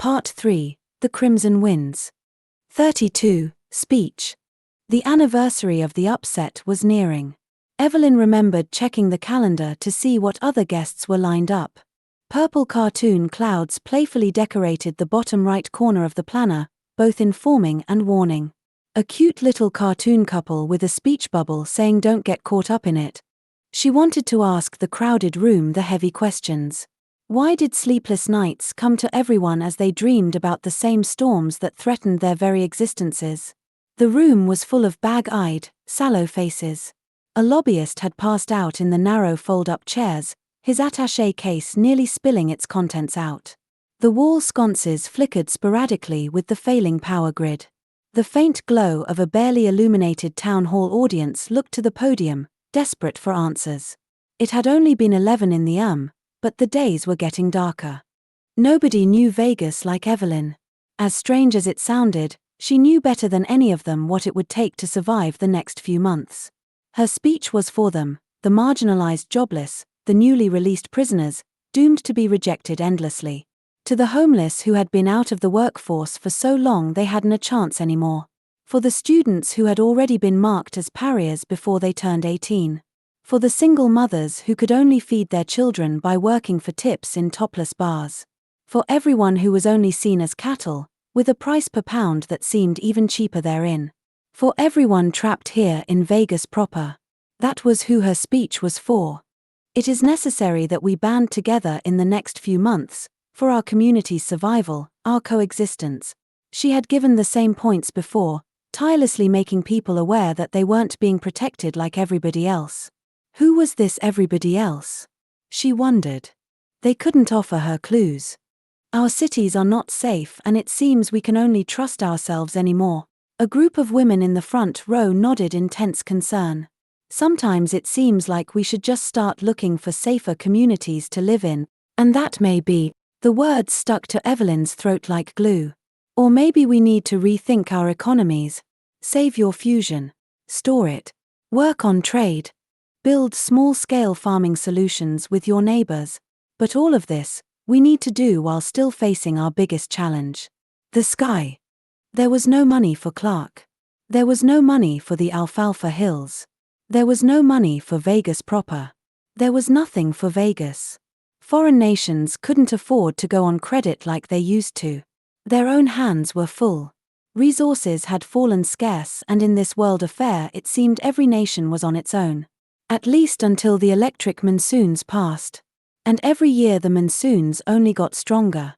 Part 3, The Crimson Winds. 32, Speech. The anniversary of the upset was nearing. Evelyn remembered checking the calendar to see what other guests were lined up. Purple cartoon clouds playfully decorated the bottom right corner of the planner, both informing and warning. A cute little cartoon couple with a speech bubble saying don't get caught up in it. She wanted to ask the crowded room the heavy questions. Why did sleepless nights come to everyone as they dreamed about the same storms that threatened their very existences? The room was full of bag-eyed, sallow faces. A lobbyist had passed out in the narrow fold-up chairs, his attaché case nearly spilling its contents out. The wall sconces flickered sporadically with the failing power grid. The faint glow of a barely illuminated town hall audience looked to the podium, desperate for answers. It had only been 11 in the but the days were getting darker. Nobody knew Vegas like Evelyn. As strange as it sounded, she knew better than any of them what it would take to survive the next few months. Her speech was for them, the marginalized jobless, the newly released prisoners, doomed to be rejected endlessly. To the homeless who had been out of the workforce for so long they hadn't a chance anymore. For the students who had already been marked as pariahs before they turned 18. For the single mothers who could only feed their children by working for tips in topless bars. For everyone who was only seen as cattle, with a price per pound that seemed even cheaper therein. For everyone trapped here in Vegas proper. That was who her speech was for. It is necessary that we band together in the next few months, for our community's survival, our coexistence. She had given the same points before, tirelessly making people aware that they weren't being protected like everybody else. Who was this everybody else? She wondered. They couldn't offer her clues. Our cities are not safe and it seems we can only trust ourselves anymore. A group of women in the front row nodded in tense concern. Sometimes it seems like we should just start looking for safer communities to live in, and that may be. The words stuck to Evelyn's throat like glue. Or maybe we need to rethink our economies. Save your fusion. Store it. Work on trade. Build small-scale farming solutions with your neighbors. But all of this, we need to do while still facing our biggest challenge. The sky. There was no money for Clark. There was no money for the Alfalfa Hills. There was no money for Vegas proper. There was nothing for Vegas. Foreign nations couldn't afford to go on credit like they used to. Their own hands were full. Resources had fallen scarce and in this world affair it seemed every nation was on its own. At least until the electric monsoons passed. And every year the monsoons only got stronger.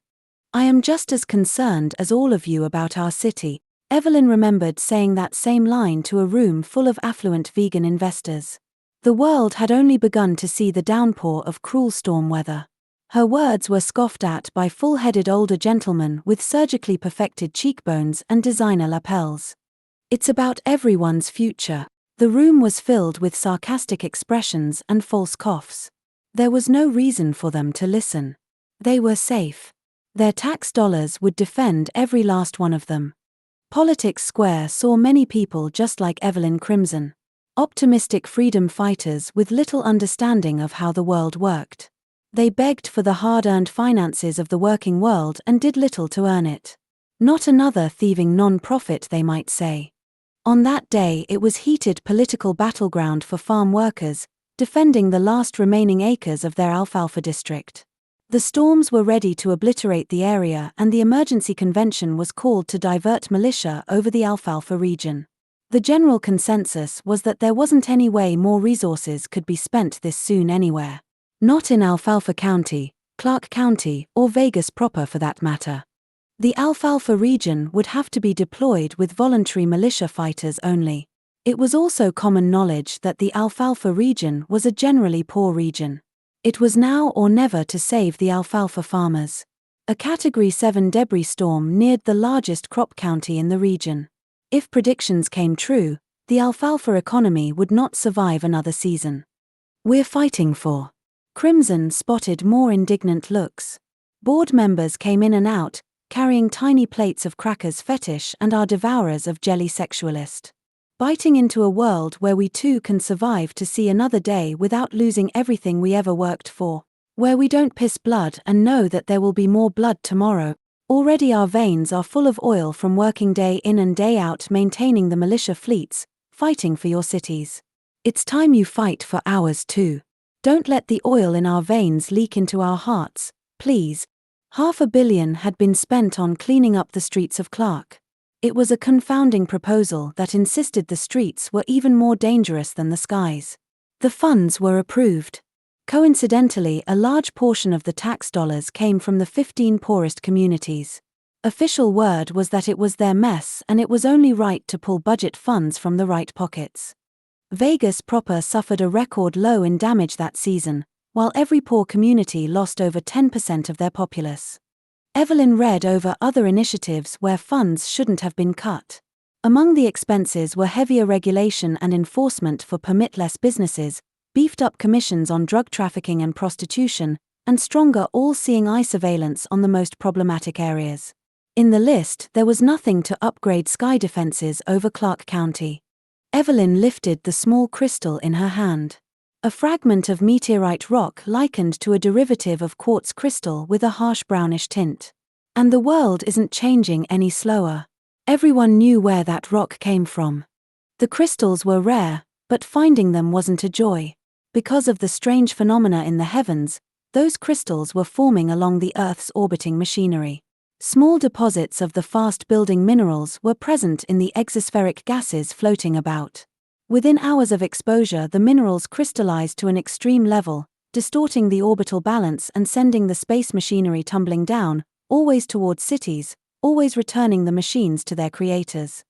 I am just as concerned as all of you about our city. Evelyn remembered saying that same line to a room full of affluent vegan investors. The world had only begun to see the downpour of cruel storm weather. Her words were scoffed at by full-headed older gentlemen with surgically perfected cheekbones and designer lapels. It's about everyone's future. The room was filled with sarcastic expressions and false coughs. There was no reason for them to listen. They were safe. Their tax dollars would defend every last one of them. Politics Square saw many people just like Evelyn Crimson. Optimistic freedom fighters with little understanding of how the world worked. They begged for the hard-earned finances of the working world and did little to earn it. Not another thieving non-profit, they might say. On that day it was heated political battleground for farm workers, defending the last remaining acres of their alfalfa district. The storms were ready to obliterate the area and the emergency convention was called to divert militia over the alfalfa region. The general consensus was that there wasn't any way more resources could be spent this soon anywhere. Not in Alfalfa County, Clark County, or Vegas proper for that matter. The Alfalfa region would have to be deployed with voluntary militia fighters only. It was also common knowledge that the Alfalfa region was a generally poor region. It was now or never to save the alfalfa farmers. A Category 7 debris storm neared the largest crop county in the region. If predictions came true, the alfalfa economy would not survive another season. We're fighting for. Crimson spotted more indignant looks. Board members came in and out, carrying tiny plates of crackers fetish and our devourers of jelly sexualist. Biting into a world where we too can survive to see another day without losing everything we ever worked for. Where we don't piss blood and know that there will be more blood tomorrow. Already our veins are full of oil from working day in and day out maintaining the militia fleets, fighting for your cities. It's time you fight for ours too. Don't let the oil in our veins leak into our hearts, please. $500 million had been spent on cleaning up the streets of Clark. It was a confounding proposal that insisted the streets were even more dangerous than the skies. The funds were approved. Coincidentally, a large portion of the tax dollars came from the 15 poorest communities. Official word was that it was their mess and it was only right to pull budget funds from the right pockets. Vegas proper suffered a record low in damage that season, while every poor community lost over 10% of their populace. Evelyn read over other initiatives where funds shouldn't have been cut. Among the expenses were heavier regulation and enforcement for permitless businesses, beefed-up commissions on drug trafficking and prostitution, and stronger all-seeing eye surveillance on the most problematic areas. In the list, there was nothing to upgrade sky defenses over Clark County. Evelyn lifted the small crystal in her hand. A fragment of meteorite rock likened to a derivative of quartz crystal with a harsh brownish tint. And the world isn't changing any slower. Everyone knew where that rock came from. The crystals were rare, but finding them wasn't a joy. Because of the strange phenomena in the heavens, those crystals were forming along the Earth's orbiting machinery. Small deposits of the fast-building minerals were present in the exospheric gases floating about. Within hours of exposure, the minerals crystallized to an extreme level, distorting the orbital balance and sending the space machinery tumbling down, always towards cities, always returning the machines to their creators.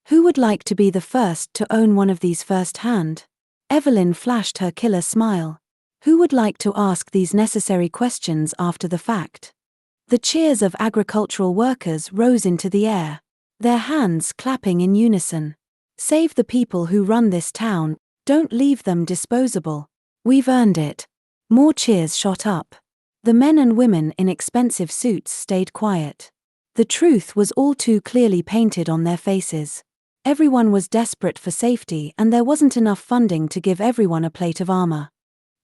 Who would like to be the first to own one of these firsthand? Evelyn flashed her killer smile. Who would like to ask these necessary questions after the fact? The cheers of agricultural workers rose into the air, their hands clapping in unison. Save the people who run this town, don't leave them disposable. We've earned it. More cheers shot up. The men and women in expensive suits stayed quiet. The truth was all too clearly painted on their faces. Everyone was desperate for safety and there wasn't enough funding to give everyone a plate of armor.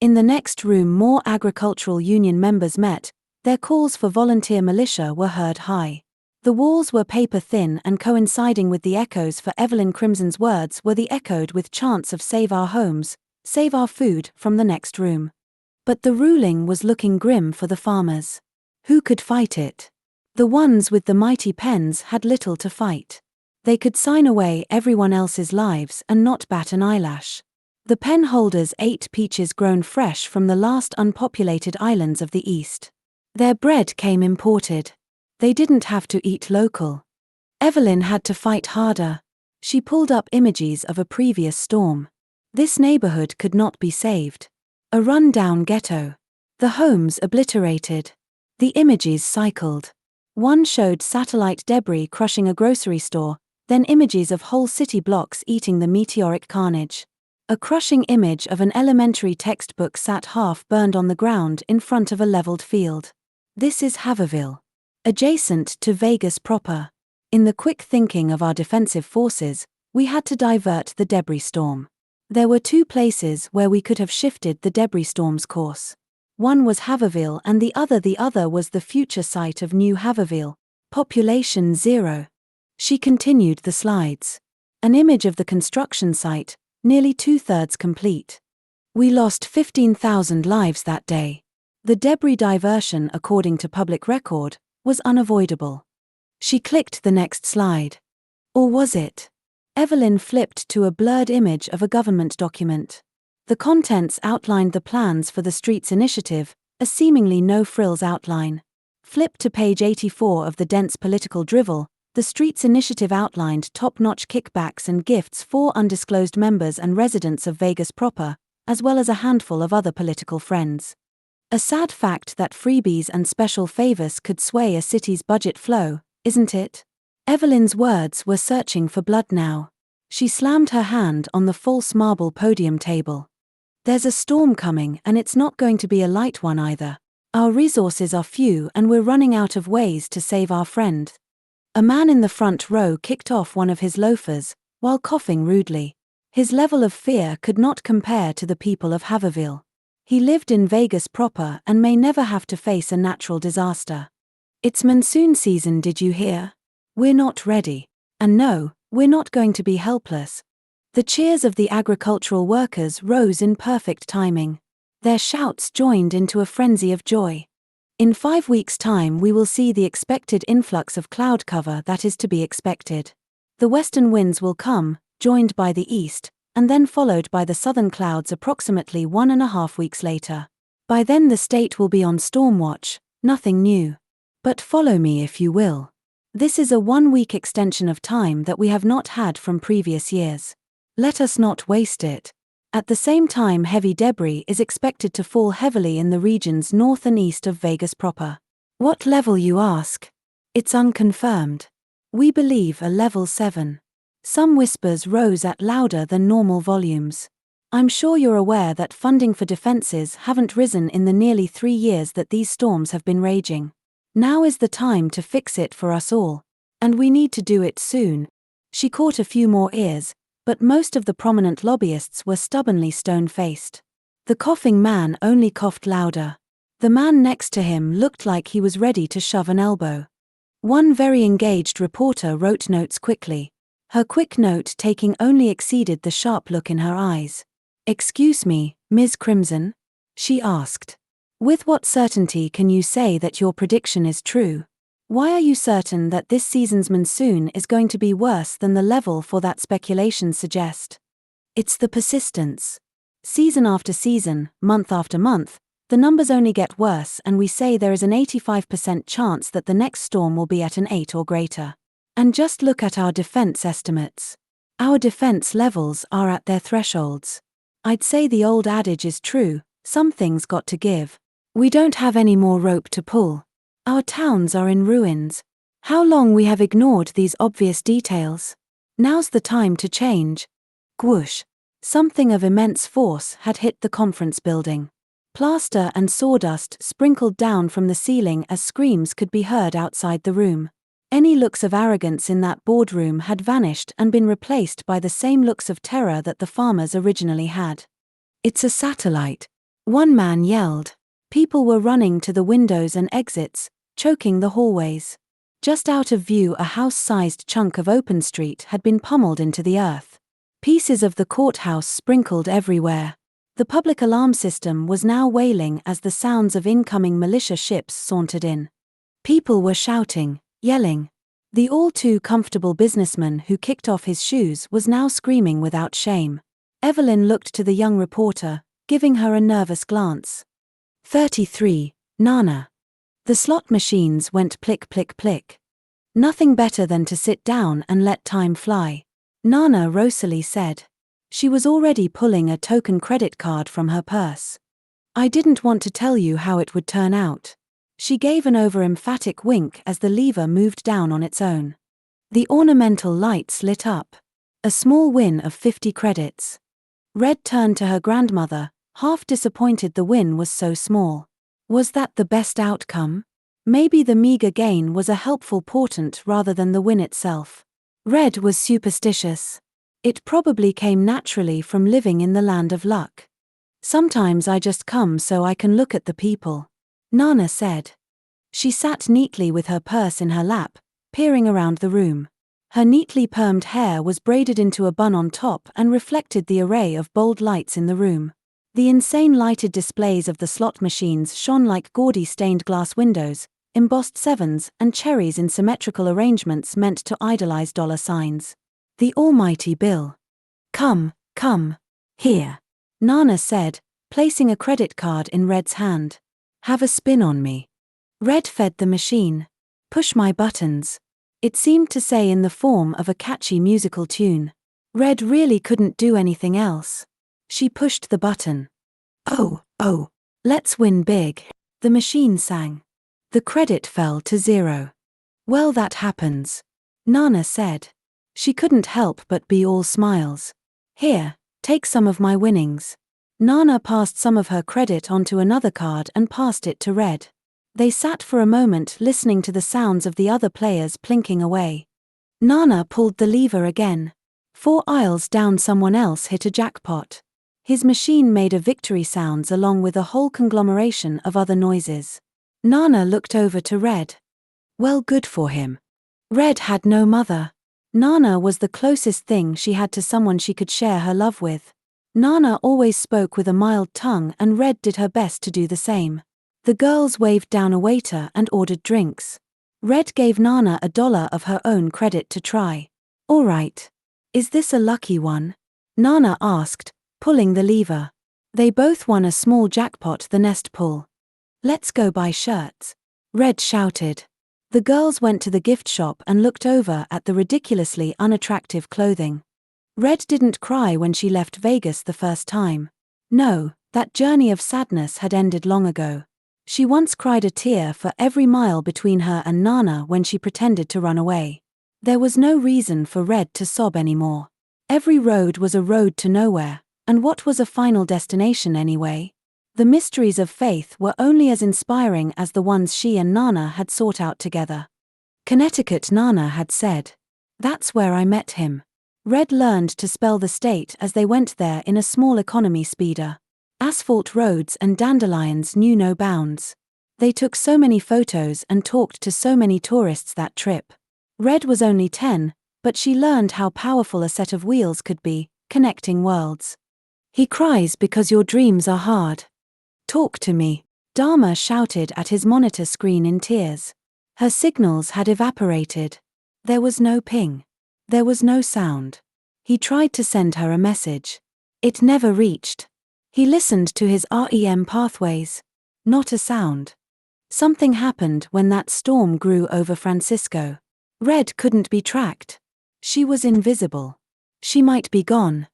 In the next room, more agricultural union members met. Their calls for volunteer militia were heard high. The walls were paper-thin and coinciding with the echoes for Evelyn Crimson's words were the echoed with chants of "Save our homes, save our food" from the next room. But the ruling was looking grim for the farmers. Who could fight it? The ones with the mighty pens had little to fight. They could sign away everyone else's lives and not bat an eyelash. The pen holders ate peaches grown fresh from the last unpopulated islands of the East. Their bread came imported. They didn't have to eat local. Evelyn had to fight harder. She pulled up images of a previous storm. This neighborhood could not be saved. A run-down ghetto. The homes obliterated. The images cycled. One showed satellite debris crushing a grocery store, then images of whole city blocks eating the meteoric carnage. A crushing image of an elementary textbook sat half-burned on the ground in front of a leveled field. This is Haverville. Adjacent to Vegas proper. In the quick thinking of our defensive forces, we had to divert the debris storm. There were two places where we could have shifted the debris storm's course. One was Haverville and the other was the future site of New Haverville, population 0. She continued the slides. An image of the construction site, nearly 2/3 complete. We lost 15,000 lives that day. The debris diversion, according to public record, was unavoidable. She clicked the next slide. Or was it? Evelyn flipped to a blurred image of a government document. The contents outlined the plans for the Streets Initiative, a seemingly no-frills outline. Flip to page 84 of the dense political drivel. The Streets Initiative outlined top-notch kickbacks and gifts for undisclosed members and residents of Vegas proper, as well as a handful of other political friends. A sad fact that freebies and special favors could sway a city's budget flow, isn't it? Evelyn's words were searching for blood now. She slammed her hand on the false marble podium table. There's a storm coming and it's not going to be a light one either. Our resources are few and we're running out of ways to save our friend. A man in the front row kicked off one of his loafers, while coughing rudely. His level of fear could not compare to the people of Haverville. He lived in Vegas proper and may never have to face a natural disaster. It's monsoon season, did you hear? We're not ready. And no, we're not going to be helpless. The cheers of the agricultural workers rose in perfect timing. Their shouts joined into a frenzy of joy. In 5 weeks' time we will see the expected influx of cloud cover that is to be expected. The western winds will come, joined by the east, and then followed by the southern clouds approximately 1.5 weeks later. By then the state will be on storm watch, nothing new. But follow me if you will. This is a 1-week extension of time that we have not had from previous years. Let us not waste it. At the same time, heavy debris is expected to fall heavily in the regions north and east of Vegas proper. What level, you ask? It's unconfirmed. We believe a level 7. Some whispers rose at louder than normal volumes. I'm sure you're aware that funding for defenses haven't risen in the nearly 3 years that these storms have been raging. Now is the time to fix it for us all. And we need to do it soon. She caught a few more ears, but most of the prominent lobbyists were stubbornly stone-faced. The coughing man only coughed louder. The man next to him looked like he was ready to shove an elbow. One very engaged reporter wrote notes quickly. Her quick note-taking only exceeded the sharp look in her eyes. "Excuse me, Ms. Crimson?" she asked. "With what certainty can you say that your prediction is true? Why are you certain that this season's monsoon is going to be worse than the level for that speculation suggest?" "It's the persistence. Season after season, month after month, the numbers only get worse, and we say there is an 85% chance that the next storm will be at an 8 or greater. And just look at our defense estimates. Our defense levels are at their thresholds. I'd say the old adage is true, something's got to give. We don't have any more rope to pull. Our towns are in ruins. How long we have ignored these obvious details. Now's the time to change." Gwoosh. Something of immense force had hit the conference building. Plaster and sawdust sprinkled down from the ceiling as screams could be heard outside the room. Any looks of arrogance in that boardroom had vanished and been replaced by the same looks of terror that the farmers originally had. "It's a satellite," one man yelled. People were running to the windows and exits, choking the hallways. Just out of view, a house-sized chunk of open street had been pummeled into the earth. Pieces of the courthouse sprinkled everywhere. The public alarm system was now wailing as the sounds of incoming militia ships sauntered in. People were shouting, yelling. The all-too-comfortable businessman who kicked off his shoes was now screaming without shame. Evelyn looked to the young reporter, giving her a nervous glance. 33, Nana. The slot machines went plick plick plick. Nothing better than to sit down and let time fly, Nana Rosalie said. She was already pulling a token credit card from her purse. "I didn't want to tell you how it would turn out." She gave an over-emphatic wink as the lever moved down on its own. The ornamental lights lit up. A small win of 50 credits. Red turned to her grandmother, half disappointed the win was so small. Was that the best outcome? Maybe the meager gain was a helpful portent rather than the win itself. Red was superstitious. It probably came naturally from living in the land of luck. "Sometimes I just come so I can look at the people," Nana said. She sat neatly with her purse in her lap, peering around the room. Her neatly permed hair was braided into a bun on top and reflected the array of bold lights in the room. The insane lighted displays of the slot machines shone like gaudy stained glass windows, embossed sevens and cherries in symmetrical arrangements meant to idolize dollar signs. The almighty bill. Come, here," Nana said, placing a credit card in Red's hand. "Have a spin on me." Red fed the machine. "Push my buttons." It seemed to say in the form of a catchy musical tune. Red really couldn't do anything else. She pushed the button. Oh, let's win big," the machine sang. The credit fell to 0. "Well, that happens," Nana said. She couldn't help but be all smiles. "Here, take some of my winnings." Nana passed some of her credit onto another card and passed it to Red. They sat for a moment listening to the sounds of the other players plinking away. Nana pulled the lever again. 4 aisles down, someone else hit a jackpot. His machine made a victory sounds along with a whole conglomeration of other noises. Nana looked over to Red. Well, good for him. Red had no mother. Nana was the closest thing she had to someone she could share her love with. Nana always spoke with a mild tongue and Red did her best to do the same. The girls waved down a waiter and ordered drinks. Red gave Nana $1 of her own credit to try. All right. Is this a lucky one? Nana asked, pulling the lever. They both won a small jackpot the nest pull. Let's go buy shirts. Red shouted. The girls went to the gift shop and looked over at the ridiculously unattractive clothing. Red didn't cry when she left Vegas the first time. No, that journey of sadness had ended long ago. She once cried a tear for every mile between her and Nana when she pretended to run away. There was no reason for Red to sob anymore. Every road was a road to nowhere, and what was a final destination anyway? The mysteries of faith were only as inspiring as the ones she and Nana had sought out together. Connecticut, Nana had said. That's where I met him. Red learned to spell the state as they went there in a small economy speeder. Asphalt roads and dandelions knew no bounds. They took so many photos and talked to so many tourists that trip. Red was only 10, but she learned how powerful a set of wheels could be, connecting worlds. He cries because your dreams are hard. Talk to me, Dharma shouted at his monitor screen in tears. Her signals had evaporated. There was no ping. There was no sound. He tried to send her a message. It never reached. He listened to his REM pathways. Not a sound. Something happened when that storm grew over Francisco. Red couldn't be tracked. She was invisible. She might be gone.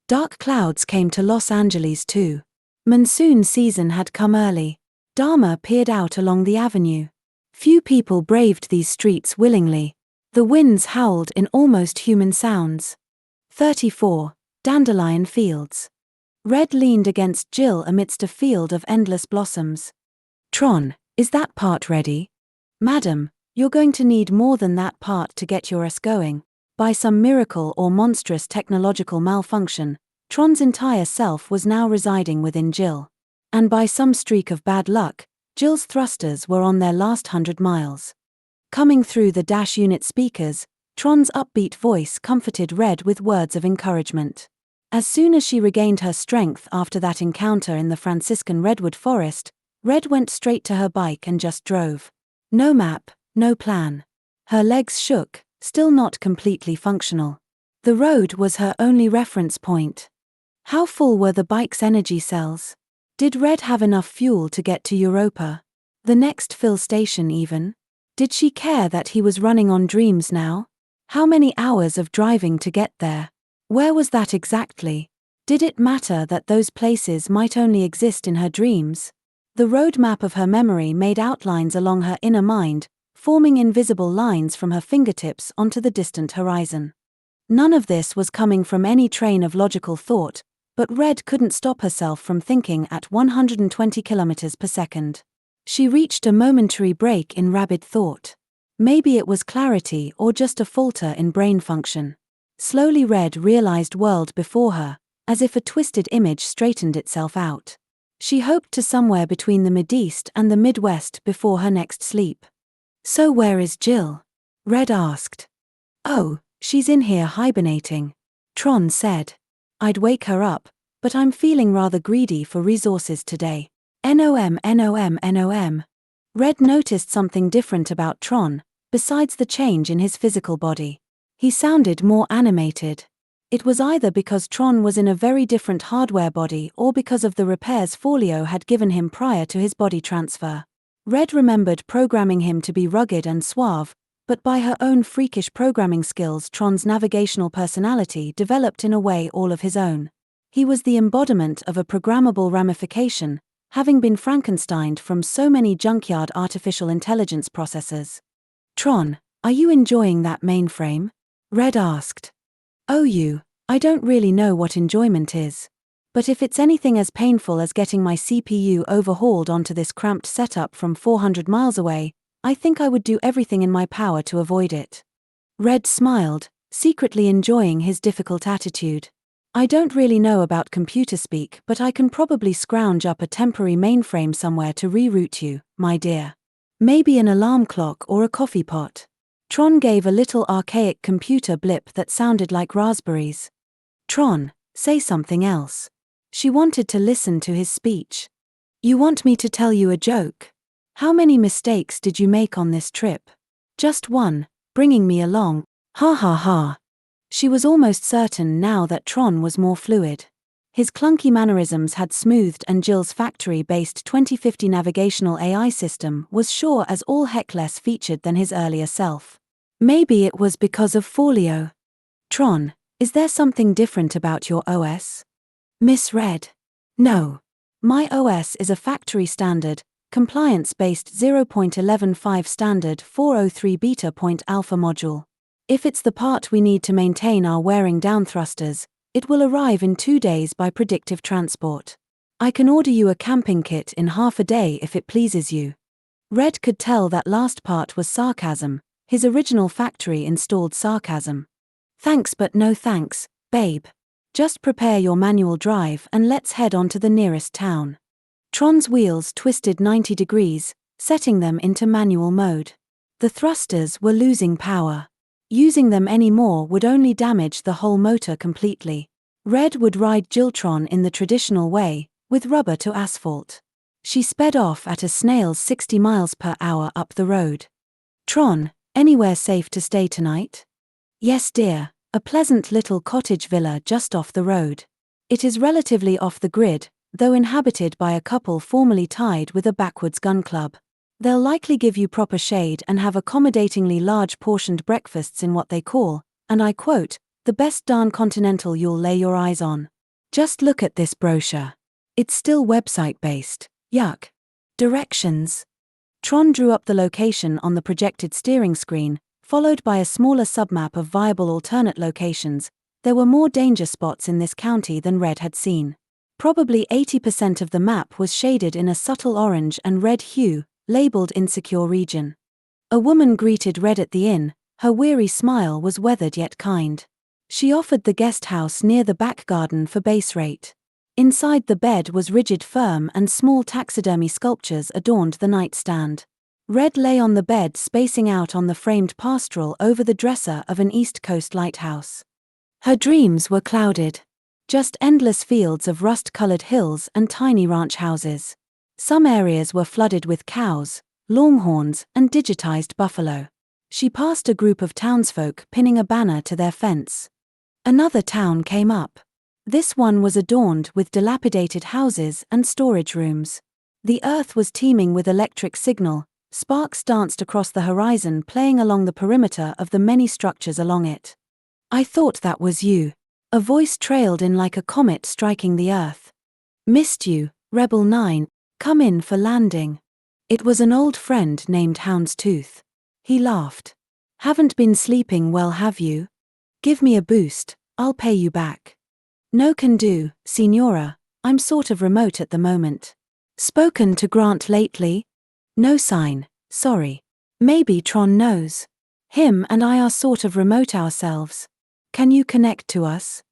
Dark clouds came to Los Angeles too. Monsoon season had come early. Dharma peered out along the avenue. Few people braved these streets willingly. The winds howled in almost human sounds. 34. Dandelion fields. Red leaned against Jill amidst a field of endless blossoms. Tron, is that part ready? Madam, you're going to need more than that part to get your S going. By some miracle or monstrous technological malfunction, Tron's entire self was now residing within Jill. And by some streak of bad luck, Jill's thrusters were on their last 100 miles. Coming through the dash unit speakers, Tron's upbeat voice comforted Red with words of encouragement. As soon as she regained her strength after that encounter in the Franciscan redwood forest, Red went straight to her bike and just drove. No map, no plan. Her legs shook, still not completely functional. The road was her only reference point. How full were the bike's energy cells? Did Red have enough fuel to get to Europa? The next fill station even? Did she care that he was running on dreams now? How many hours of driving to get there? Where was that exactly? Did it matter that those places might only exist in her dreams? The road map of her memory made outlines along her inner mind, forming invisible lines from her fingertips onto the distant horizon. None of this was coming from any train of logical thought, but Red couldn't stop herself from thinking at 120 kilometers per second. She reached a momentary break in rabid thought. Maybe it was clarity or just a falter in brain function. Slowly Red realized world before her, as if a twisted image straightened itself out. She hoped to somewhere between the Mideast and the Midwest before her next sleep. So where is Jill? Red asked. Oh, she's in here hibernating. Tron said. I'd wake her up, but I'm feeling rather greedy for resources today. NOM. Red noticed something different about Tron, besides the change in his physical body. He sounded more animated. It was either because Tron was in a very different hardware body or because of the repairs Forleo had given him prior to his body transfer. Red remembered programming him to be rugged and suave, but by her own freakish programming skills Tron's navigational personality developed in a way all of his own. He was the embodiment of a programmable ramification, having been Frankensteined from so many junkyard artificial intelligence processors. Tron, are you enjoying that mainframe? Red asked. Oh, I don't really know what enjoyment is. But if it's anything as painful as getting my CPU overhauled onto this cramped setup from 400 miles away, I think I would do everything in my power to avoid it. Red smiled, secretly enjoying his difficult attitude. I don't really know about computer speak, but I can probably scrounge up a temporary mainframe somewhere to reroute you, my dear. Maybe an alarm clock or a coffee pot. Tron gave a little archaic computer blip that sounded like raspberries. Tron, say something else. She wanted to listen to his speech. You want me to tell you a joke? How many mistakes did you make on this trip? Just one, bringing me along. Ha ha ha. She was almost certain now that Tron was more fluid. His clunky mannerisms had smoothed, and Jill's factory-based 2050 navigational AI system was sure as all heck less featured than his earlier self. Maybe it was because of Folio. Tron, is there something different about your OS? Misread. No. My OS is a factory standard, compliance-based 0.115 standard 403 beta.alpha module. If it's the part we need to maintain our wearing down thrusters, it will arrive in 2 days by predictive transport. I can order you a camping kit in half a day if it pleases you. Red could tell that last part was sarcasm, his original factory-installed sarcasm. Thanks but no thanks, babe. Just prepare your manual drive and let's head on to the nearest town. Tron's wheels twisted 90 degrees, setting them into manual mode. The thrusters were losing power. Using them any more would only damage the whole motor completely. Red would ride Jiltron in the traditional way, with rubber to asphalt. She sped off at a snail's 60 miles per hour up the road. Tron, anywhere safe to stay tonight? Yes dear, a pleasant little cottage villa just off the road. It is relatively off the grid, though inhabited by a couple formerly tied with a backwoods gun club. They'll likely give you proper shade and have accommodatingly large portioned breakfasts in what they call, and I quote, the best darn continental you'll lay your eyes on. Just look at this brochure. It's still website-based. Yuck. Directions. Tron drew up the location on the projected steering screen, followed by a smaller submap of viable alternate locations. There were more danger spots in this county than Red had seen. Probably 80% of the map was shaded in a subtle orange and red hue, labeled Insecure Region. A woman greeted Red at the inn. Her weary smile was weathered yet kind. She offered the guest house near the back garden for base rate. Inside the bed was rigid firm and small taxidermy sculptures adorned the nightstand. Red lay on the bed spacing out on the framed pastoral over the dresser of an East Coast lighthouse. Her dreams were clouded. Just endless fields of rust-colored hills and tiny ranch houses. Some areas were flooded with cows, longhorns, and digitized buffalo. She passed a group of townsfolk pinning a banner to their fence. Another town came up. This one was adorned with dilapidated houses and storage rooms. The earth was teeming with electric signal. Sparks danced across the horizon, playing along the perimeter of the many structures along it. I thought that was you. A voice trailed in like a comet striking the earth. Missed you, Rebel 9. Come in for landing. It was an old friend named Houndstooth. He laughed. Haven't been sleeping well, have you? Give me a boost, I'll pay you back. No can do, Signora, I'm sort of remote at the moment. Spoken to Grant lately? No sign, sorry. Maybe Tron knows. Him and I are sort of remote ourselves. Can you connect to us?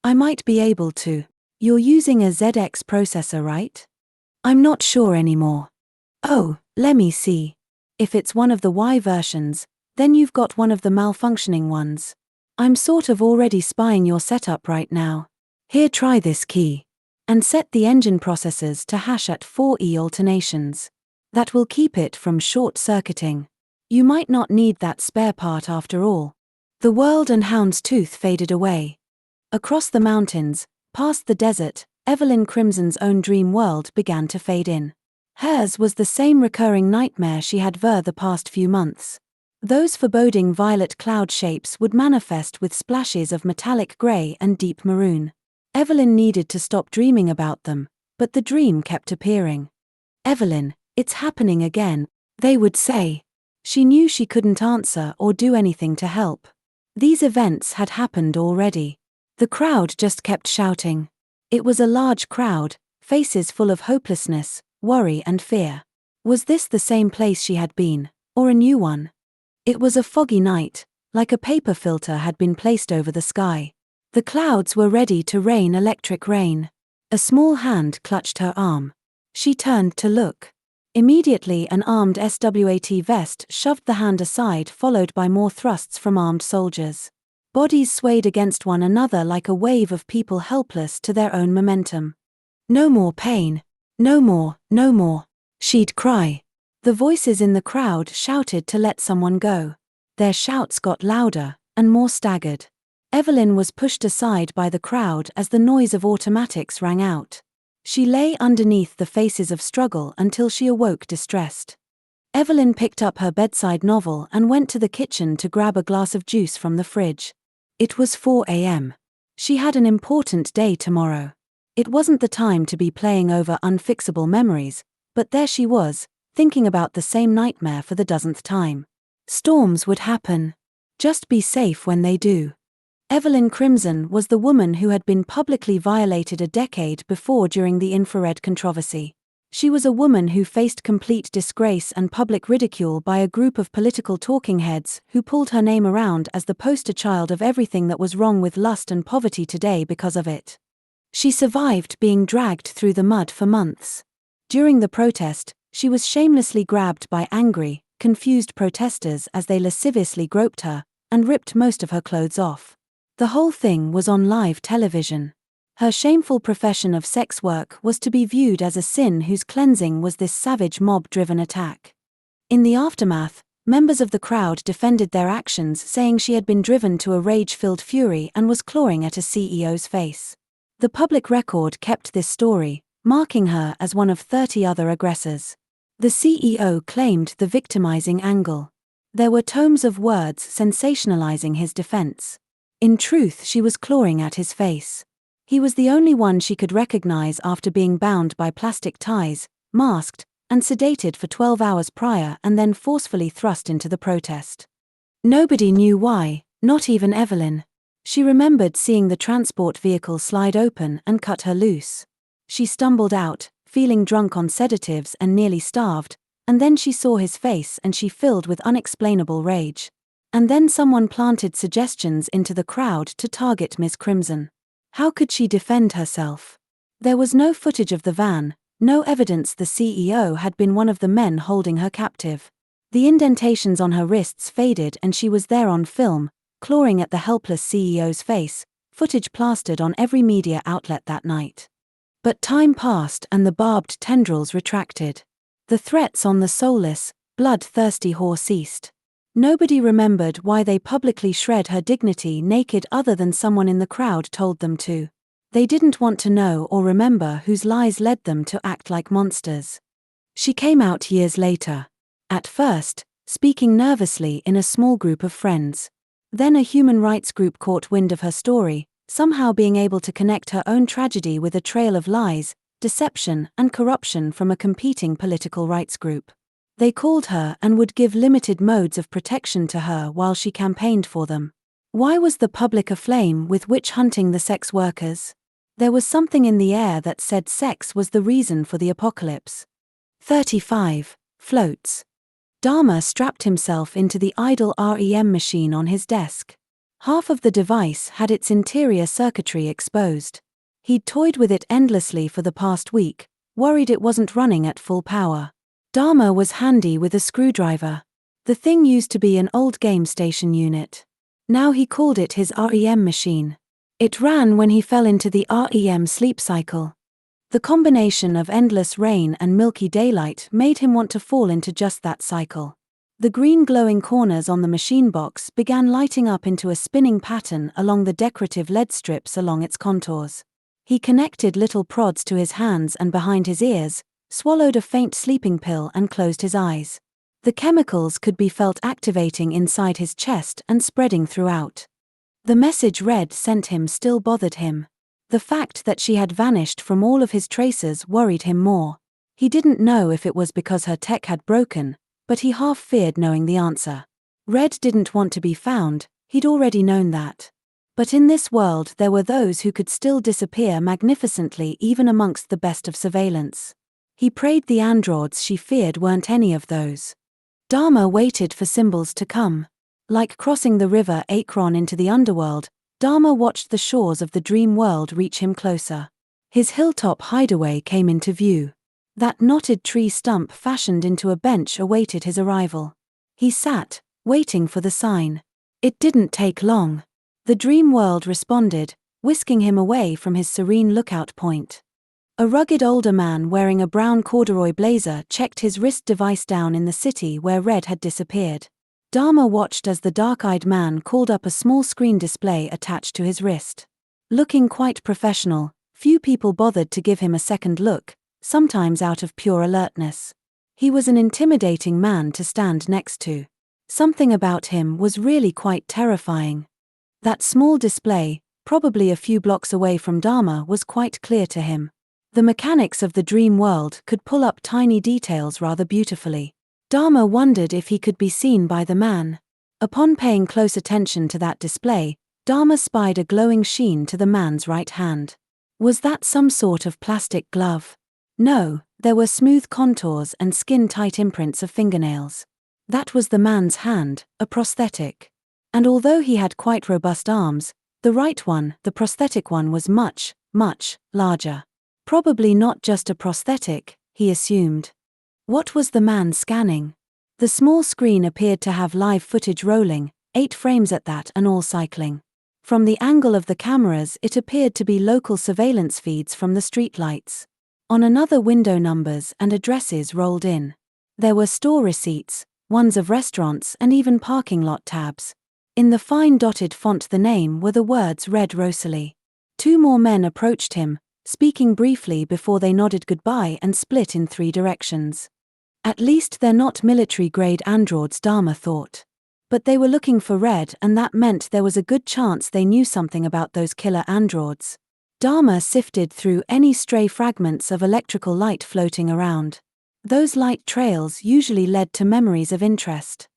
I might be able to. You're using a ZX processor, right? I'm not sure anymore. Oh, let me see. If it's one of the Y versions, then you've got one of the malfunctioning ones. I'm sort of already spying your setup right now. Here, try this key. And set the engine processors to hash at 4E alternations. That will keep it from short-circuiting. You might not need that spare part after all. The world and Houndstooth faded away. Across the mountains, past the desert, Evelyn Crimson's own dream world began to fade in. Hers was the same recurring nightmare she had the past few months. Those foreboding violet cloud shapes would manifest with splashes of metallic grey and deep maroon. Evelyn needed to stop dreaming about them, but the dream kept appearing. Evelyn, it's happening again, they would say. She knew she couldn't answer or do anything to help. These events had happened already. The crowd just kept shouting. It was a large crowd, faces full of hopelessness, worry and fear. Was this the same place she had been, or a new one? It was a foggy night, like a paper filter had been placed over the sky. The clouds were ready to rain electric rain. A small hand clutched her arm. She turned to look. Immediately an armed SWAT vest shoved the hand aside, followed by more thrusts from armed soldiers. Bodies swayed against one another like a wave of people helpless to their own momentum. "No more pain. No more, no more," she'd cry. The voices in the crowd shouted to let someone go. Their shouts got louder and more staggered. Evelyn was pushed aside by the crowd as the noise of automatics rang out. She lay underneath the faces of struggle until she awoke distressed. Evelyn picked up her bedside novel and went to the kitchen to grab a glass of juice from the fridge. It was 4 a.m. She had an important day tomorrow. It wasn't the time to be playing over unfixable memories, but there she was, thinking about the same nightmare for the dozenth time. Storms would happen. Just be safe when they do. Evelyn Crimson was the woman who had been publicly violated a decade before during the infrared controversy. She was a woman who faced complete disgrace and public ridicule by a group of political talking heads who pulled her name around as the poster child of everything that was wrong with lust and poverty today because of it. She survived being dragged through the mud for months. During the protest, she was shamelessly grabbed by angry, confused protesters as they lasciviously groped her and ripped most of her clothes off. The whole thing was on live television. Her shameful profession of sex work was to be viewed as a sin whose cleansing was this savage mob-driven attack. In the aftermath, members of the crowd defended their actions, saying she had been driven to a rage-filled fury and was clawing at a CEO's face. The public record kept this story, marking her as one of 30 other aggressors. The CEO claimed the victimizing angle. There were tomes of words sensationalizing his defense. In truth, she was clawing at his face. He was the only one she could recognize after being bound by plastic ties, masked, and sedated for 12 hours prior and then forcefully thrust into the protest. Nobody knew why, not even Evelyn. She remembered seeing the transport vehicle slide open and cut her loose. She stumbled out, feeling drunk on sedatives and nearly starved, and then she saw his face and she filled with unexplainable rage. And then someone planted suggestions into the crowd to target Miss Crimson. How could she defend herself? There was no footage of the van, no evidence the CEO had been one of the men holding her captive. The indentations on her wrists faded and she was there on film, clawing at the helpless CEO's face, footage plastered on every media outlet that night. But time passed and the barbed tendrils retracted. The threats on the soulless, blood-thirsty whore ceased. Nobody remembered why they publicly shred her dignity naked other than someone in the crowd told them to. They didn't want to know or remember whose lies led them to act like monsters. She came out years later. At first, speaking nervously in a small group of friends. Then a human rights group caught wind of her story, somehow being able to connect her own tragedy with a trail of lies, deception, and corruption from a competing political rights group. They called her and would give limited modes of protection to her while she campaigned for them. Why was the public aflame with witch hunting the sex workers? There was something in the air that said sex was the reason for the apocalypse. 35. Floats. Dharma strapped himself into the idle REM machine on his desk. Half of the device had its interior circuitry exposed. He'd toyed with it endlessly for the past week, worried it wasn't running at full power. Dharma was handy with a screwdriver. The thing used to be an old game station unit. Now he called it his REM machine. It ran when he fell into the REM sleep cycle. The combination of endless rain and milky daylight made him want to fall into just that cycle. The green glowing corners on the machine box began lighting up into a spinning pattern along the decorative LED strips along its contours. He connected little prods to his hands and behind his ears, swallowed a faint sleeping pill and closed his eyes. The chemicals could be felt activating inside his chest and spreading throughout. The message Red sent him still bothered him. The fact that she had vanished from all of his traces worried him more. He didn't know if it was because her tech had broken, but he half feared knowing the answer. Red didn't want to be found, he'd already known that. But in this world there were those who could still disappear magnificently even amongst the best of surveillance. He prayed the androids she feared weren't any of those. Dharma waited for symbols to come. Like crossing the river Akron into the underworld, Dharma watched the shores of the dream world reach him closer. His hilltop hideaway came into view. That knotted tree stump fashioned into a bench awaited his arrival. He sat, waiting for the sign. It didn't take long. The dream world responded, whisking him away from his serene lookout point. A rugged older man wearing a brown corduroy blazer checked his wrist device down in the city where Red had disappeared. Dharma watched as the dark-eyed man called up a small screen display attached to his wrist. Looking quite professional, few people bothered to give him a second look, sometimes out of pure alertness. He was an intimidating man to stand next to. Something about him was really quite terrifying. That small display, probably a few blocks away from Dharma, was quite clear to him. The mechanics of the dream world could pull up tiny details rather beautifully. Dharma wondered if he could be seen by the man. Upon paying close attention to that display, Dharma spied a glowing sheen to the man's right hand. Was that some sort of plastic glove? No, there were smooth contours and skin-tight imprints of fingernails. That was the man's hand, a prosthetic. And although he had quite robust arms, the right one, the prosthetic one, was much, much larger. Probably not just a prosthetic, he assumed. What was the man scanning? The small screen appeared to have live footage rolling, 8 frames at that and all cycling. From the angle of the cameras it appeared to be local surveillance feeds from the streetlights. On another window numbers and addresses rolled in. There were store receipts, ones of restaurants and even parking lot tabs. In the fine dotted font the name were the words Red Rosalie. 2 more men approached him, speaking briefly before they nodded goodbye and split in 3 directions. At least they're not military-grade androids, Dharma thought. But they were looking for Red, and that meant there was a good chance they knew something about those killer androids. Dharma sifted through any stray fragments of electrical light floating around. Those light trails usually led to memories of interest.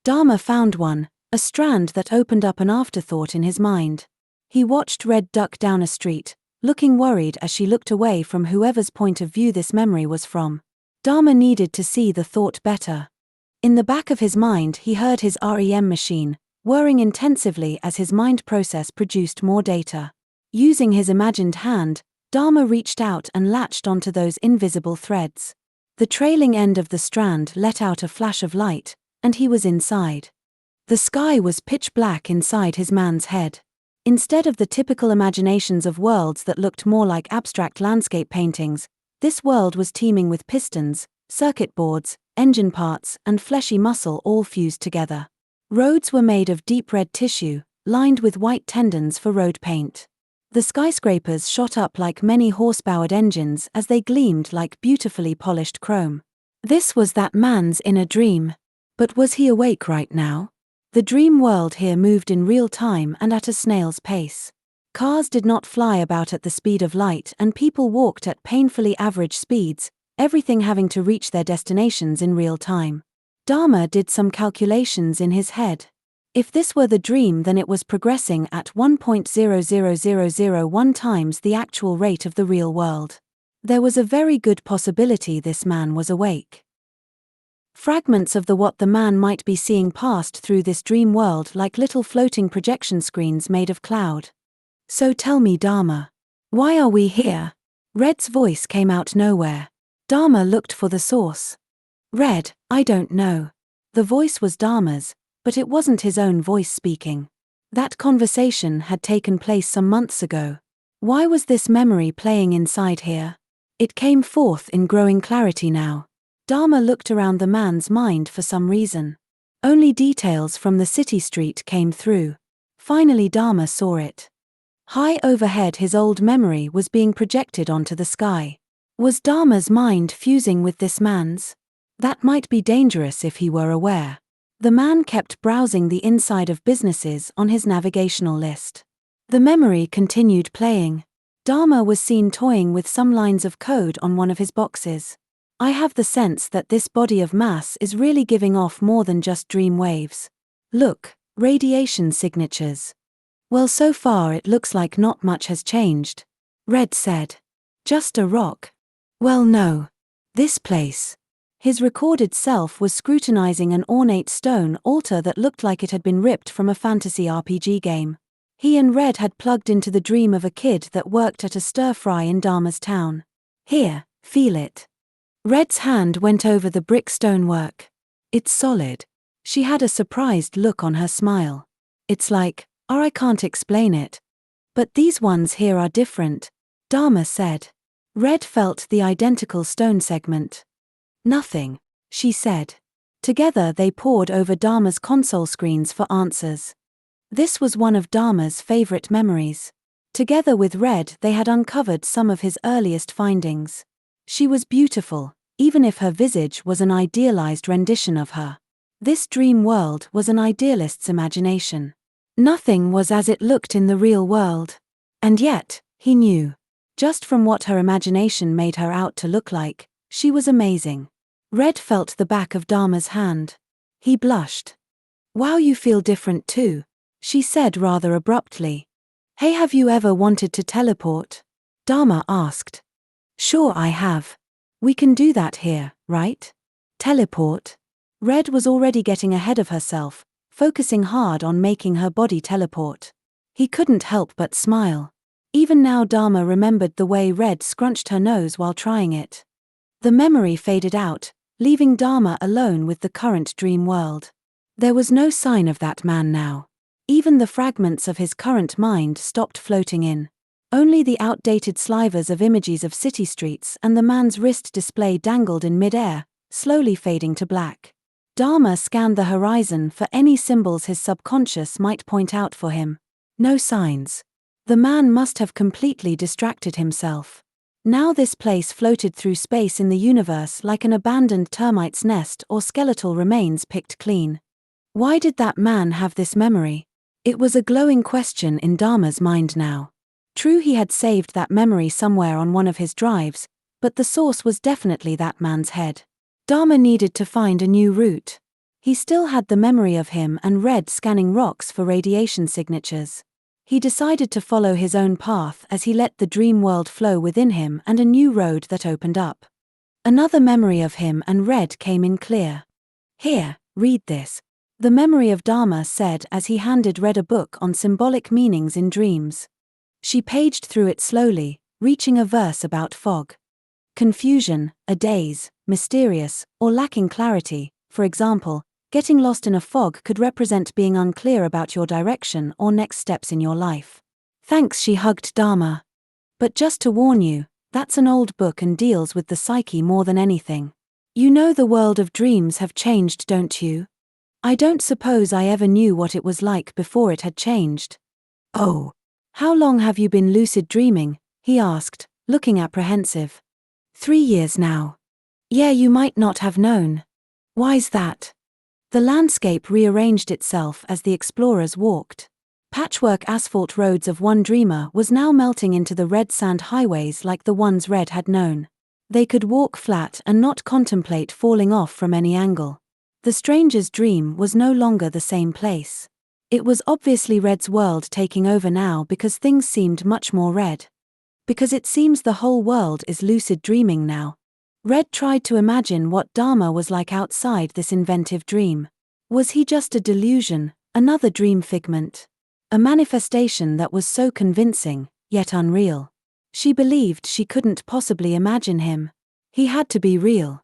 Dharma found one, a strand that opened up an afterthought in his mind. He watched Red duck down a street, looking worried as she looked away from whoever's point of view this memory was from. Dharma needed to see the thought better. In the back of his mind he heard his REM machine, whirring intensively as his mind process produced more data. Using his imagined hand, Dharma reached out and latched onto those invisible threads. The trailing end of the strand let out a flash of light, and he was inside. The sky was pitch black inside his man's head. Instead of the typical imaginations of worlds that looked more like abstract landscape paintings, this world was teeming with pistons, circuit boards, engine parts, and fleshy muscle all fused together. Roads were made of deep red tissue, lined with white tendons for road paint. The skyscrapers shot up like many horse-powered engines as they gleamed like beautifully polished chrome. This was that man's inner dream. But was he awake right now? The dream world here moved in real time and at a snail's pace. Cars did not fly about at the speed of light and people walked at painfully average speeds, everything having to reach their destinations in real time. Dharma did some calculations in his head. If this were the dream, then it was progressing at 1.00001 times the actual rate of the real world. There was a very good possibility this man was awake. Fragments of what the man might be seeing passed through this dream world like little floating projection screens made of cloud. So tell me, Dharma, why are we here? Red's voice came out nowhere. Dharma looked for the source. Red, I don't know. The voice was Dharma's, but it wasn't his own voice speaking. That conversation had taken place some months ago. Why was this memory playing inside here? It came forth in growing clarity now. Dharma looked around the man's mind for some reason. Only details from the city street came through. Finally Dharma saw it. High overhead his old memory was being projected onto the sky. Was Dharma's mind fusing with this man's? That might be dangerous if he were aware. The man kept browsing the inside of businesses on his navigational list. The memory continued playing. Dharma was seen toying with some lines of code on one of his boxes. I have the sense that this body of mass is really giving off more than just dream waves. Look, radiation signatures. Well, so far it looks like not much has changed. Red said. Just a rock. Well, no. This place. His recorded self was scrutinizing an ornate stone altar that looked like it had been ripped from a fantasy RPG game. He and Red had plugged into the dream of a kid that worked at a stir-fry in Dharma's town. Here, feel it. Red's hand went over the brick stonework. It's solid. She had a surprised look on her smile. It's like, I can't explain it. But these ones here are different, Dharma said. Red felt the identical stone segment. Nothing, she said. Together they pored over Dharma's console screens for answers. This was one of Dharma's favorite memories. Together with Red they had uncovered some of his earliest findings. She was beautiful, even if her visage was an idealized rendition of her. This dream world was an idealist's imagination. Nothing was as it looked in the real world. And yet, he knew. Just from what her imagination made her out to look like, she was amazing. Red felt the back of Dharma's hand. He blushed. Wow, you feel different too, she said rather abruptly. Hey, have you ever wanted to teleport? Dharma asked. Sure I have. We can do that here, right? Teleport? Red was already getting ahead of herself, focusing hard on making her body teleport. He couldn't help but smile. Even now Dharma remembered the way Red scrunched her nose while trying it. The memory faded out, leaving Dharma alone with the current dream world. There was no sign of that man now. Even the fragments of his current mind stopped floating in. Only the outdated slivers of images of city streets and the man's wrist display dangled in mid-air, slowly fading to black. Dharma scanned the horizon for any symbols his subconscious might point out for him. No signs. The man must have completely distracted himself. Now this place floated through space in the universe like an abandoned termite's nest or skeletal remains picked clean. Why did that man have this memory? It was a glowing question in Dharma's mind now. True, he had saved that memory somewhere on one of his drives, but the source was definitely that man's head. Dharma needed to find a new route. He still had the memory of him and Red scanning rocks for radiation signatures. He decided to follow his own path as he let the dream world flow within him and a new road that opened up. Another memory of him and Red came in clear. Here, read this. The memory of Dharma said as he handed Red a book on symbolic meanings in dreams. She paged through it slowly, reaching a verse about fog. Confusion, a daze, mysterious, or lacking clarity. For example, getting lost in a fog could represent being unclear about your direction or next steps in your life. Thanks, she hugged Dharma. But just to warn you, that's an old book and deals with the psyche more than anything. You know the world of dreams have changed, don't you? I don't suppose I ever knew what it was like before it had changed. Oh. How long have you been lucid dreaming? He asked, looking apprehensive. 3 years now. Yeah, you might not have known. Why's that? The landscape rearranged itself as the explorers walked. Patchwork asphalt roads of one dreamer was now melting into the red sand highways like the ones Red had known. They could walk flat and not contemplate falling off from any angle. The stranger's dream was no longer the same place. It was obviously Red's world taking over now because things seemed much more red. Because it seems the whole world is lucid dreaming now. Red tried to imagine what Dharma was like outside this inventive dream. Was he just a delusion, another dream figment? A manifestation that was so convincing, yet unreal. She believed she couldn't possibly imagine him. He had to be real.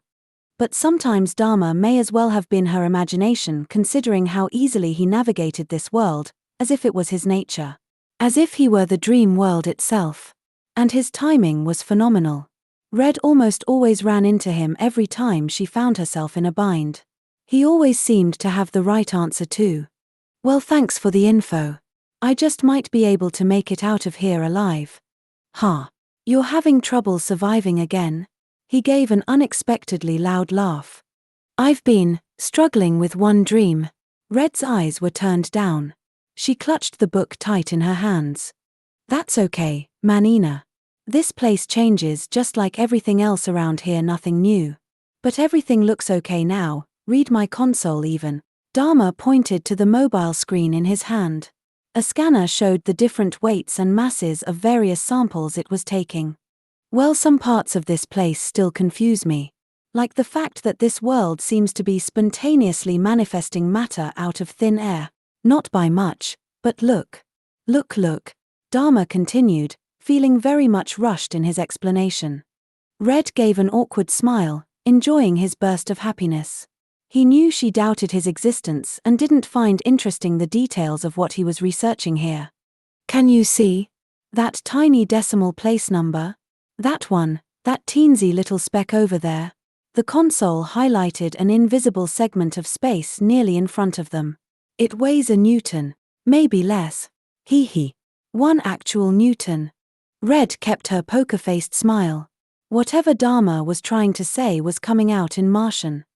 But sometimes Dharma may as well have been her imagination, considering how easily he navigated this world, as if it was his nature. As if he were the dream world itself. And his timing was phenomenal. Red almost always ran into him every time she found herself in a bind. He always seemed to have the right answer too. Well, thanks for the info. I just might be able to make it out of here alive. Huh. You're having trouble surviving again? He gave an unexpectedly loud laugh. I've been struggling with one dream. Red's eyes were turned down. She clutched the book tight in her hands. That's okay, Manina. This place changes just like everything else around here, nothing new. But everything looks okay now, read my console even. Dharma pointed to the mobile screen in his hand. A scanner showed the different weights and masses of various samples it was taking. Well, some parts of this place still confuse me. Like the fact that this world seems to be spontaneously manifesting matter out of thin air. Not by much, but look. Look. Dharma continued, feeling very much rushed in his explanation. Red gave an awkward smile, enjoying his burst of happiness. He knew she doubted his existence and didn't find interesting the details of what he was researching here. Can you see that tiny decimal place number? That one, that teensy little speck over there. The console highlighted an invisible segment of space nearly in front of them. It weighs a newton, maybe less. Hee hee. 1 actual newton. Red kept her poker-faced smile. Whatever Dharma was trying to say was coming out in Martian.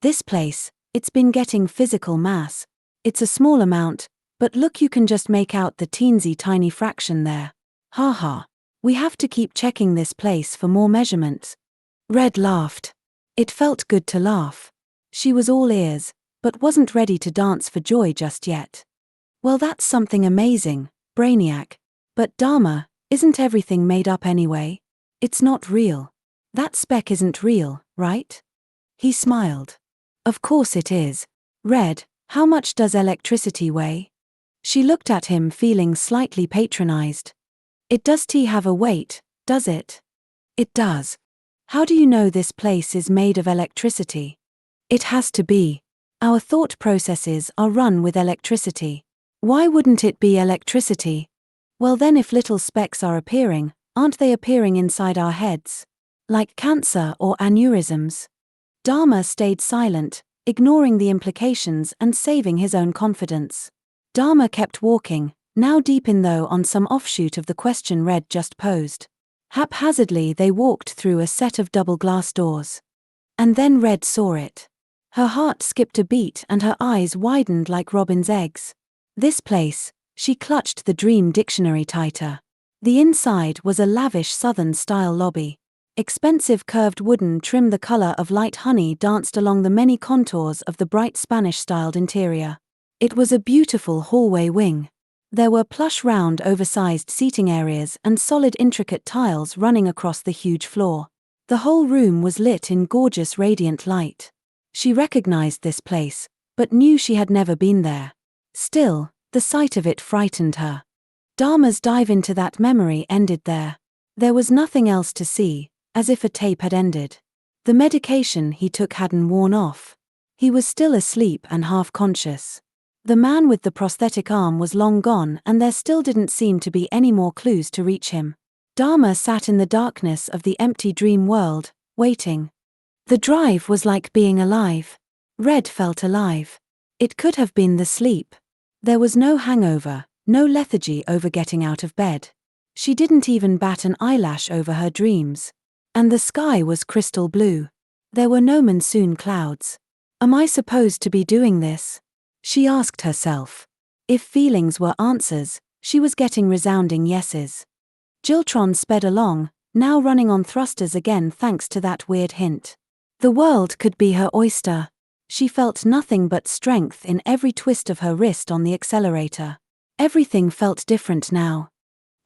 This place, it's been getting physical mass. It's a small amount, but look, you can just make out the teensy tiny fraction there. Ha ha. We have to keep checking this place for more measurements. Red laughed. It felt good to laugh. She was all ears, but wasn't ready to dance for joy just yet. Well, that's something amazing, Brainiac. But Dharma, isn't everything made up anyway? It's not real. That speck isn't real, right? He smiled. Of course it is. Red, how much does electricity weigh? She looked at him, feeling slightly patronized. It does have a weight, does it? It does. How do you know this place is made of electricity? It has to be. Our thought processes are run with electricity. Why wouldn't it be electricity? Well then, if little specks are appearing, aren't they appearing inside our heads? Like cancer or aneurysms? Dharma stayed silent, ignoring the implications and saving his own confidence. Dharma kept walking, now deep in though on some offshoot of the question Red just posed. Haphazardly they walked through a set of double glass doors. And then Red saw it. Her heart skipped a beat and her eyes widened like robin's eggs. This place, she clutched the dream dictionary tighter. The inside was a lavish southern-style lobby. Expensive curved wooden trim the color of light honey danced along the many contours of the bright Spanish-styled interior. It was a beautiful hallway wing. There were plush round oversized seating areas and solid intricate tiles running across the huge floor. The whole room was lit in gorgeous radiant light. She recognized this place, but knew she had never been there. Still, the sight of it frightened her. Dharma's dive into that memory ended there. There was nothing else to see, as if a tape had ended. The medication he took hadn't worn off. He was still asleep and half-conscious. The man with the prosthetic arm was long gone and there still didn't seem to be any more clues to reach him. Dharma sat in the darkness of the empty dream world, waiting. The drive was like being alive. Red felt alive. It could have been the sleep. There was no hangover, no lethargy over getting out of bed. She didn't even bat an eyelash over her dreams. And the sky was crystal blue. There were no monsoon clouds. Am I supposed to be doing this? She asked herself. If feelings were answers, she was getting resounding yeses. Jiltron sped along, now running on thrusters again thanks to that weird hint. The world could be her oyster. She felt nothing but strength in every twist of her wrist on the accelerator. Everything felt different now.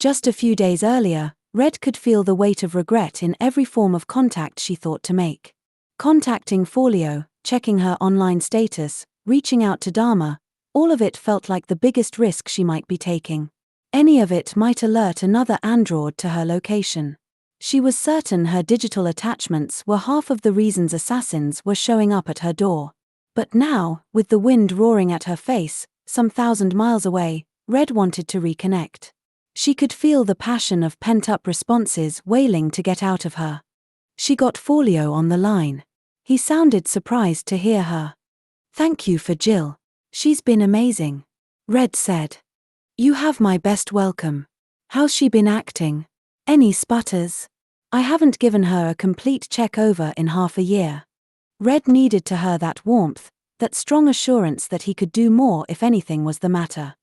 Just a few days earlier, Red could feel the weight of regret in every form of contact she thought to make. Contacting Folio, checking her online status, reaching out to Dharma, all of it felt like the biggest risk she might be taking. Any of it might alert another android to her location. She was certain her digital attachments were half of the reasons assassins were showing up at her door. But now, with the wind roaring at her face, some 1,000 miles away, Red wanted to reconnect. She could feel the passion of pent-up responses wailing to get out of her. She got Folio on the line. He sounded surprised to hear her. "Thank you for Jill. She's been amazing," Red said. "You have my best welcome. How's she been acting? Any sputters? I haven't given her a complete check-over in half a year." Red needed to her that warmth, that strong assurance that he could do more if anything was the matter.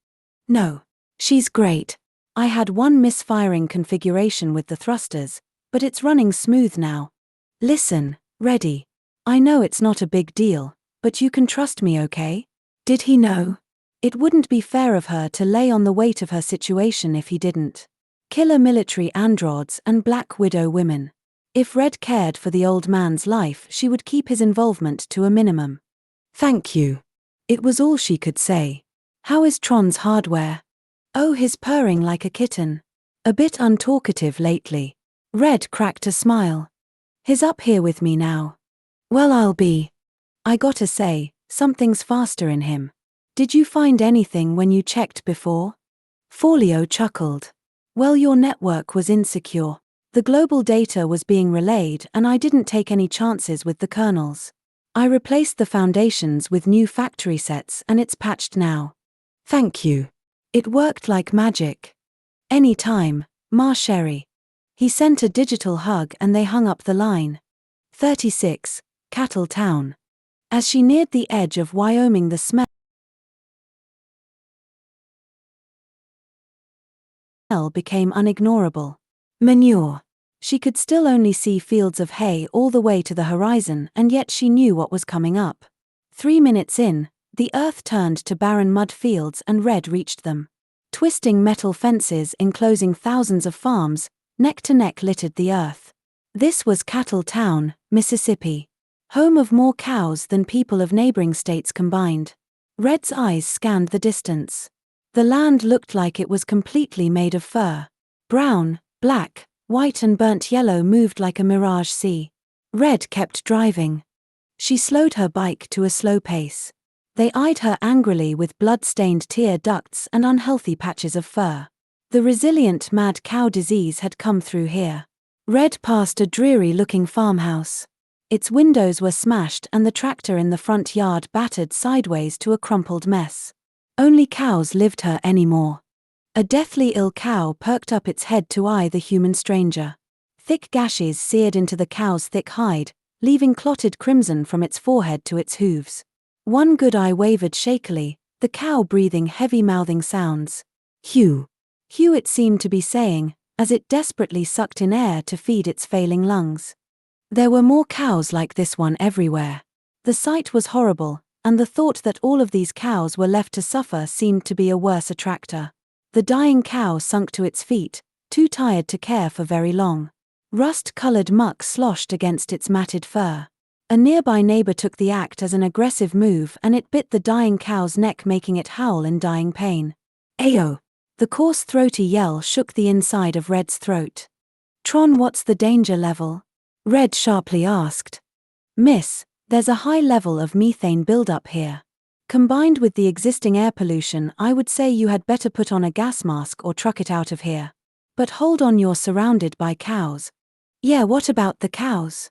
"No. She's great. I had one misfiring configuration with the thrusters, but it's running smooth now. Listen, Reddy. I know it's not a big deal, but you can trust me, okay?" Did he know? It wouldn't be fair of her to lay on the weight of her situation if he didn't. Killer military androids and Black Widow women. If Red cared for the old man's life, she would keep his involvement to a minimum. "Thank you." It was all she could say. "How is Tron's hardware?" "Oh, he's purring like a kitten. A bit untalkative lately." Red cracked a smile. "He's up here with me now." Well, I gotta say, something's faster in him. Did you find anything when you checked before? Forleo chuckled. Well, your network was insecure. The global data was being relayed and I didn't take any chances with the kernels. I replaced the foundations with new factory sets and it's patched now. Thank you. It worked like magic. Any time, Ma Sherry. He sent a digital hug and they hung up the line. 36, Cattle Town. As she neared the edge of Wyoming, the smell became unignorable. Manure. She could still only see fields of hay all the way to the horizon, and yet she knew what was coming up. 3 minutes in, the earth turned to barren mud fields and Red reached them. Twisting metal fences enclosing thousands of farms, neck to neck littered the earth. This was Cattle Town, Mississippi. Home of more cows than people of neighboring states combined. Red's eyes scanned the distance. The land looked like it was completely made of fur. Brown, black, white and burnt yellow moved like a mirage sea. Red kept driving. She slowed her bike to a slow pace. They eyed her angrily with blood-stained tear ducts and unhealthy patches of fur. The resilient mad cow disease had come through here. Red passed a dreary-looking farmhouse. Its windows were smashed and the tractor in the front yard battered sideways to a crumpled mess. Only cows lived here anymore. A deathly ill cow perked up its head to eye the human stranger. Thick gashes seared into the cow's thick hide, leaving clotted crimson from its forehead to its hooves. One good eye wavered shakily, the cow breathing heavy mouthing sounds. Hugh. Hugh, it seemed to be saying, as it desperately sucked in air to feed its failing lungs. There were more cows like this one everywhere. The sight was horrible, and the thought that all of these cows were left to suffer seemed to be a worse attractor. The dying cow sunk to its feet, too tired to care for very long. Rust-colored muck sloshed against its matted fur. A nearby neighbor took the act as an aggressive move and it bit the dying cow's neck, making it howl in dying pain. Ayo! The coarse throaty yell shook the inside of Red's throat. Tron, what's the danger level? Red sharply asked. Miss, there's a high level of methane buildup here. Combined with the existing air pollution, I would say you had better put on a gas mask or truck it out of here. But hold on, you're surrounded by cows. Yeah, what about the cows?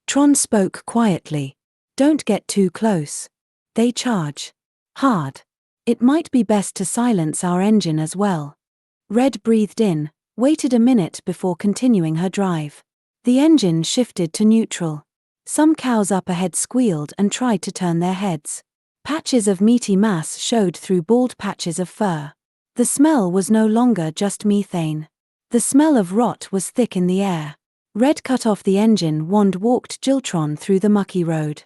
Tron spoke quietly. Don't get too close. They charge hard. It might be best to silence our engine as well. Red breathed in, waited a minute before continuing her drive. The engine shifted to neutral. Some cows up ahead squealed and tried to turn their heads. Patches of meaty mass showed through bald patches of fur. The smell was no longer just methane. The smell of rot was thick in the air. Red cut off the engine and walked Jiltron through the mucky road.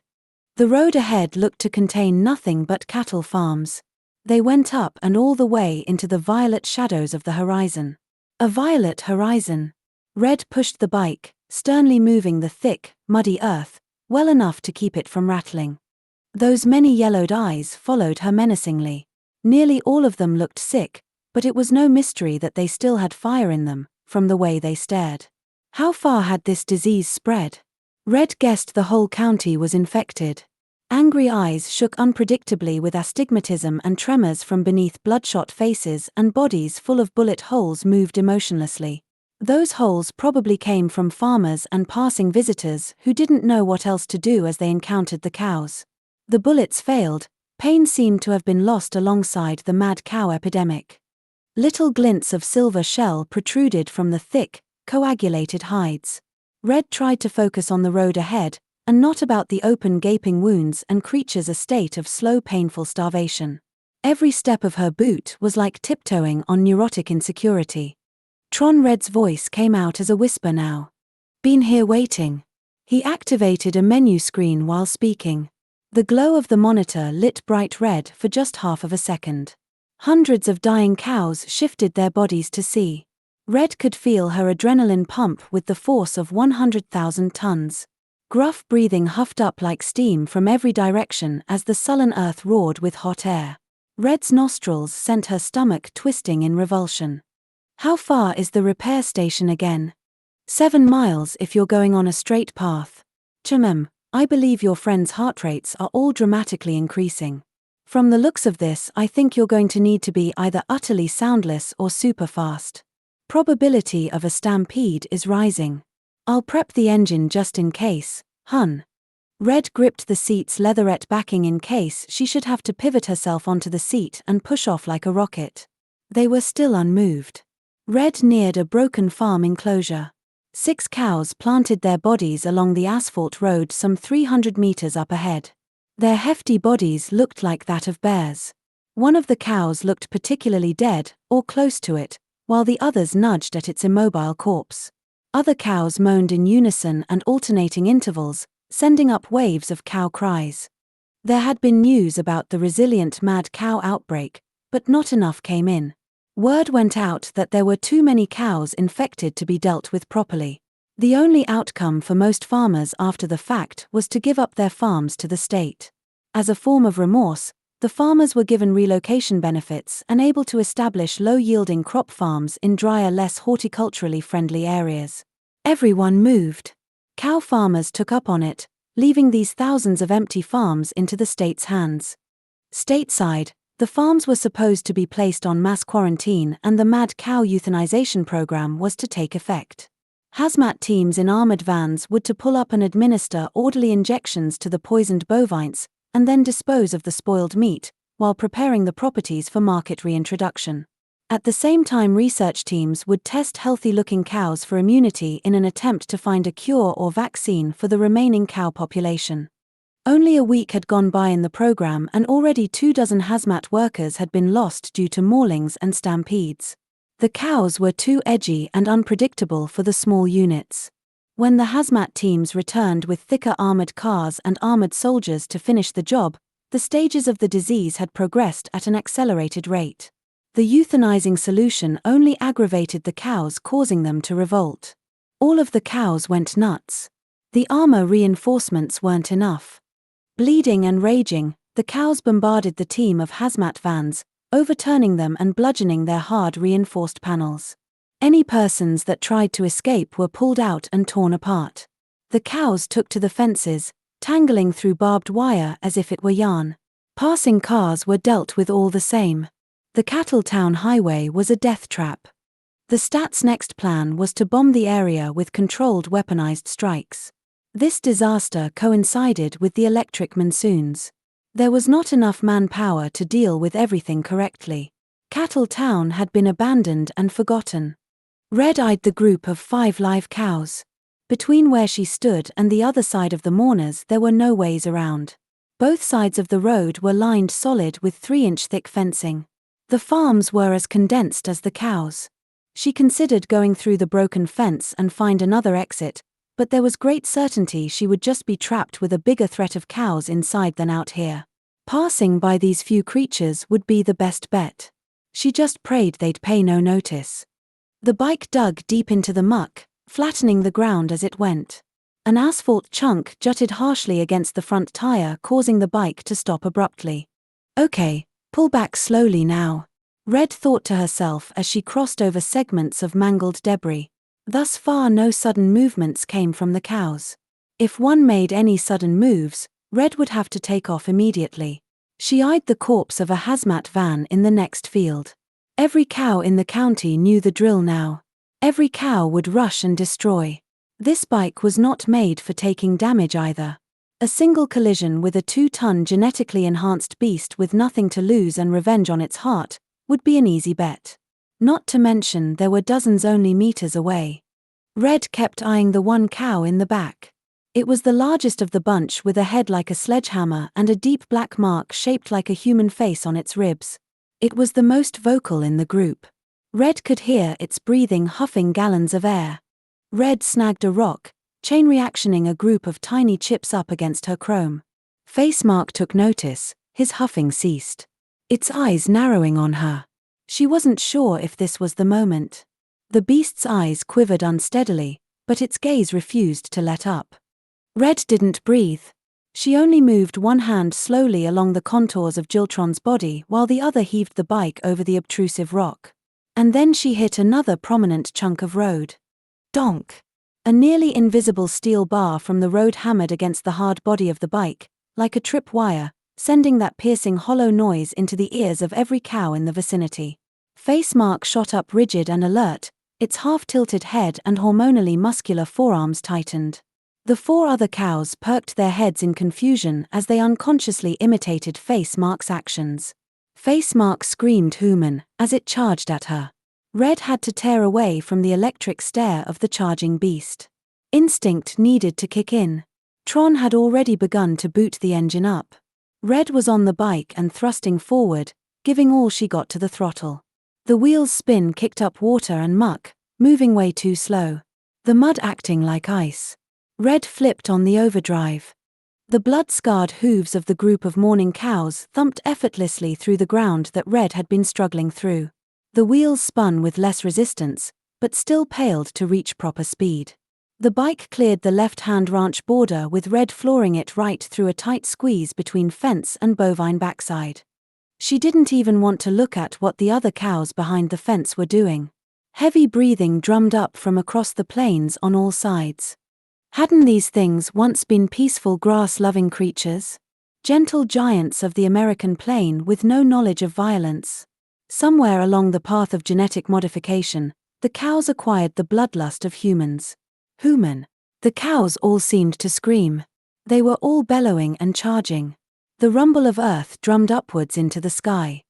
The road ahead looked to contain nothing but cattle farms. They went up and all the way into the violet shadows of the horizon. A violet horizon. Red pushed the bike, sternly moving the thick, muddy earth, well enough to keep it from rattling. Those many yellowed eyes followed her menacingly. Nearly all of them looked sick, but it was no mystery that they still had fire in them, from the way they stared. How far had this disease spread? Red guessed the whole county was infected. Angry eyes shook unpredictably with astigmatism and tremors from beneath bloodshot faces, and bodies full of bullet holes moved emotionlessly. Those holes probably came from farmers and passing visitors who didn't know what else to do as they encountered the cows. The bullets failed, pain seemed to have been lost alongside the mad cow epidemic. Little glints of silver shell protruded from the thick, coagulated hides. Red tried to focus on the road ahead, and not about the open gaping wounds and creatures, a state of slow painful starvation. Every step of her boot was like tiptoeing on neurotic insecurity. Tron Red's voice came out as a whisper now. Been here waiting. He activated a menu screen while speaking. The glow of the monitor lit bright red for just half of a second. Hundreds of dying cows shifted their bodies to see. Red could feel her adrenaline pump with the force of 100,000 tons. Gruff breathing huffed up like steam from every direction as the sullen earth roared with hot air. Red's nostrils sent her stomach twisting in revulsion. How far is the repair station again? 7 miles if you're going on a straight path. I believe your friends' heart rates are all dramatically increasing. From the looks of this, I think you're going to need to be either utterly soundless or super fast. Probability of a stampede is rising. I'll prep the engine just in case, hun. Red gripped the seat's leatherette backing in case she should have to pivot herself onto the seat and push off like a rocket. They were still unmoved. Red neared a broken farm enclosure. 6 cows planted their bodies along the asphalt road some 300 meters up ahead. Their hefty bodies looked like that of bears. One of the cows looked particularly dead, or close to it, while the others nudged at its immobile corpse. Other cows moaned in unison and alternating intervals, sending up waves of cow cries. There had been news about the resilient mad cow outbreak, but not enough came in. Word went out that there were too many cows infected to be dealt with properly. The only outcome for most farmers after the fact was to give up their farms to the state. As a form of remorse, the farmers were given relocation benefits and able to establish low-yielding crop farms in drier, less horticulturally friendly areas. Everyone moved. Cow farmers took up on it, leaving these thousands of empty farms into the state's hands. Stateside, the farms were supposed to be placed on mass quarantine and the mad cow euthanization program was to take effect. Hazmat teams in armored vans would to pull up and administer orderly injections to the poisoned bovines, and then dispose of the spoiled meat, while preparing the properties for market reintroduction. At the same time, research teams would test healthy-looking cows for immunity in an attempt to find a cure or vaccine for the remaining cow population. Only a week had gone by in the program and already 24 hazmat workers had been lost due to maulings and stampedes. The cows were too edgy and unpredictable for the small units. When the hazmat teams returned with thicker armored cars and armored soldiers to finish the job, the stages of the disease had progressed at an accelerated rate. The euthanizing solution only aggravated the cows, causing them to revolt. All of the cows went nuts. The armor reinforcements weren't enough. Bleeding and raging, the cows bombarded the team of hazmat vans, overturning them and bludgeoning their hard reinforced panels. Any persons that tried to escape were pulled out and torn apart. The cows took to the fences, tangling through barbed wire as if it were yarn. Passing cars were dealt with all the same. The Cattle Town Highway was a death trap. The Stats' next plan was to bomb the area with controlled weaponized strikes. This disaster coincided with the electric monsoons. There was not enough manpower to deal with everything correctly. Cattle Town had been abandoned and forgotten. Red eyed the group of 5 live cows. Between where she stood and the other side of the mourners there were no ways around. Both sides of the road were lined solid with 3-inch thick fencing. The farms were as condensed as the cows. She considered going through the broken fence and find another exit, but there was great certainty she would just be trapped with a bigger threat of cows inside than out here. Passing by these few creatures would be the best bet. She just prayed they'd pay no notice. The bike dug deep into the muck, flattening the ground as it went. An asphalt chunk jutted harshly against the front tire, causing the bike to stop abruptly. Okay, pull back slowly now, Red thought to herself as she crossed over segments of mangled debris. Thus far no sudden movements came from the cows. If one made any sudden moves, Red would have to take off immediately. She eyed the corpse of a hazmat van in the next field. Every cow in the county knew the drill now. Every cow would rush and destroy. This bike was not made for taking damage either. A single collision with a 2-ton genetically enhanced beast with nothing to lose and revenge on its heart would be an easy bet. Not to mention there were dozens only meters away. Red kept eyeing the one cow in the back. It was the largest of the bunch, with a head like a sledgehammer and a deep black mark shaped like a human face on its ribs. It was the most vocal in the group. Red could hear its breathing, huffing gallons of air. Red snagged a rock, chain reactioning a group of tiny chips up against her chrome. Facemark took notice, his huffing ceased. Its eyes narrowing on her. She wasn't sure if this was the moment. The beast's eyes quivered unsteadily, but its gaze refused to let up. Red didn't breathe. She only moved one hand slowly along the contours of Giltron's body while the other heaved the bike over the obtrusive rock. And then she hit another prominent chunk of road. Donk! A nearly invisible steel bar from the road hammered against the hard body of the bike, like a trip wire, sending that piercing hollow noise into the ears of every cow in the vicinity. Face Mark shot up rigid and alert, its half-tilted head and hormonally muscular forearms tightened. The 4 other cows perked their heads in confusion as they unconsciously imitated Face Mark's actions. Face Mark screamed human as it charged at her. Red had to tear away from the electric stare of the charging beast. Instinct needed to kick in. Tron had already begun to boot the engine up. Red was on the bike and thrusting forward, giving all she got to the throttle. The wheels' spin kicked up water and muck, moving way too slow. The mud acting like ice. Red flipped on the overdrive. The blood-scarred hooves of the group of mourning cows thumped effortlessly through the ground that Red had been struggling through. The wheels spun with less resistance, but still paled to reach proper speed. The bike cleared the left-hand ranch border with Red flooring it right through a tight squeeze between fence and bovine backside. She didn't even want to look at what the other cows behind the fence were doing. Heavy breathing drummed up from across the plains on all sides. Hadn't these things once been peaceful grass-loving creatures? Gentle giants of the American plain with no knowledge of violence. Somewhere along the path of genetic modification, the cows acquired the bloodlust of humans. Human. The cows all seemed to scream. They were all bellowing and charging. The rumble of earth drummed upwards into the sky.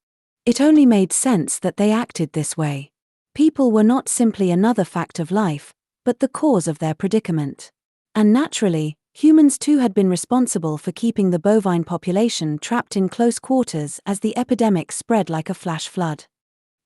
It only made sense that they acted this way. People were not simply another fact of life, but the cause of their predicament. And naturally, humans too had been responsible for keeping the bovine population trapped in close quarters as the epidemic spread like a flash flood.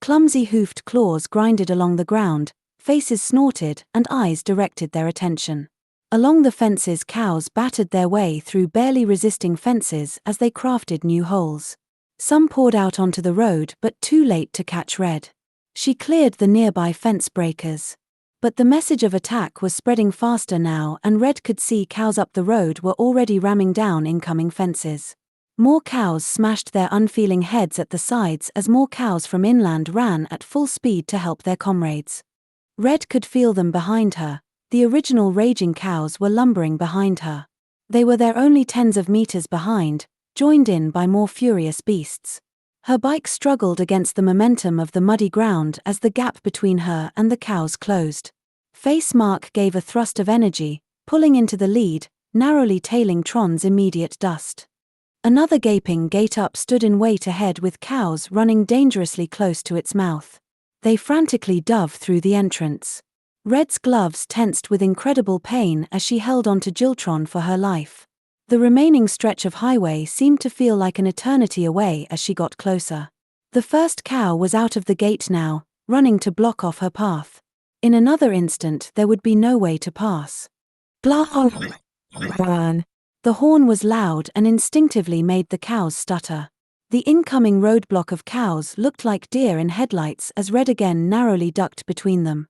Clumsy hoofed claws grinded along the ground, faces snorted, and eyes directed their attention. Along the fences, cows battered their way through barely resisting fences as they crafted new holes. Some poured out onto the road but too late to catch Red. She cleared the nearby fence breakers. But the message of attack was spreading faster now, and Red could see cows up the road were already ramming down incoming fences. More cows smashed their unfeeling heads at the sides as more cows from inland ran at full speed to help their comrades. Red could feel them behind her. The original raging cows were lumbering behind her. They were there only tens of meters behind, joined in by more furious beasts. Her bike struggled against the momentum of the muddy ground as the gap between her and the cows closed. Face Mark gave a thrust of energy, pulling into the lead, narrowly tailing Tron's immediate dust. Another gaping gate-up stood in wait ahead with cows running dangerously close to its mouth. They frantically dove through the entrance. Red's gloves tensed with incredible pain as she held onto Jiltron for her life. The remaining stretch of highway seemed to feel like an eternity away as she got closer. The first cow was out of the gate now, running to block off her path. In another instant there would be no way to pass. Blah! The horn was loud and instinctively made the cows stutter. The incoming roadblock of cows looked like deer in headlights as Red again narrowly ducked between them.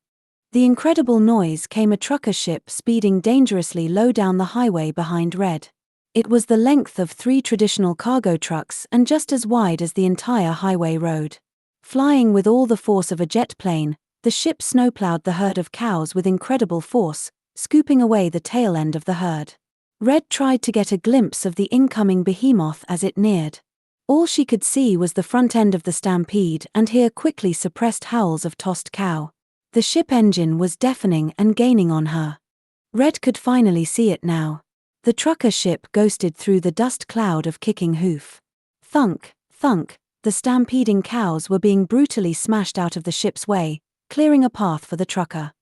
The incredible noise came a trucker ship speeding dangerously low down the highway behind Red. It was the length of 3 traditional cargo trucks and just as wide as the entire highway road. Flying with all the force of a jet plane, the ship snowplowed the herd of cows with incredible force, scooping away the tail end of the herd. Red tried to get a glimpse of the incoming behemoth as it neared. All she could see was the front end of the stampede and hear quickly suppressed howls of tossed cow. The ship engine was deafening and gaining on her. Red could finally see it now. The trucker ship ghosted through the dust cloud of kicking hoof. Thunk, thunk, the stampeding cows were being brutally smashed out of the ship's way, clearing a path for the trucker.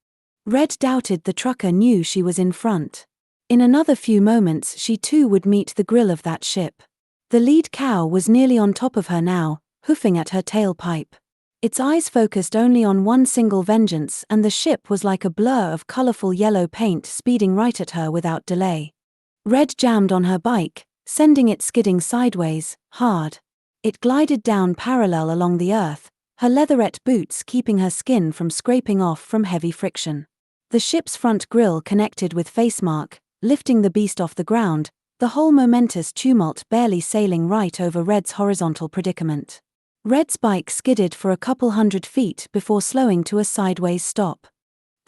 Red doubted the trucker knew she was in front. In another few moments she too would meet the grill of that ship. The lead cow was nearly on top of her now, hoofing at her tailpipe. Its eyes focused only on one single vengeance, and the ship was like a blur of colorful yellow paint speeding right at her without delay. Red jammed on her bike, sending it skidding sideways, hard. It glided down parallel along the earth, her leatherette boots keeping her skin from scraping off from heavy friction. The ship's front grille connected with Face Mark, lifting the beast off the ground, the whole momentous tumult barely sailing right over Red's horizontal predicament. Red's bike skidded for a couple hundred feet before slowing to a sideways stop.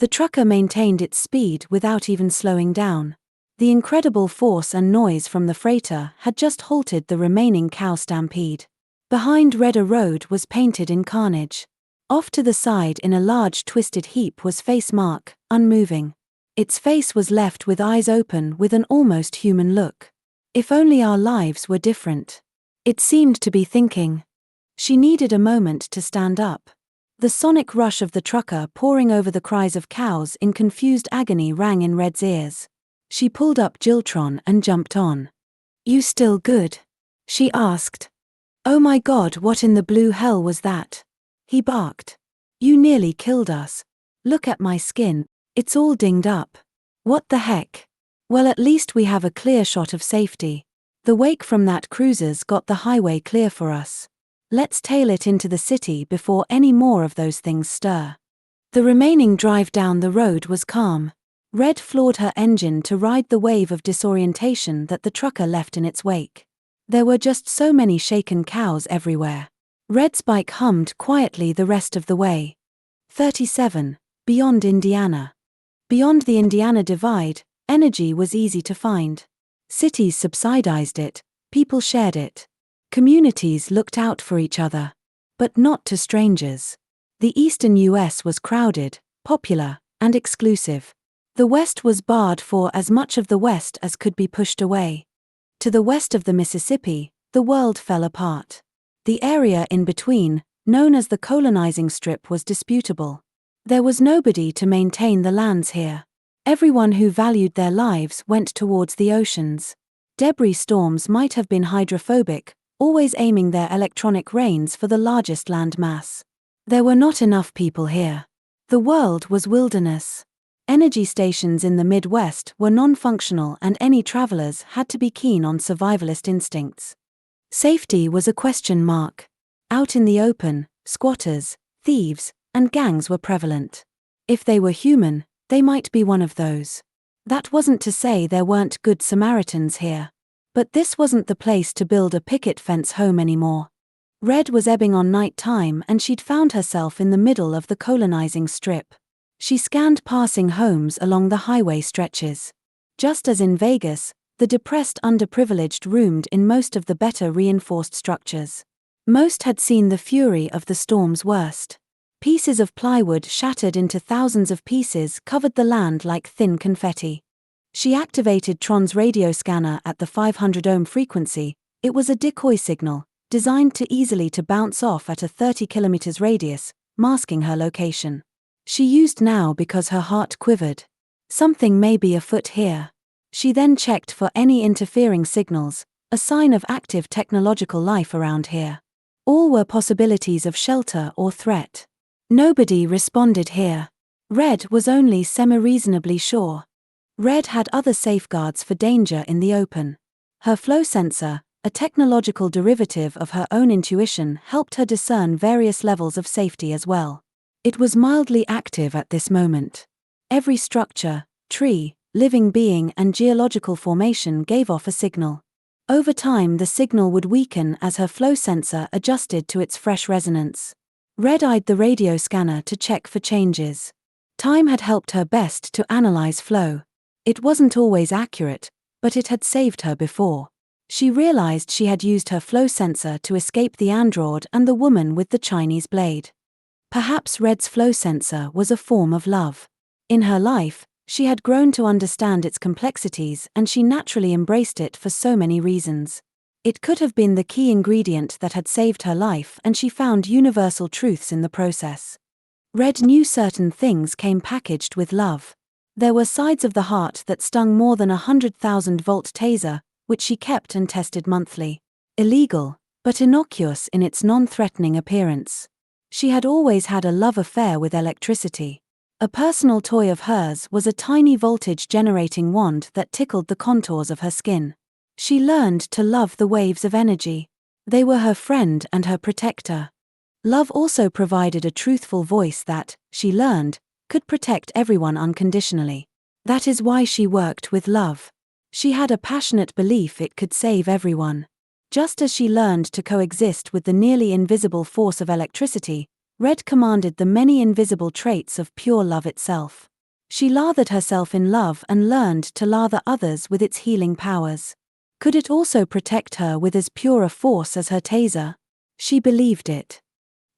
The trucker maintained its speed without even slowing down. The incredible force and noise from the freighter had just halted the remaining cow stampede. Behind Red, a road was painted in carnage. Off to the side in a large twisted heap was Face Mark, unmoving. Its face was left with eyes open with an almost human look. If only our lives were different. It seemed to be thinking. She needed a moment to stand up. The sonic rush of the trucker pouring over the cries of cows in confused agony rang in Red's ears. She pulled up Jiltron and jumped on. "You still good?" she asked. "Oh my God, what in the blue hell was that?" he barked. "You nearly killed us. Look at my skin, it's all dinged up." "What the heck?" "Well, at least we have a clear shot of safety. The wake from that cruiser's got the highway clear for us. Let's tail it into the city before any more of those things stir." The remaining drive down the road was calm. Red floored her engine to ride the wave of disorientation that the trucker left in its wake. There were just so many shaken cows everywhere. Red's bike hummed quietly the rest of the way. 37. Beyond Indiana. Beyond the Indiana Divide, energy was easy to find. Cities subsidized it, people shared it. Communities looked out for each other. But not to strangers. The eastern US was crowded, popular, and exclusive. The West was barred for as much of the West as could be pushed away. To the west of the Mississippi, the world fell apart. The area in between, known as the colonizing strip, was disputable. There was nobody to maintain the lands here. Everyone who valued their lives went towards the oceans. Debris storms might have been hydrophobic, always aiming their electronic rains for the largest land mass. There were not enough people here. The world was wilderness. Energy stations in the Midwest were non-functional and any travelers had to be keen on survivalist instincts. Safety was a question mark. Out in the open, squatters, thieves, and gangs were prevalent. If they were human, they might be one of those. That wasn't to say there weren't good Samaritans here. But this wasn't the place to build a picket fence home anymore. Red was ebbing on night time and she'd found herself in the middle of the colonizing strip. She scanned passing homes along the highway stretches. Just as in Vegas, the depressed underprivileged roomed in most of the better reinforced structures. Most had seen the fury of the storm's worst. Pieces of plywood shattered into thousands of pieces covered the land like thin confetti. She activated Tron's radio scanner at the 500 ohm frequency. It was a decoy signal, designed to easily to bounce off at a 30 kilometers radius, masking her location. She used now because her heart quivered. Something may be afoot here. She then checked for any interfering signals, a sign of active technological life around here. All were possibilities of shelter or threat. Nobody responded here. Red was only semi-reasonably sure. Red had other safeguards for danger in the open. Her flow sensor, a technological derivative of her own intuition, helped her discern various levels of safety as well. It was mildly active at this moment. Every structure, tree, living being and geological formation gave off a signal. Over time the signal would weaken as her flow sensor adjusted to its fresh resonance. Red eyed the radio scanner to check for changes. Time had helped her best to analyze flow. It wasn't always accurate, but it had saved her before. She realized she had used her flow sensor to escape the android and the woman with the Chinese blade. Perhaps Red's flow sensor was a form of love. In her life, she had grown to understand its complexities and she naturally embraced it for so many reasons. It could have been the key ingredient that had saved her life and she found universal truths in the process. Red knew certain things came packaged with love. There were sides of the heart that stung more than 100,000-volt taser, which she kept and tested monthly. Illegal, but innocuous in its non-threatening appearance. She had always had a love affair with electricity. A personal toy of hers was a tiny voltage-generating wand that tickled the contours of her skin. She learned to love the waves of energy. They were her friend and her protector. Love also provided a truthful voice that, she learned, could protect everyone unconditionally. That is why she worked with love. She had a passionate belief it could save everyone. Just as she learned to coexist with the nearly invisible force of electricity, Red commanded the many invisible traits of pure love itself. She lathered herself in love and learned to lather others with its healing powers. Could it also protect her with as pure a force as her taser? She believed it.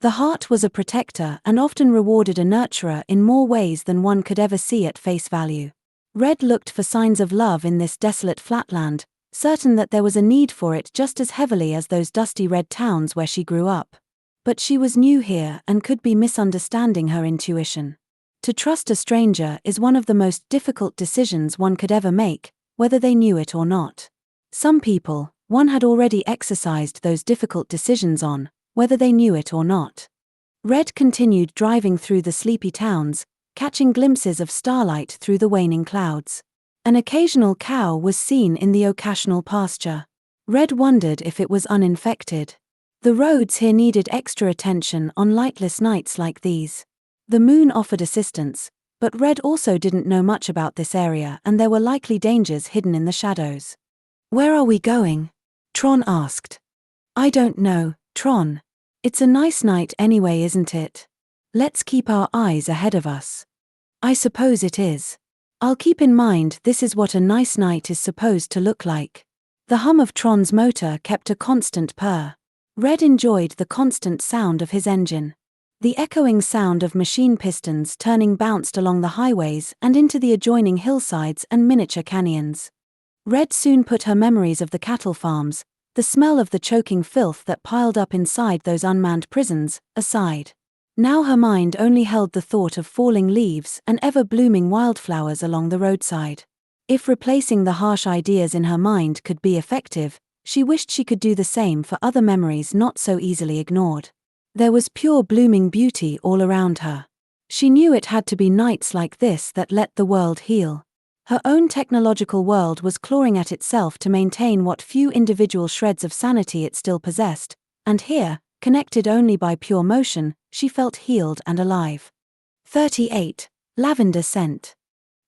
The heart was a protector and often rewarded a nurturer in more ways than one could ever see at face value. Red looked for signs of love in this desolate flatland, certain that there was a need for it just as heavily as those dusty red towns where she grew up. But she was new here and could be misunderstanding her intuition. To trust a stranger is one of the most difficult decisions one could ever make, whether they knew it or not. Some people, one had already exercised those difficult decisions on, whether they knew it or not. Red continued driving through the sleepy towns, catching glimpses of starlight through the waning clouds. An occasional cow was seen in the occasional pasture. Red wondered if it was uninfected. The roads here needed extra attention on lightless nights like these. The moon offered assistance, but Red also didn't know much about this area and there were likely dangers hidden in the shadows. "Where are we going?" Tron asked. "I don't know, Tron. It's a nice night anyway, isn't it? Let's keep our eyes ahead of us." "I suppose it is. I'll keep in mind this is what a nice night is supposed to look like." The hum of Tron's motor kept a constant purr. Red enjoyed the constant sound of his engine. The echoing sound of machine pistons turning bounced along the highways and into the adjoining hillsides and miniature canyons. Red soon put her memories of the cattle farms, the smell of the choking filth that piled up inside those unmanned prisons, aside. Now her mind only held the thought of falling leaves and ever-blooming wildflowers along the roadside. If replacing the harsh ideas in her mind could be effective, she wished she could do the same for other memories not so easily ignored. There was pure blooming beauty all around her. She knew it had to be nights like this that let the world heal. Her own technological world was clawing at itself to maintain what few individual shreds of sanity it still possessed, and here, connected only by pure motion, she felt healed and alive. 38. Lavender scent.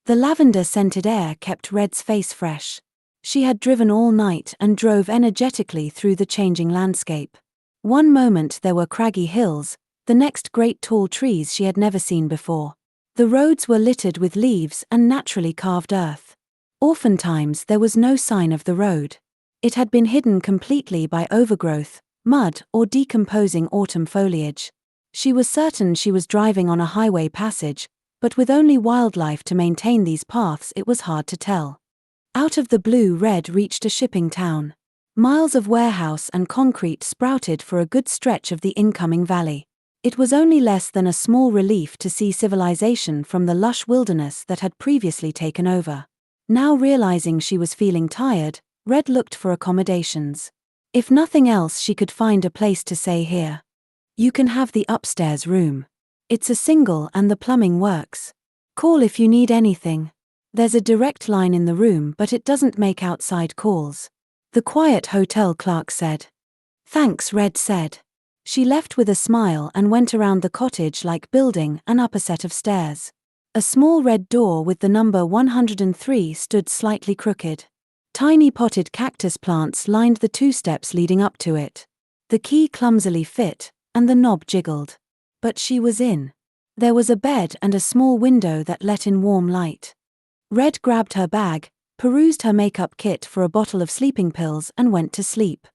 The lavender-scented air kept Red's face fresh. She had driven all night and drove energetically through the changing landscape. One moment there were craggy hills, the next great tall trees she had never seen before. The roads were littered with leaves and naturally carved earth. Oftentimes there was no sign of the road. It had been hidden completely by overgrowth, mud, or decomposing autumn foliage. She was certain she was driving on a highway passage, but with only wildlife to maintain these paths it was hard to tell. Out of the blue Red reached a shipping town. Miles of warehouse and concrete sprouted for a good stretch of the incoming valley. It was only less than a small relief to see civilization from the lush wilderness that had previously taken over. Now realizing she was feeling tired, Red looked for accommodations. If nothing else she could find a place to stay here. "You can have the upstairs room. It's a single and the plumbing works. Call if you need anything. There's a direct line in the room but it doesn't make outside calls," the quiet hotel clerk said. "Thanks," Red said. She left with a smile and went around the cottage-like building and up a set of stairs. A small red door with the number 103 stood slightly crooked. Tiny potted cactus plants lined the 2 steps leading up to it. The key clumsily fit, and the knob jiggled. But she was in. There was a bed and a small window that let in warm light. Red grabbed her bag, perused her makeup kit for a bottle of sleeping pills and went to sleep.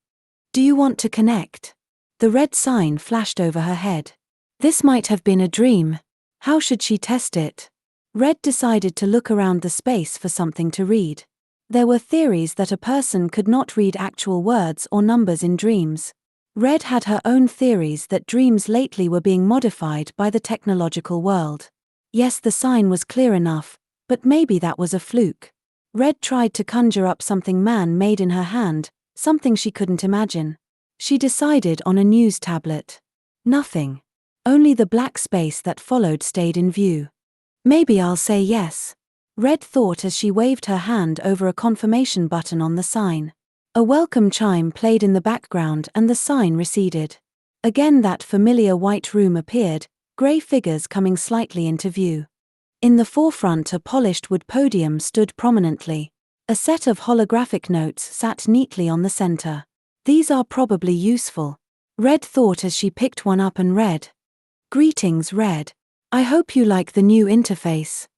"Do you want to connect?" The red sign flashed over her head. This might have been a dream. How should she test it? Red decided to look around the space for something to read. There were theories that a person could not read actual words or numbers in dreams. Red had her own theories that dreams lately were being modified by the technological world. Yes, the sign was clear enough, but maybe that was a fluke. Red tried to conjure up something man-made in her hand, something she couldn't imagine. She decided on a news tablet. Nothing. Only the black space that followed stayed in view. "Maybe I'll say yes," Red thought as she waved her hand over a confirmation button on the sign. A welcome chime played in the background and the sign receded. Again that familiar white room appeared, grey figures coming slightly into view. In the forefront a polished wood podium stood prominently. A set of holographic notes sat neatly on the center. "These are probably useful," Red thought as she picked one up and read. "Greetings, Red. I hope you like the new interface.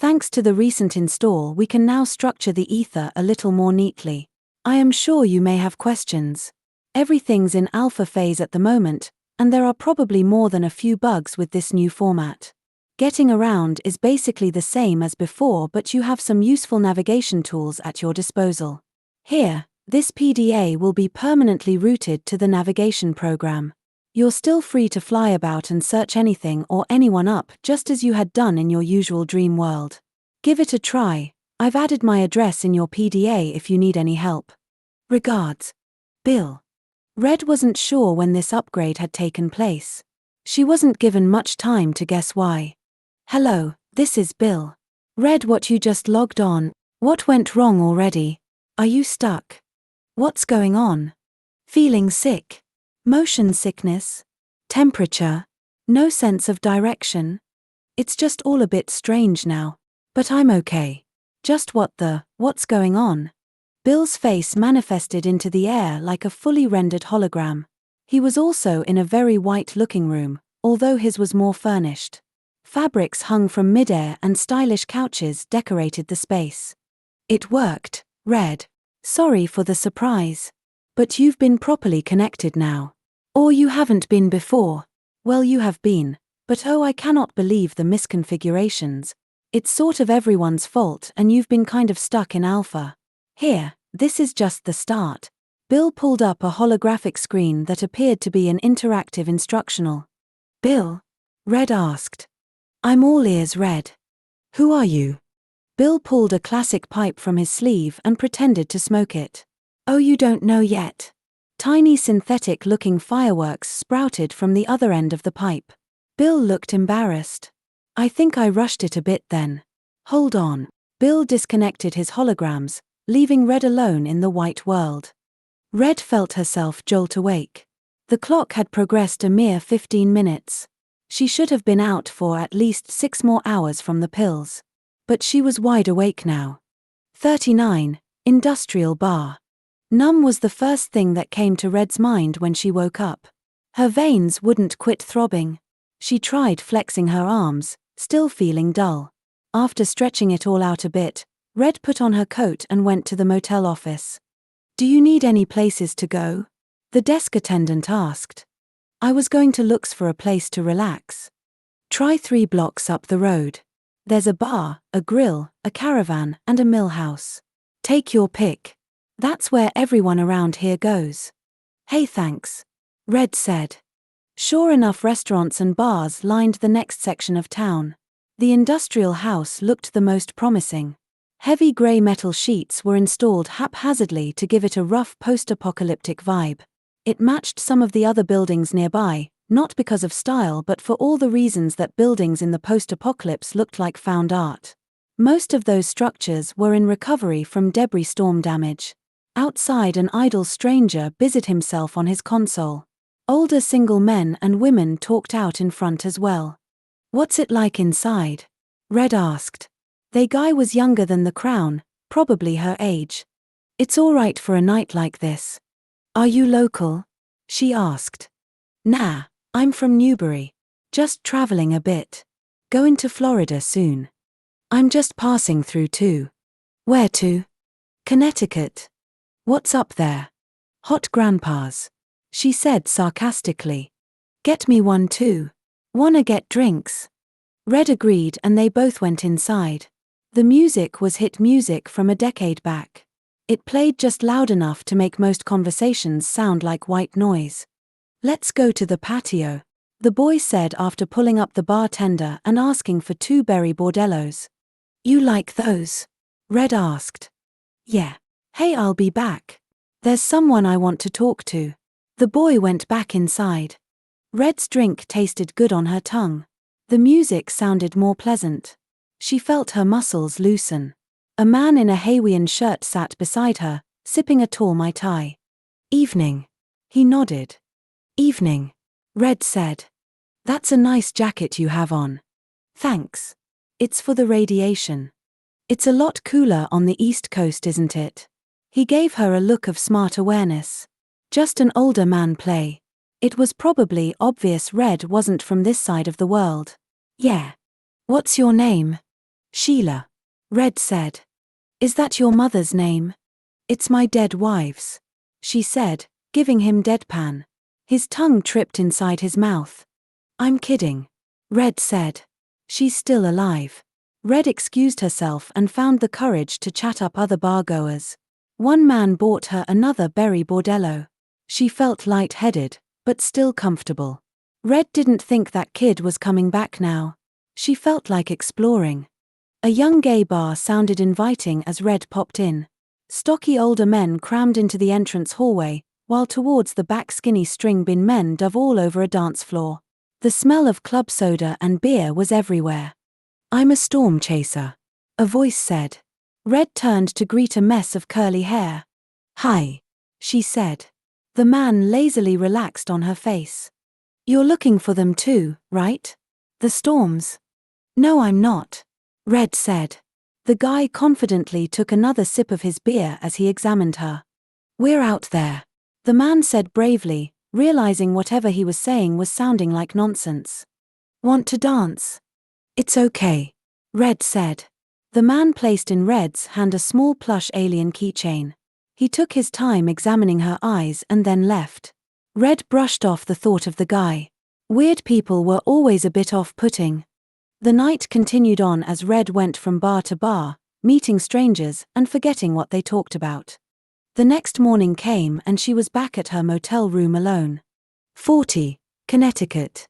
Thanks to the recent install, we can now structure the ether a little more neatly. I am sure you may have questions. Everything's in alpha phase at the moment, and there are probably more than a few bugs with this new format. Getting around is basically the same as before, but you have some useful navigation tools at your disposal. Here, this PDA will be permanently routed to the navigation program. You're still free to fly about and search anything or anyone up just as you had done in your usual dream world. Give it a try. I've added my address in your PDA if you need any help. Regards, Bill. Red wasn't sure when this upgrade had taken place. She wasn't given much time to guess why. Hello, this is Bill. Red, what you just logged on. What went wrong already? Are you stuck? What's going on? Feeling sick? Motion sickness? Temperature? No sense of direction? It's just all a bit strange now. But I'm okay. Just what's going on? Bill's face manifested into the air like a fully rendered hologram. He was also in a very white-looking room, although his was more furnished. Fabrics hung from midair and stylish couches decorated the space. It worked, Red. Sorry for the surprise. But you've been properly connected now. Or you haven't been before. Well, you have been. But oh, I cannot believe the misconfigurations. It's sort of everyone's fault and you've been kind of stuck in alpha. Here, this is just the start. Bill pulled up a holographic screen that appeared to be an interactive instructional. Bill? Red asked. I'm all ears, Red. Who are you? Bill pulled a classic pipe from his sleeve and pretended to smoke it. Oh, you don't know yet? Tiny synthetic-looking fireworks sprouted from the other end of the pipe. Bill looked embarrassed. I think I rushed it a bit then. Hold on. Bill disconnected his holograms, leaving Red alone in the white world. Red felt herself jolt awake. The clock had progressed a mere 15 minutes. She should have been out for at least 6 more hours from the pills. But she was wide awake now. 39, Industrial Bar. Numb was the first thing that came to Red's mind when she woke up. Her veins wouldn't quit throbbing. She tried flexing her arms, still feeling dull. After stretching it all out a bit, Red put on her coat and went to the motel office. Do you need any places to go? The desk attendant asked. I was going to look for a place to relax. Try 3 blocks up the road. There's a bar, a grill, a caravan, and a mill house. Take your pick. That's where everyone around here goes. Hey, thanks. Red said. Sure enough, restaurants and bars lined the next section of town. The industrial house looked the most promising. Heavy grey metal sheets were installed haphazardly to give it a rough post-apocalyptic vibe. It matched some of the other buildings nearby, not because of style but for all the reasons that buildings in the post-apocalypse looked like found art. Most of those structures were in recovery from debris storm damage. Outside, an idle stranger busied himself on his console. Older single men and women talked out in front as well. What's it like inside? Red asked. The guy was younger than the Crown, probably her age. It's all right for a night like this. Are you local? She asked. Nah, I'm from Newbury. Just traveling a bit. Going to Florida soon. I'm just passing through too. Where to? Connecticut. What's up there? Hot grandpas. She said sarcastically. Get me one too. Wanna get drinks? Red agreed and they both went inside. The music was hit music from a decade back. It played just loud enough to make most conversations sound like white noise. Let's go to the patio, the boy said after pulling up the bartender and asking for 2 berry bordellos. You like those? Red asked. Yeah. Hey, I'll be back. There's someone I want to talk to. The boy went back inside. Red's drink tasted good on her tongue. The music sounded more pleasant. She felt her muscles loosen. A man in a Hawaiian shirt sat beside her, sipping a tall Mai Tai. Evening. He nodded. Evening. Red said. That's a nice jacket you have on. Thanks. It's for the radiation. It's a lot cooler on the East Coast, isn't it? He gave her a look of smart awareness. Just an older man play. It was probably obvious Red wasn't from this side of the world. Yeah. What's your name? Sheila. Red said. Is that your mother's name? It's my dead wife's, she said, giving him deadpan. His tongue tripped inside his mouth. I'm kidding. Red said. She's still alive. Red excused herself and found the courage to chat up other bargoers. One man bought her another berry bordello. She felt light-headed, but still comfortable. Red didn't think that kid was coming back now. She felt like exploring. A young gay bar sounded inviting as Red popped in. Stocky older men crammed into the entrance hallway, while towards the back skinny string-bin men dove all over a dance floor. The smell of club soda and beer was everywhere. I'm a storm chaser, a voice said. Red turned to greet a mess of curly hair. Hi, she said. The man lazily relaxed on her face. You're looking for them too, right? The storms? No, I'm not, Red said. The guy confidently took another sip of his beer as he examined her. We're out there, the man said bravely, realizing whatever he was saying was sounding like nonsense. Want to dance? It's okay, Red said. The man placed in Red's hand a small plush alien keychain. He took his time examining her eyes and then left. Red brushed off the thought of the guy. Weird people were always a bit off-putting. The night continued on as Red went from bar to bar, meeting strangers and forgetting what they talked about. The next morning came and she was back at her motel room alone. 40, Connecticut.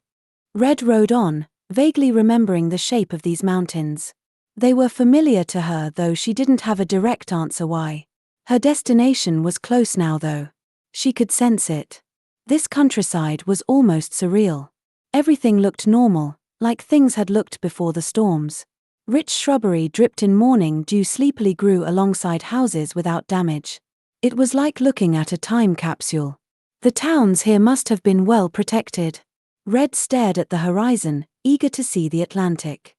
Red rode on, vaguely remembering the shape of these mountains. They were familiar to her, though she didn't have a direct answer why. Her destination was close now, though. She could sense it. This countryside was almost surreal. Everything looked normal, like things had looked before the storms. Rich shrubbery dripped in morning dew sleepily grew alongside houses without damage. It was like looking at a time capsule. The towns here must have been well protected. Red stared at the horizon, eager to see the Atlantic.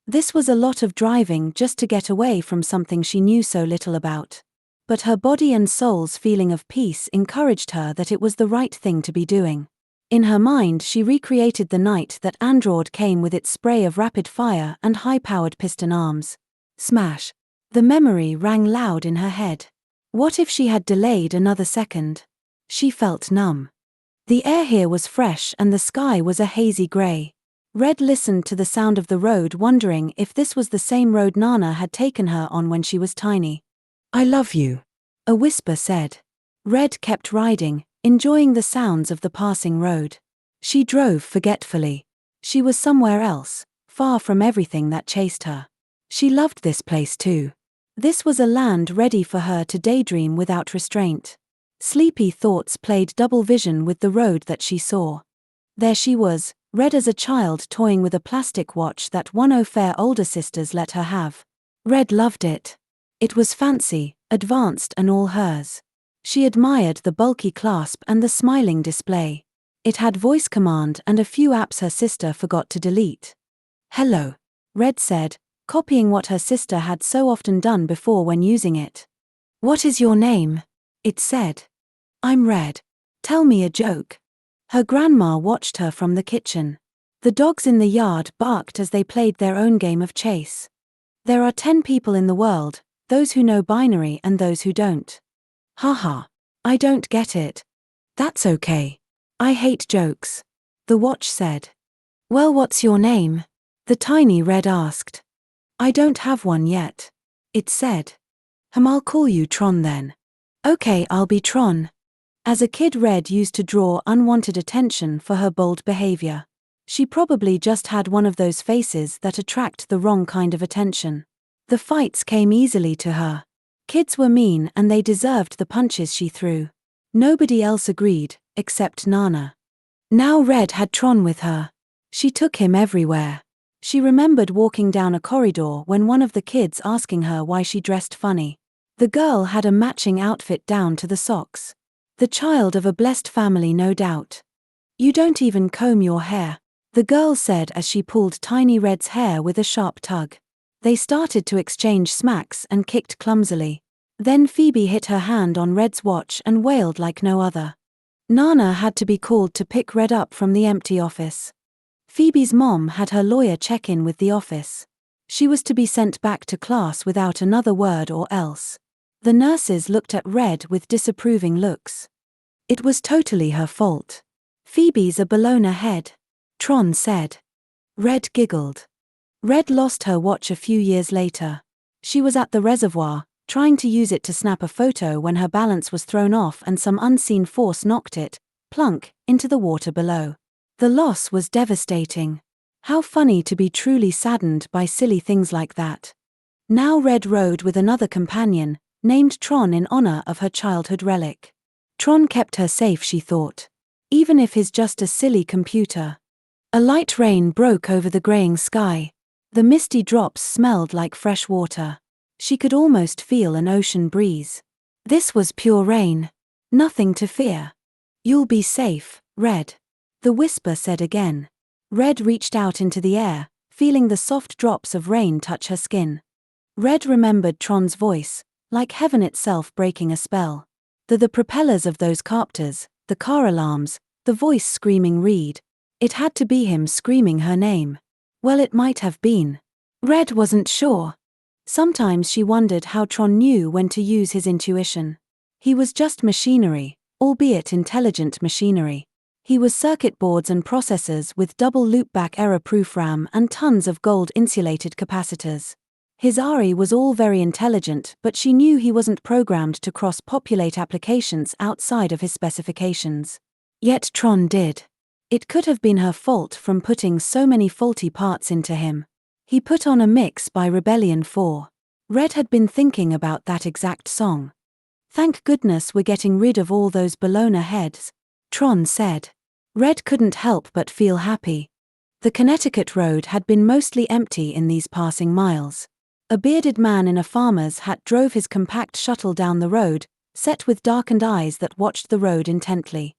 This was a lot of driving just to get away from something she knew so little about. But her body and soul's feeling of peace encouraged her that it was the right thing to be doing. In her mind she recreated the night that Android came with its spray of rapid fire and high-powered piston arms. Smash! The memory rang loud in her head. What if she had delayed another second? She felt numb. The air here was fresh and the sky was a hazy grey. Red listened to the sound of the road, wondering if this was the same road Nana had taken her on when she was tiny. I love you, a whisper said. Red kept riding, enjoying the sounds of the passing road. She drove forgetfully. She was somewhere else, far from everything that chased her. She loved this place too. This was a land ready for her to daydream without restraint. Sleepy thoughts played double vision with the road that she saw. There she was, Red as a child toying with a plastic watch that one of her older sisters let her have. Red loved it. It was fancy, advanced and all hers. She admired the bulky clasp and the smiling display. It had voice command and a few apps her sister forgot to delete. Hello, Red said, copying what her sister had so often done before when using it. What is your name? It said. I'm Red. Tell me a joke. Her grandma watched her from the kitchen. The dogs in the yard barked as they played their own game of chase. There are 10 people in the world, those who know binary and those who don't. Haha, I don't get it. That's okay. I hate jokes. The watch said. Well, what's your name? The tiny Red asked. I don't have one yet. It said. I'll call you Tron then. Okay, I'll be Tron. As a kid, Red used to draw unwanted attention for her bold behavior. She probably just had one of those faces that attract the wrong kind of attention. The fights came easily to her. Kids were mean and they deserved the punches she threw. Nobody else agreed, except Nana. Now Red had Tron with her. She took him everywhere. She remembered walking down a corridor when one of the kids asking her why she dressed funny. The girl had a matching outfit down to the socks. The child of a blessed family, no doubt. You don't even comb your hair, the girl said as she pulled tiny Red's hair with a sharp tug. They started to exchange smacks and kicked clumsily. Then Phoebe hit her hand on Red's watch and wailed like no other. Nana had to be called to pick Red up from the empty office. Phoebe's mom had her lawyer check in with the office. She was to be sent back to class without another word or else. The nurses looked at Red with disapproving looks. It was totally her fault. Phoebe's a Bologna head, Tron said. Red giggled. Red lost her watch a few years later. She was at the reservoir, trying to use it to snap a photo when her balance was thrown off and some unseen force knocked it, plunk, into the water below. The loss was devastating. How funny to be truly saddened by silly things like that. Now Red rode with another companion, named Tron in honor of her childhood relic. Tron kept her safe, she thought. Even if he's just a silly computer. A light rain broke over the graying sky. The misty drops smelled like fresh water. She could almost feel an ocean breeze. This was pure rain. Nothing to fear. You'll be safe, Red. The whisper said again. Red reached out into the air, feeling the soft drops of rain touch her skin. Red remembered Tron's voice, like heaven itself breaking a spell. The propellers of those copters, the car alarms, the voice screaming Reed. It had to be him screaming her name. Well, it might have been. Red wasn't sure. Sometimes she wondered how Tron knew when to use his intuition. He was just machinery, albeit intelligent machinery. He was circuit boards and processors with double loopback error-proof RAM and tons of gold-insulated capacitors. His ARI was all very intelligent, but she knew he wasn't programmed to cross-populate applications outside of his specifications. Yet Tron did. It could have been her fault from putting so many faulty parts into him. He put on a mix by Rebellion 4. Red had been thinking about that exact song. Thank goodness we're getting rid of all those Bologna heads, Tron said. Red couldn't help but feel happy. The Connecticut road had been mostly empty in these passing miles. A bearded man in a farmer's hat drove his compact shuttle down the road, set with darkened eyes that watched the road intently.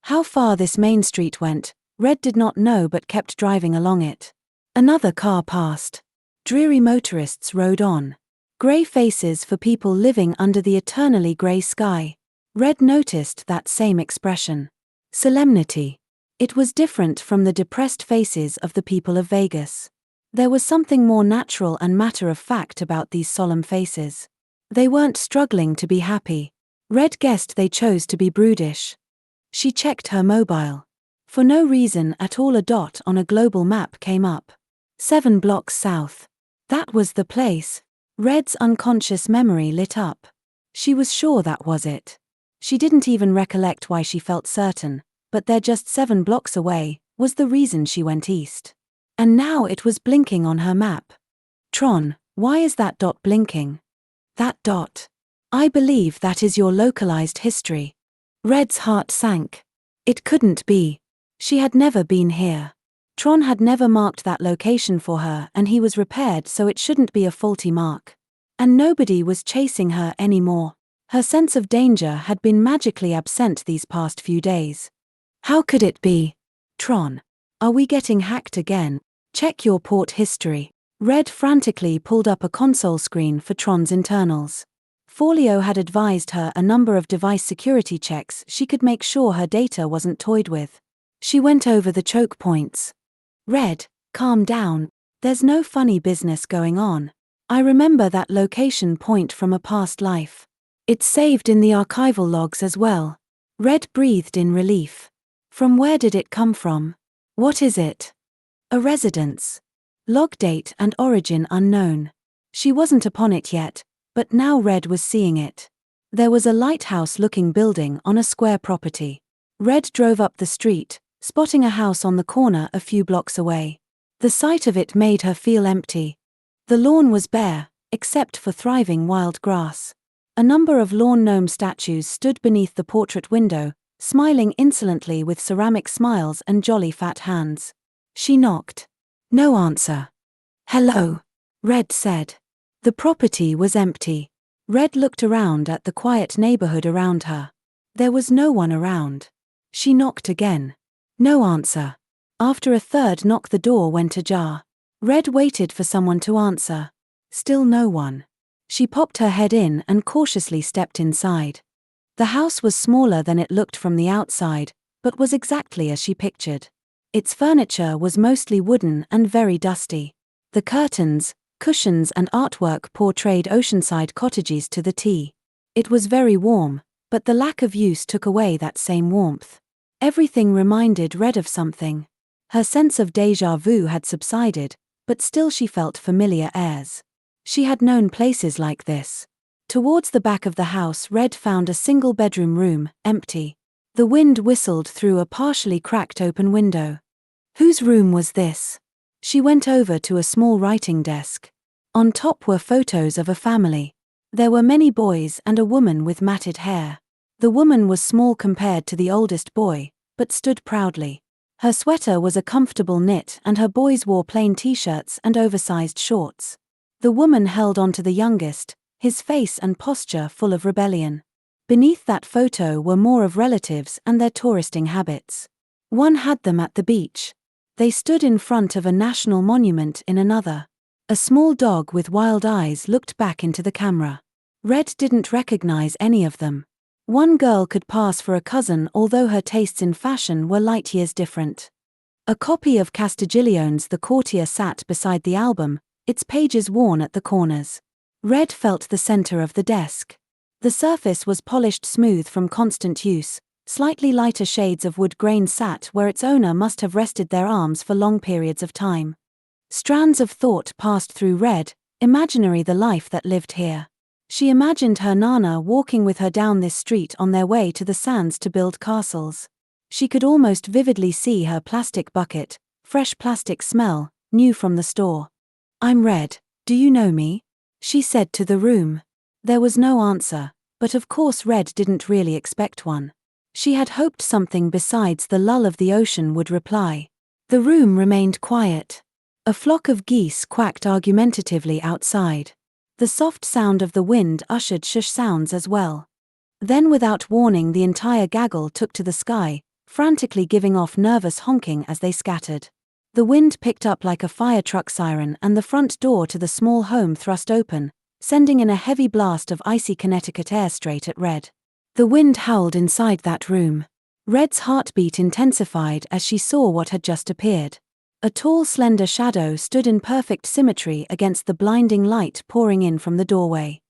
How far this main street went, Red did not know but kept driving along it. Another car passed. Dreary motorists rode on. Grey faces for people living under the eternally grey sky. Red noticed that same expression. Solemnity. It was different from the depressed faces of the people of Vegas. There was something more natural and matter-of-fact about these solemn faces. They weren't struggling to be happy. Red guessed they chose to be brutish. She checked her mobile. For no reason at all, a dot on a global map came up. 7 blocks south. That was the place. Red's unconscious memory lit up. She was sure that was it. She didn't even recollect why she felt certain, but they're just 7 blocks away, was the reason she went east. And now it was blinking on her map. Tron, why is that dot blinking? That dot. I believe that is your localized history. Red's heart sank. It couldn't be. She had never been here. Tron had never marked that location for her, and he was repaired so it shouldn't be a faulty mark. And nobody was chasing her anymore. Her sense of danger had been magically absent these past few days. How could it be? Tron. Are we getting hacked again? Check your port history. Red frantically pulled up a console screen for Tron's internals. Forleo had advised her a number of device security checks she could make sure her data wasn't toyed with. She went over the choke points. Red, calm down. There's no funny business going on. I remember that location point from a past life. It's saved in the archival logs as well. Red breathed in relief. From where did it come from? What is it? A residence. Log date and origin unknown. She wasn't upon it yet, but now Red was seeing it. There was a lighthouse-looking building on a square property. Red drove up the street, spotting a house on the corner a few blocks away. The sight of it made her feel empty. The lawn was bare, except for thriving wild grass. A number of lawn gnome statues stood beneath the portrait window, smiling insolently with ceramic smiles and jolly fat hands. She knocked. No answer. Hello, Red said. The property was empty. Red looked around at the quiet neighborhood around her. There was no one around. She knocked again. No answer. After a third knock, the door went ajar. Red waited for someone to answer. Still no one. She popped her head in and cautiously stepped inside. The house was smaller than it looked from the outside, but was exactly as she pictured. Its furniture was mostly wooden and very dusty. The curtains, Cushions and artwork portrayed oceanside cottages to the T. It was very warm, but the lack of use took away that same warmth. Everything reminded Red of something. Her sense of déjà vu had subsided, but still she felt familiar airs. She had known places like this. Towards the back of the house, Red found a single bedroom room, empty. The wind whistled through a partially cracked open window. Whose room was this? She went over to a small writing desk. On top were photos of a family. There were many boys and a woman with matted hair. The woman was small compared to the oldest boy, but stood proudly. Her sweater was a comfortable knit and her boys wore plain t-shirts and oversized shorts. The woman held on to the youngest, his face and posture full of rebellion. Beneath that photo were more of relatives and their touristing habits. One had them at the beach. They stood in front of a national monument in another. A small dog with wild eyes looked back into the camera. Red didn't recognize any of them. One girl could pass for a cousin, although her tastes in fashion were light years different. A copy of Castiglione's The Courtier sat beside the album, its pages worn at the corners. Red felt the center of the desk. The surface was polished smooth from constant use. Slightly lighter shades of wood grain sat where its owner must have rested their arms for long periods of time. Strands of thought passed through Red, imaginary the life that lived here. She imagined her Nana walking with her down this street on their way to the sands to build castles. She could almost vividly see her plastic bucket, fresh plastic smell, new from the store. "I'm Red, do you know me?" she said to the room. There was no answer, but of course Red didn't really expect one. She had hoped something besides the lull of the ocean would reply. The room remained quiet. A flock of geese quacked argumentatively outside. The soft sound of the wind ushered shush sounds as well. Then without warning the entire gaggle took to the sky, frantically giving off nervous honking as they scattered. The wind picked up like a fire truck siren and the front door to the small home thrust open, sending in a heavy blast of icy Connecticut air straight at Red. The wind howled inside that room. Red's heartbeat intensified as she saw what had just appeared. A tall, slender shadow stood in perfect symmetry against the blinding light pouring in from the doorway.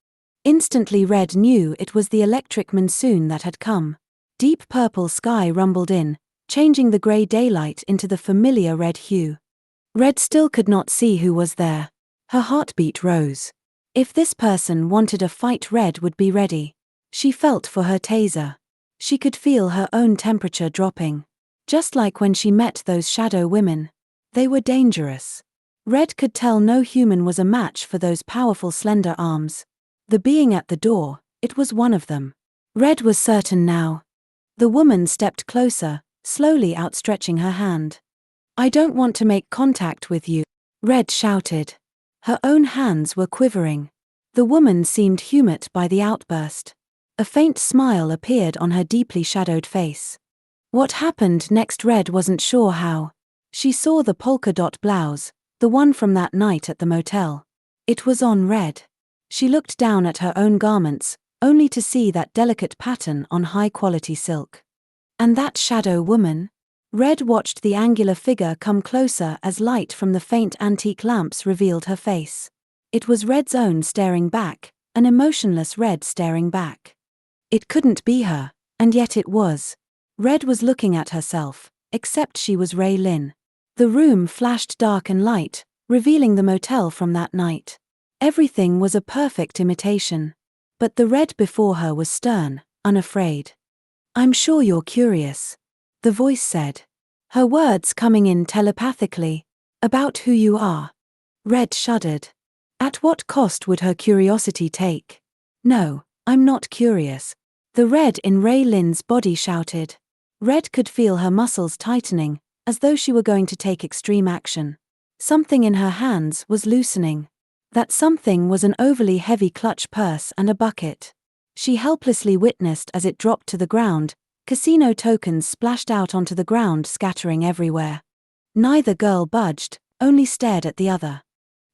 Instantly Red knew it was the electric monsoon that had come. Deep purple sky rumbled in, changing the grey daylight into the familiar red hue. Red still could not see who was there. Her heartbeat rose. If this person wanted a fight, Red would be ready. She felt for her taser. She could feel her own temperature dropping. Just like when she met those shadow women. They were dangerous. Red could tell no human was a match for those powerful slender arms. The being at the door, it was one of them. Red was certain now. The woman stepped closer, slowly outstretching her hand. "I don't want to make contact with you," Red shouted. Her own hands were quivering. The woman seemed humid by the outburst. A faint smile appeared on her deeply shadowed face. What happened next Red wasn't sure how. She saw the polka dot blouse, the one from that night at the motel. It was on Red. She looked down at her own garments, only to see that delicate pattern on high-quality silk. And that shadow woman? Red watched the angular figure come closer as light from the faint antique lamps revealed her face. It was Red's own staring back, an emotionless Red staring back. It couldn't be her, and yet it was. Red was looking at herself, except she was Ray Lynn. The room flashed dark and light, revealing the motel from that night. Everything was a perfect imitation. But the Red before her was stern, unafraid. "I'm sure you're curious," the voice said. Her words coming in telepathically. "About who you are." Red shuddered. At what cost would her curiosity take? "No, I'm not curious," the Red in Ray Lynn's body shouted. Red could feel her muscles tightening, as though she were going to take extreme action. Something in her hands was loosening. That something was an overly heavy clutch purse and a bucket. She helplessly witnessed as it dropped to the ground. Casino tokens splashed out onto the ground, scattering everywhere. Neither girl budged, only stared at the other.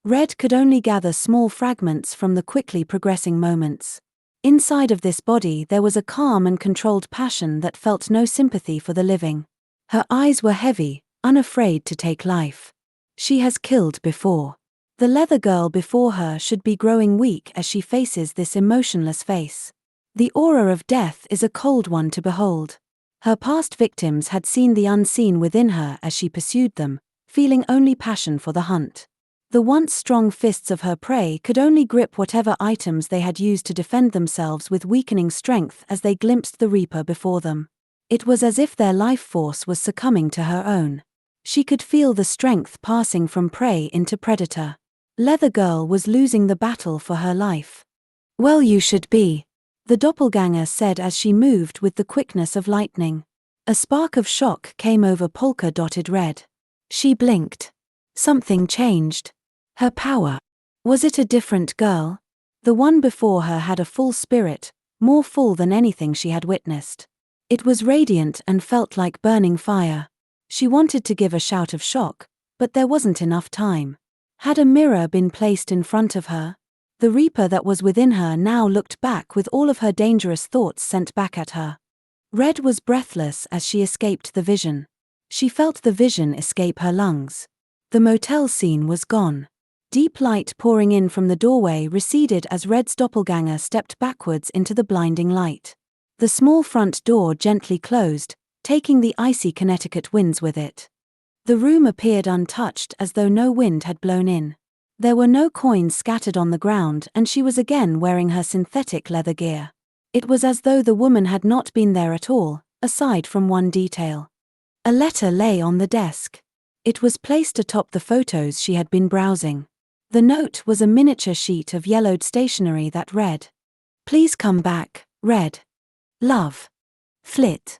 Red could only gather small fragments from the quickly progressing moments. Inside of this body there was a calm and controlled passion that felt no sympathy for the living. Her eyes were heavy, unafraid to take life. She has killed before. The leather girl before her should be growing weak as she faces this emotionless face. The aura of death is a cold one to behold. Her past victims had seen the unseen within her as she pursued them, feeling only passion for the hunt. The once strong fists of her prey could only grip whatever items they had used to defend themselves with weakening strength as they glimpsed the reaper before them. It was as if their life force was succumbing to her own. She could feel the strength passing from prey into predator. Leather Girl was losing the battle for her life. "Well, you should be," the doppelganger said as she moved with the quickness of lightning. A spark of shock came over polka-dotted red. She blinked. Something changed. Her power. Was it a different girl? The one before her had a full spirit, more full than anything she had witnessed. It was radiant and felt like burning fire. She wanted to give a shout of shock, but there wasn't enough time. Had a mirror been placed in front of her? The reaper that was within her now looked back with all of her dangerous thoughts sent back at her. Red was breathless as she escaped the vision. She felt the vision escape her lungs. The motel scene was gone. Deep light pouring in from the doorway receded as Red's doppelganger stepped backwards into the blinding light. The small front door gently closed, taking the icy Connecticut winds with it. The room appeared untouched as though no wind had blown in. There were no coins scattered on the ground and she was again wearing her synthetic leather gear. It was as though the woman had not been there at all, aside from one detail. A letter lay on the desk. It was placed atop the photos she had been browsing. The note was a miniature sheet of yellowed stationery that read, "Please come back, Red. Love. Flit."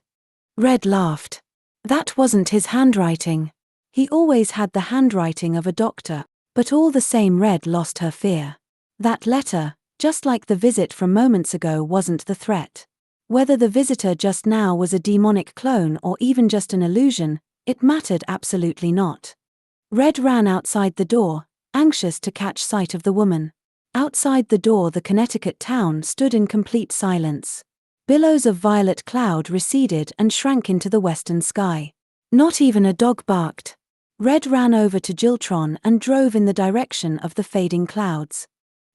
Red laughed. That wasn't his handwriting. He always had the handwriting of a doctor, but all the same Red lost her fear. That letter, just like the visit from moments ago, wasn't the threat. Whether the visitor just now was a demonic clone or even just an illusion, it mattered absolutely not. Red ran outside the door, anxious to catch sight of the woman. Outside the door the Connecticut town stood in complete silence. Billows of violet cloud receded and shrank into the western sky. Not even a dog barked. Red ran over to Jiltron and drove in the direction of the fading clouds.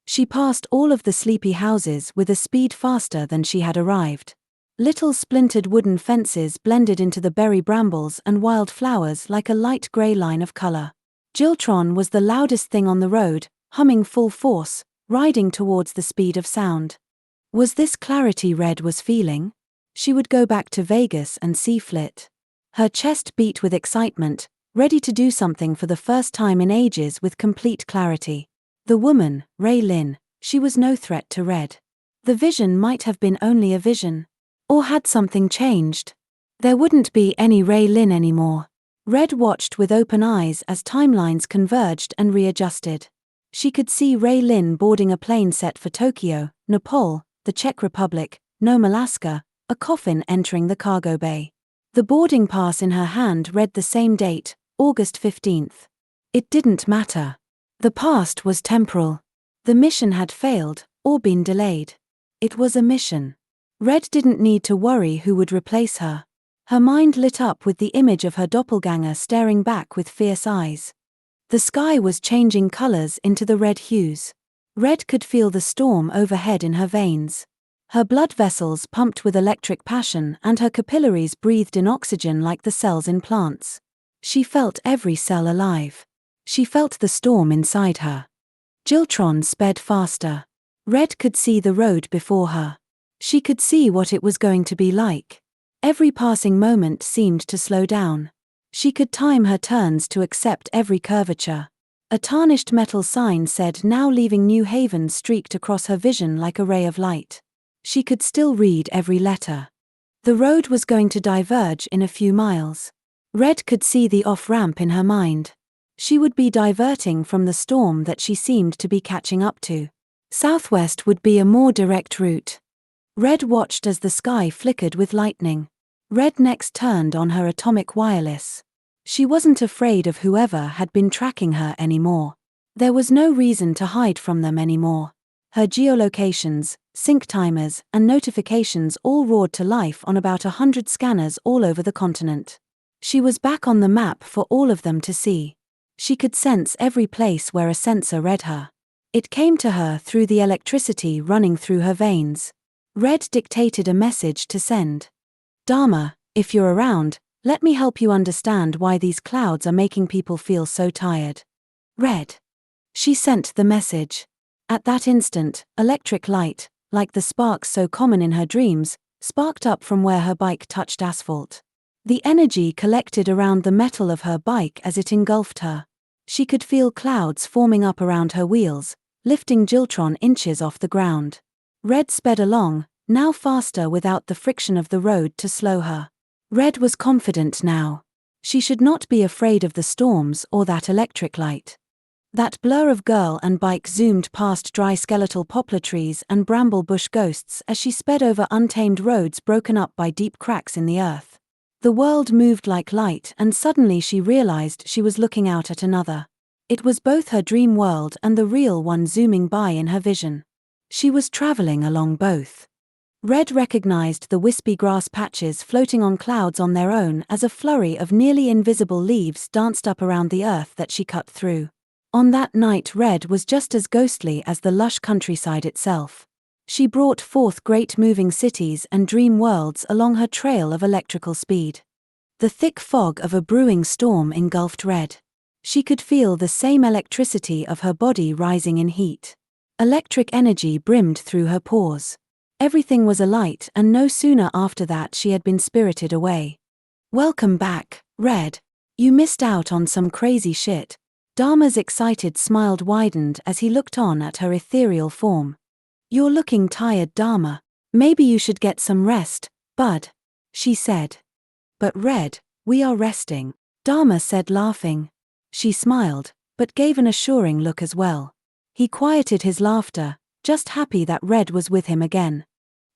She passed all of the sleepy houses with a speed faster than she had arrived. Little splintered wooden fences blended into the berry brambles and wild flowers like a light grey line of color. Jiltron was the loudest thing on the road, humming full force, riding towards the speed of sound. Was this clarity Red was feeling? She would go back to Vegas and see Flit. Her chest beat with excitement, ready to do something for the first time in ages with complete clarity. The woman, Ray Lynn, she was no threat to Red. The vision might have been only a vision. Or had something changed? There wouldn't be any Ray Lynn anymore. Red watched with open eyes as timelines converged and readjusted. She could see Ray Lynn boarding a plane set for Tokyo, Nepal, the Czech Republic, Nome, Alaska, a coffin entering the cargo bay. The boarding pass in her hand read the same date, August 15th. It didn't matter. The past was temporal. The mission had failed, or been delayed. It was a mission. Red didn't need to worry who would replace her. Her mind lit up with the image of her doppelganger staring back with fierce eyes. The sky was changing colors into the red hues. Red could feel the storm overhead in her veins. Her blood vessels pumped with electric passion and her capillaries breathed in oxygen like the cells in plants. She felt every cell alive. She felt the storm inside her. Jiltron sped faster. Red could see the road before her. She could see what it was going to be like. Every passing moment seemed to slow down. She could time her turns to accept every curvature. A tarnished metal sign said "Now leaving New Haven" streaked across her vision like a ray of light. She could still read every letter. The road was going to diverge in a few miles. Red could see the off-ramp in her mind. She would be diverting from the storm that she seemed to be catching up to. Southwest would be a more direct route. Red watched as the sky flickered with lightning. Red next turned on her atomic wireless. She wasn't afraid of whoever had been tracking her anymore. There was no reason to hide from them anymore. Her geolocations, sync timers, and notifications all roared to life on about 100 scanners all over the continent. She was back on the map for all of them to see. She could sense every place where a sensor read her. It came to her through the electricity running through her veins. Red dictated a message to send. Dharma, if you're around, let me help you understand why these clouds are making people feel so tired. Red. She sent the message. At that instant, electric light, like the sparks so common in her dreams, sparked up from where her bike touched asphalt. The energy collected around the metal of her bike as it engulfed her. She could feel clouds forming up around her wheels, lifting Jiltron inches off the ground. Red sped along, now faster without the friction of the road to slow her. Red was confident now. She should not be afraid of the storms or that electric light. That blur of girl and bike zoomed past dry skeletal poplar trees and bramble bush ghosts as she sped over untamed roads broken up by deep cracks in the earth. The world moved like light, and suddenly she realized she was looking out at another. It was both her dream world and the real one zooming by in her vision. She was traveling along both. Red recognized the wispy grass patches floating on clouds on their own as a flurry of nearly invisible leaves danced up around the earth that she cut through. On that night, Red was just as ghostly as the lush countryside itself. She brought forth great moving cities and dream worlds along her trail of electrical speed. The thick fog of a brewing storm engulfed Red. She could feel the same electricity of her body rising in heat. Electric energy brimmed through her pores. Everything was alight, and no sooner after that she had been spirited away. Welcome back, Red. You missed out on some crazy shit. Dharma's excited smile widened as he looked on at her ethereal form. You're looking tired, Dharma. Maybe you should get some rest, bud, she said. But Red, we are resting, Dharma said, laughing. She smiled, but gave an assuring look as well. He quieted his laughter, just happy that Red was with him again.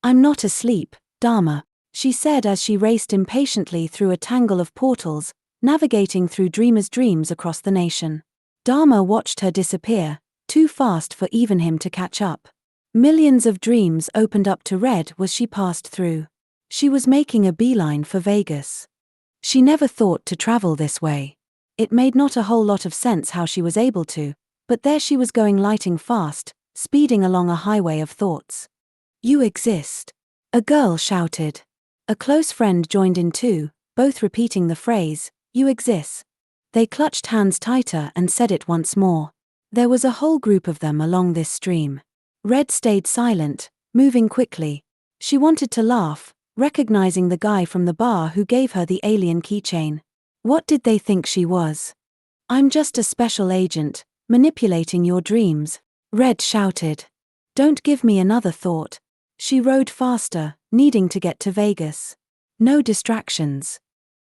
I'm not asleep, Dharma, she said as she raced impatiently through a tangle of portals, navigating through dreamers' dreams across the nation. Dharma watched her disappear, too fast for even him to catch up. Millions of dreams opened up to Red as she passed through. She was making a beeline for Vegas. She never thought to travel this way. It made not a whole lot of sense how she was able to, but there she was going lighting fast, speeding along a highway of thoughts. You exist, a girl shouted. A close friend joined in too, both repeating the phrase, you exist. They clutched hands tighter and said it once more. There was a whole group of them along this stream. Red stayed silent, moving quickly. She wanted to laugh, recognizing the guy from the bar who gave her the alien keychain. What did they think she was? I'm just a special agent, manipulating your dreams, Red shouted. Don't give me another thought. She rode faster, needing to get to Vegas. No distractions.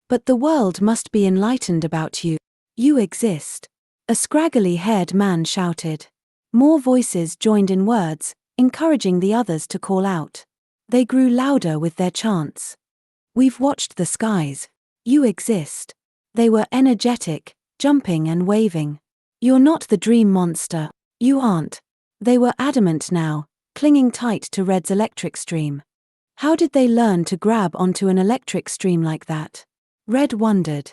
But the world must be enlightened about you. You exist. A scraggly-haired man shouted. More voices joined in words, encouraging the others to call out. They grew louder with their chants. We've watched the skies. You exist. They were energetic, jumping and waving. You're not the dream monster. You aren't. They were adamant now, clinging tight to Red's electric stream. How did they learn to grab onto an electric stream like that? Red wondered.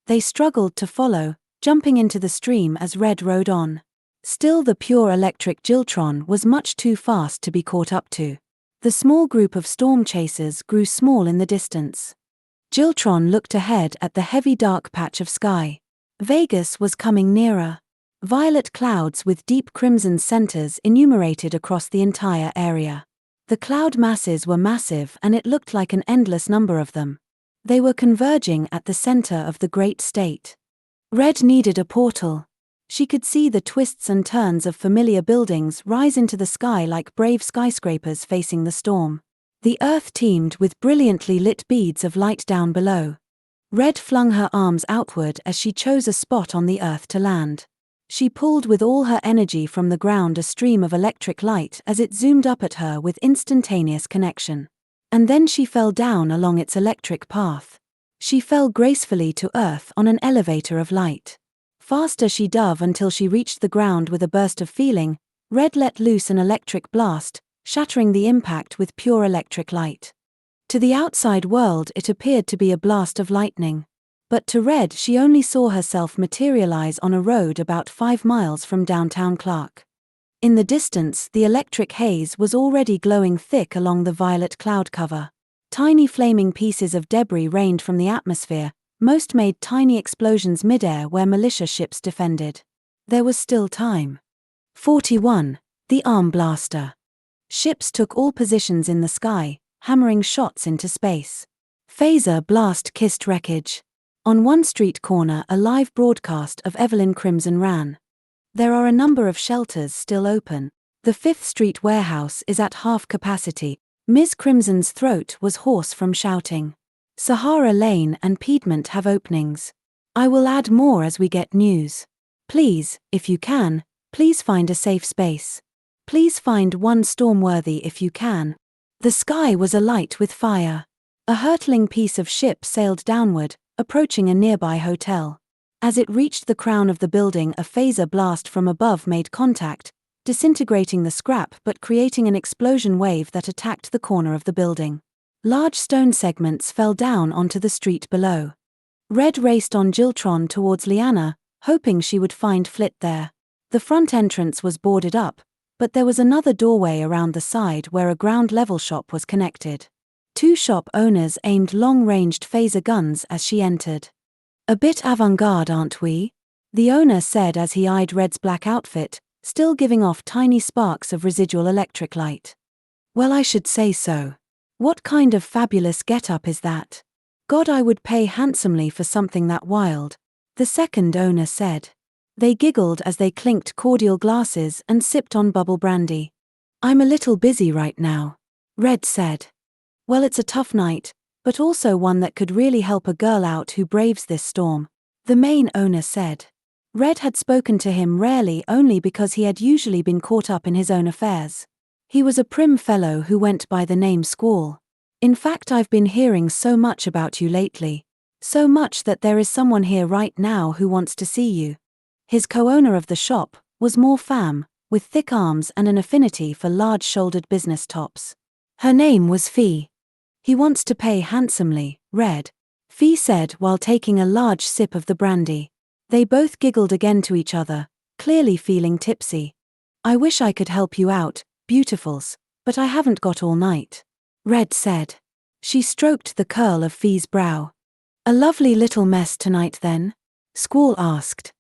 They struggled to follow, jumping into the stream as Red rode on. Still, the pure electric Jiltron was much too fast to be caught up to. The small group of storm chasers grew small in the distance. Jiltron looked ahead at the heavy dark patch of sky. Vegas was coming nearer. Violet clouds with deep crimson centers enumerated across the entire area. The cloud masses were massive, and it looked like an endless number of them. They were converging at the center of the great state. Red needed a portal. She could see the twists and turns of familiar buildings rise into the sky like brave skyscrapers facing the storm. The earth teemed with brilliantly lit beads of light down below. Red flung her arms outward as she chose a spot on the earth to land. She pulled with all her energy from the ground a stream of electric light as it zoomed up at her with instantaneous connection. And then she fell down along its electric path. She fell gracefully to earth on an elevator of light. Faster she dove until she reached the ground with a burst of feeling. Red let loose an electric blast, shattering the impact with pure electric light. To the outside world it appeared to be a blast of lightning. But to Red, she only saw herself materialize on a road about 5 miles from downtown Clark. In the distance, the electric haze was already glowing thick along the violet cloud cover. Tiny flaming pieces of debris rained from the atmosphere, most made tiny explosions midair where militia ships defended. There was still time. 41. The Arm Blaster. Ships took all positions in the sky, hammering shots into space. Phaser blast kissed wreckage. On one street corner, a live broadcast of Evelyn Crimson ran. There are a number of shelters still open. The 5th Street warehouse is at half capacity. Ms. Crimson's throat was hoarse from shouting. Sahara Lane and Piedmont have openings. I will add more as we get news. Please, if you can, please find a safe space. Please find one storm-worthy if you can. The sky was alight with fire. A hurtling piece of ship sailed downward, approaching a nearby hotel. As it reached the crown of the building, a phaser blast from above made contact, disintegrating the scrap but creating an explosion wave that attacked the corner of the building. Large stone segments fell down onto the street below. Red raced on Jiltron towards Liana, hoping she would find Flit there. The front entrance was boarded up, but there was another doorway around the side where a ground-level shop was connected. 2 shop owners aimed long-ranged phaser guns as she entered. A bit avant-garde, aren't we? The owner said as he eyed Red's black outfit, still giving off tiny sparks of residual electric light. Well, I should say so. What kind of fabulous get-up is that? God, I would pay handsomely for something that wild, the second owner said. They giggled as they clinked cordial glasses and sipped on bubble brandy. I'm a little busy right now, Red said. Well, it's a tough night, but also one that could really help a girl out who braves this storm, the main owner said. Red had spoken to him rarely, only because he had usually been caught up in his own affairs. He was a prim fellow who went by the name Squall. In fact, I've been hearing so much about you lately. So much that there is someone here right now who wants to see you. His co-owner of the shop was more femme, with thick arms and an affinity for large-shouldered business tops. Her name was Fee. He wants to pay handsomely, Red, Fee said while taking a large sip of the brandy. They both giggled again to each other, clearly feeling tipsy. I wish I could help you out, beautifuls, but I haven't got all night, Red said. She stroked the curl of Fee's brow. A lovely little mess tonight then? Squall asked.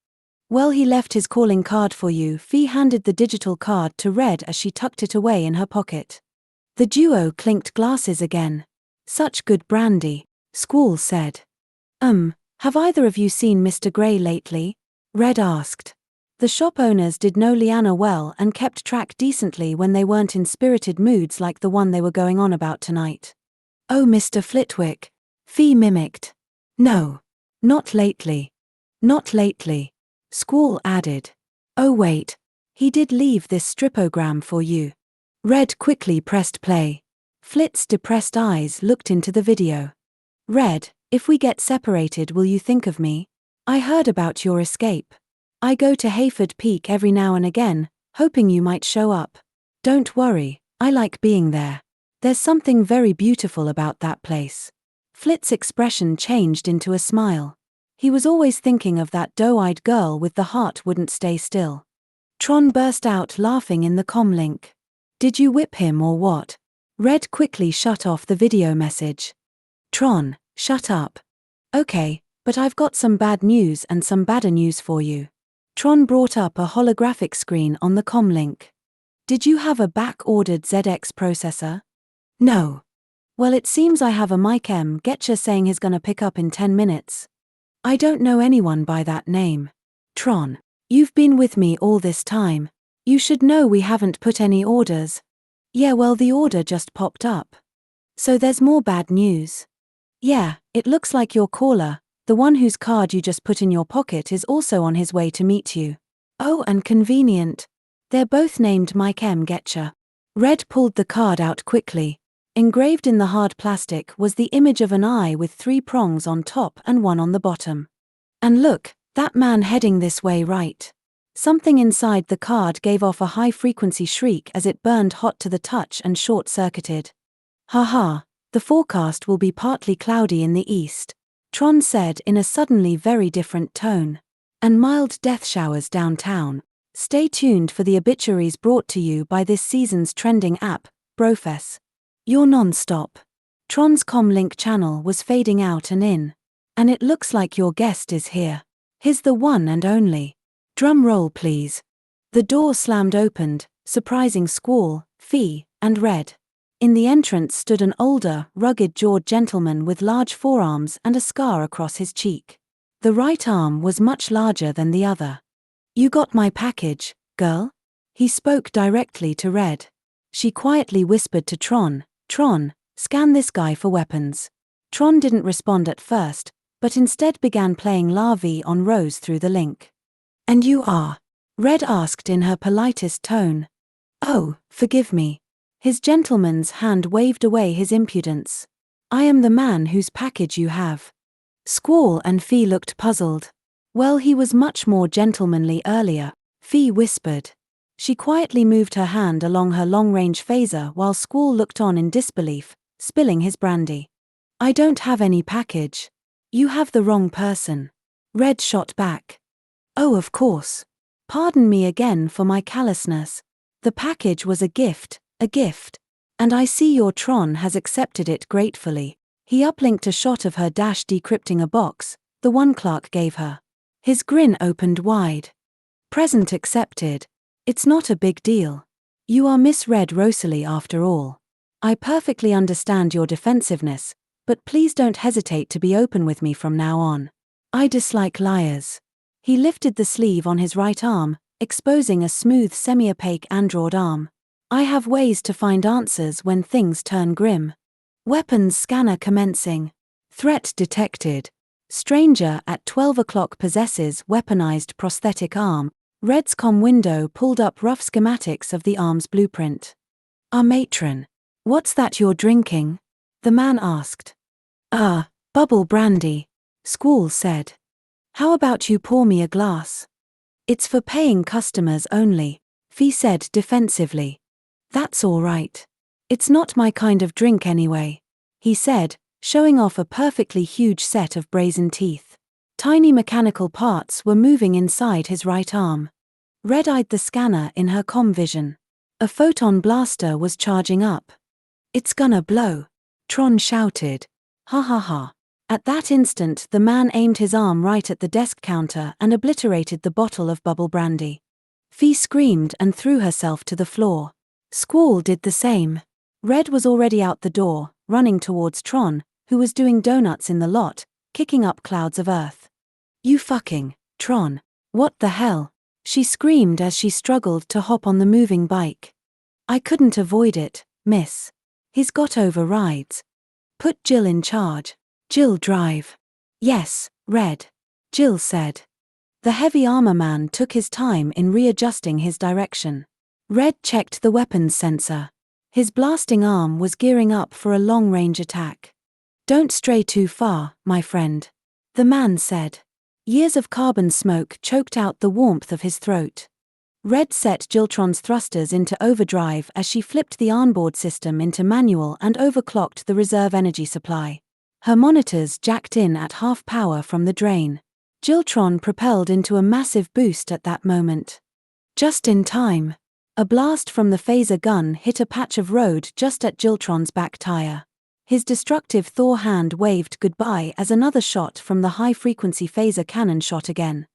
Well, he left his calling card for you. Fee handed the digital card to Red as she tucked it away in her pocket. The duo clinked glasses again. Such good brandy, Squall said. Have either of you seen Mr. Gray lately? Red asked. The shop owners did know Liana well and kept track decently when they weren't in spirited moods like the one they were going on about tonight. Oh, Mr. Flitwick, Fee mimicked. No. Not lately. Not lately, Squall added. Oh wait, he did leave this stripogram for you. Red quickly pressed play. Flit's depressed eyes looked into the video. Red, if we get separated, will you think of me? I heard about your escape. I go to Hayford Peak every now and again, hoping you might show up. Don't worry, I like being there. There's something very beautiful about that place. Flit's expression changed into a smile. He was always thinking of that doe-eyed girl with the heart wouldn't stay still. Tron burst out laughing in the comlink. Did you whip him or what? Red quickly shut off the video message. Tron, shut up. Okay, but I've got some bad news and some badder news for you. Tron brought up a holographic screen on the comlink. Did you have a back-ordered ZX processor? No. Well, it seems I have a Mike M. Getcha saying he's gonna pick up in 10 minutes. I don't know anyone by that name. Tron, you've been with me all this time. You should know we haven't put any orders. Yeah, well, the order just popped up. So there's more bad news. Yeah, it looks like your caller, the one whose card you just put in your pocket, is also on his way to meet you. Oh, and convenient. They're both named Mike M. Getcha. Red pulled the card out quickly. Engraved in the hard plastic was the image of an eye with 3 prongs on top and 1 on the bottom. And look, that man heading this way, right? Something inside the card gave off a high-frequency shriek as it burned hot to the touch and short-circuited. Ha ha, the forecast will be partly cloudy in the east. Tron said in a suddenly very different tone. And mild death showers downtown. Stay tuned for the obituaries brought to you by this season's trending app, Brofess. You're non-stop. Tron's comlink channel was fading out and in. And it looks like your guest is here. He's the one and only. Drum roll please. The door slammed opened, surprising Squall, Fee, and Red. In the entrance stood an older, rugged-jawed gentleman with large forearms and a scar across his cheek. The right arm was much larger than the other. You got my package, girl? He spoke directly to Red. She quietly whispered to Tron, Tron, scan this guy for weapons. Tron didn't respond at first, but instead began playing Larvae on Rose through the link. And you are? Red asked in her politest tone. Oh, forgive me. His gentleman's hand waved away his impudence. I am the man whose package you have. Squall and Fee looked puzzled. Well, he was much more gentlemanly earlier, Fee whispered. She quietly moved her hand along her long-range phaser while Squall looked on in disbelief, spilling his brandy. I don't have any package. You have the wrong person. Red shot back. Oh, of course. Pardon me again for my callousness. The package was a gift, and I see your Tron has accepted it gratefully. He uplinked a shot of her decrypting a box, the one Clark gave her. His grin opened wide. Present accepted. It's not a big deal. You are Miss Red Rosalie after all. I perfectly understand your defensiveness, but please don't hesitate to be open with me from now on. I dislike liars. He lifted the sleeve on his right arm, exposing a smooth semi-opaque android arm. I have ways to find answers when things turn grim. Weapons scanner commencing. Threat detected. Stranger at 12 o'clock possesses weaponized prosthetic arm. Red's comm window pulled up rough schematics of the arm's blueprint. Matron. What's that you're drinking? The man asked. Bubble brandy. Squall said. How about you pour me a glass? It's for paying customers only, Fee said defensively. That's all right. It's not my kind of drink anyway, he said, showing off a perfectly huge set of brazen teeth. Tiny mechanical parts were moving inside his right arm. Red eyed the scanner in her comm vision. A photon blaster was charging up. It's gonna blow, Tron shouted. Ha ha ha. At that instant the man aimed his arm right at the desk counter and obliterated the bottle of bubble brandy. Fee screamed and threw herself to the floor. Squall did the same. Red was already out the door, running towards Tron, who was doing donuts in the lot, kicking up clouds of earth. You fucking, Tron. What the hell? She screamed as she struggled to hop on the moving bike. I couldn't avoid it, miss. He's got overrides. Put Jill in charge. Jill drive. Yes, Red. Jill said. The heavy armor man took his time in readjusting his direction. Red checked the weapons sensor. His blasting arm was gearing up for a long-range attack. Don't stray too far, my friend. The man said. Years of carbon smoke choked out the warmth of his throat. Red set Jiltron's thrusters into overdrive as she flipped the onboard system into manual and overclocked the reserve energy supply. Her monitors jacked in at half power from the drain. Jiltron propelled into a massive boost at that moment. Just in time. A blast from the phaser gun hit a patch of road just at Jiltron's back tire. His destructive Thor hand waved goodbye as another shot from the high-frequency phaser cannon shot again.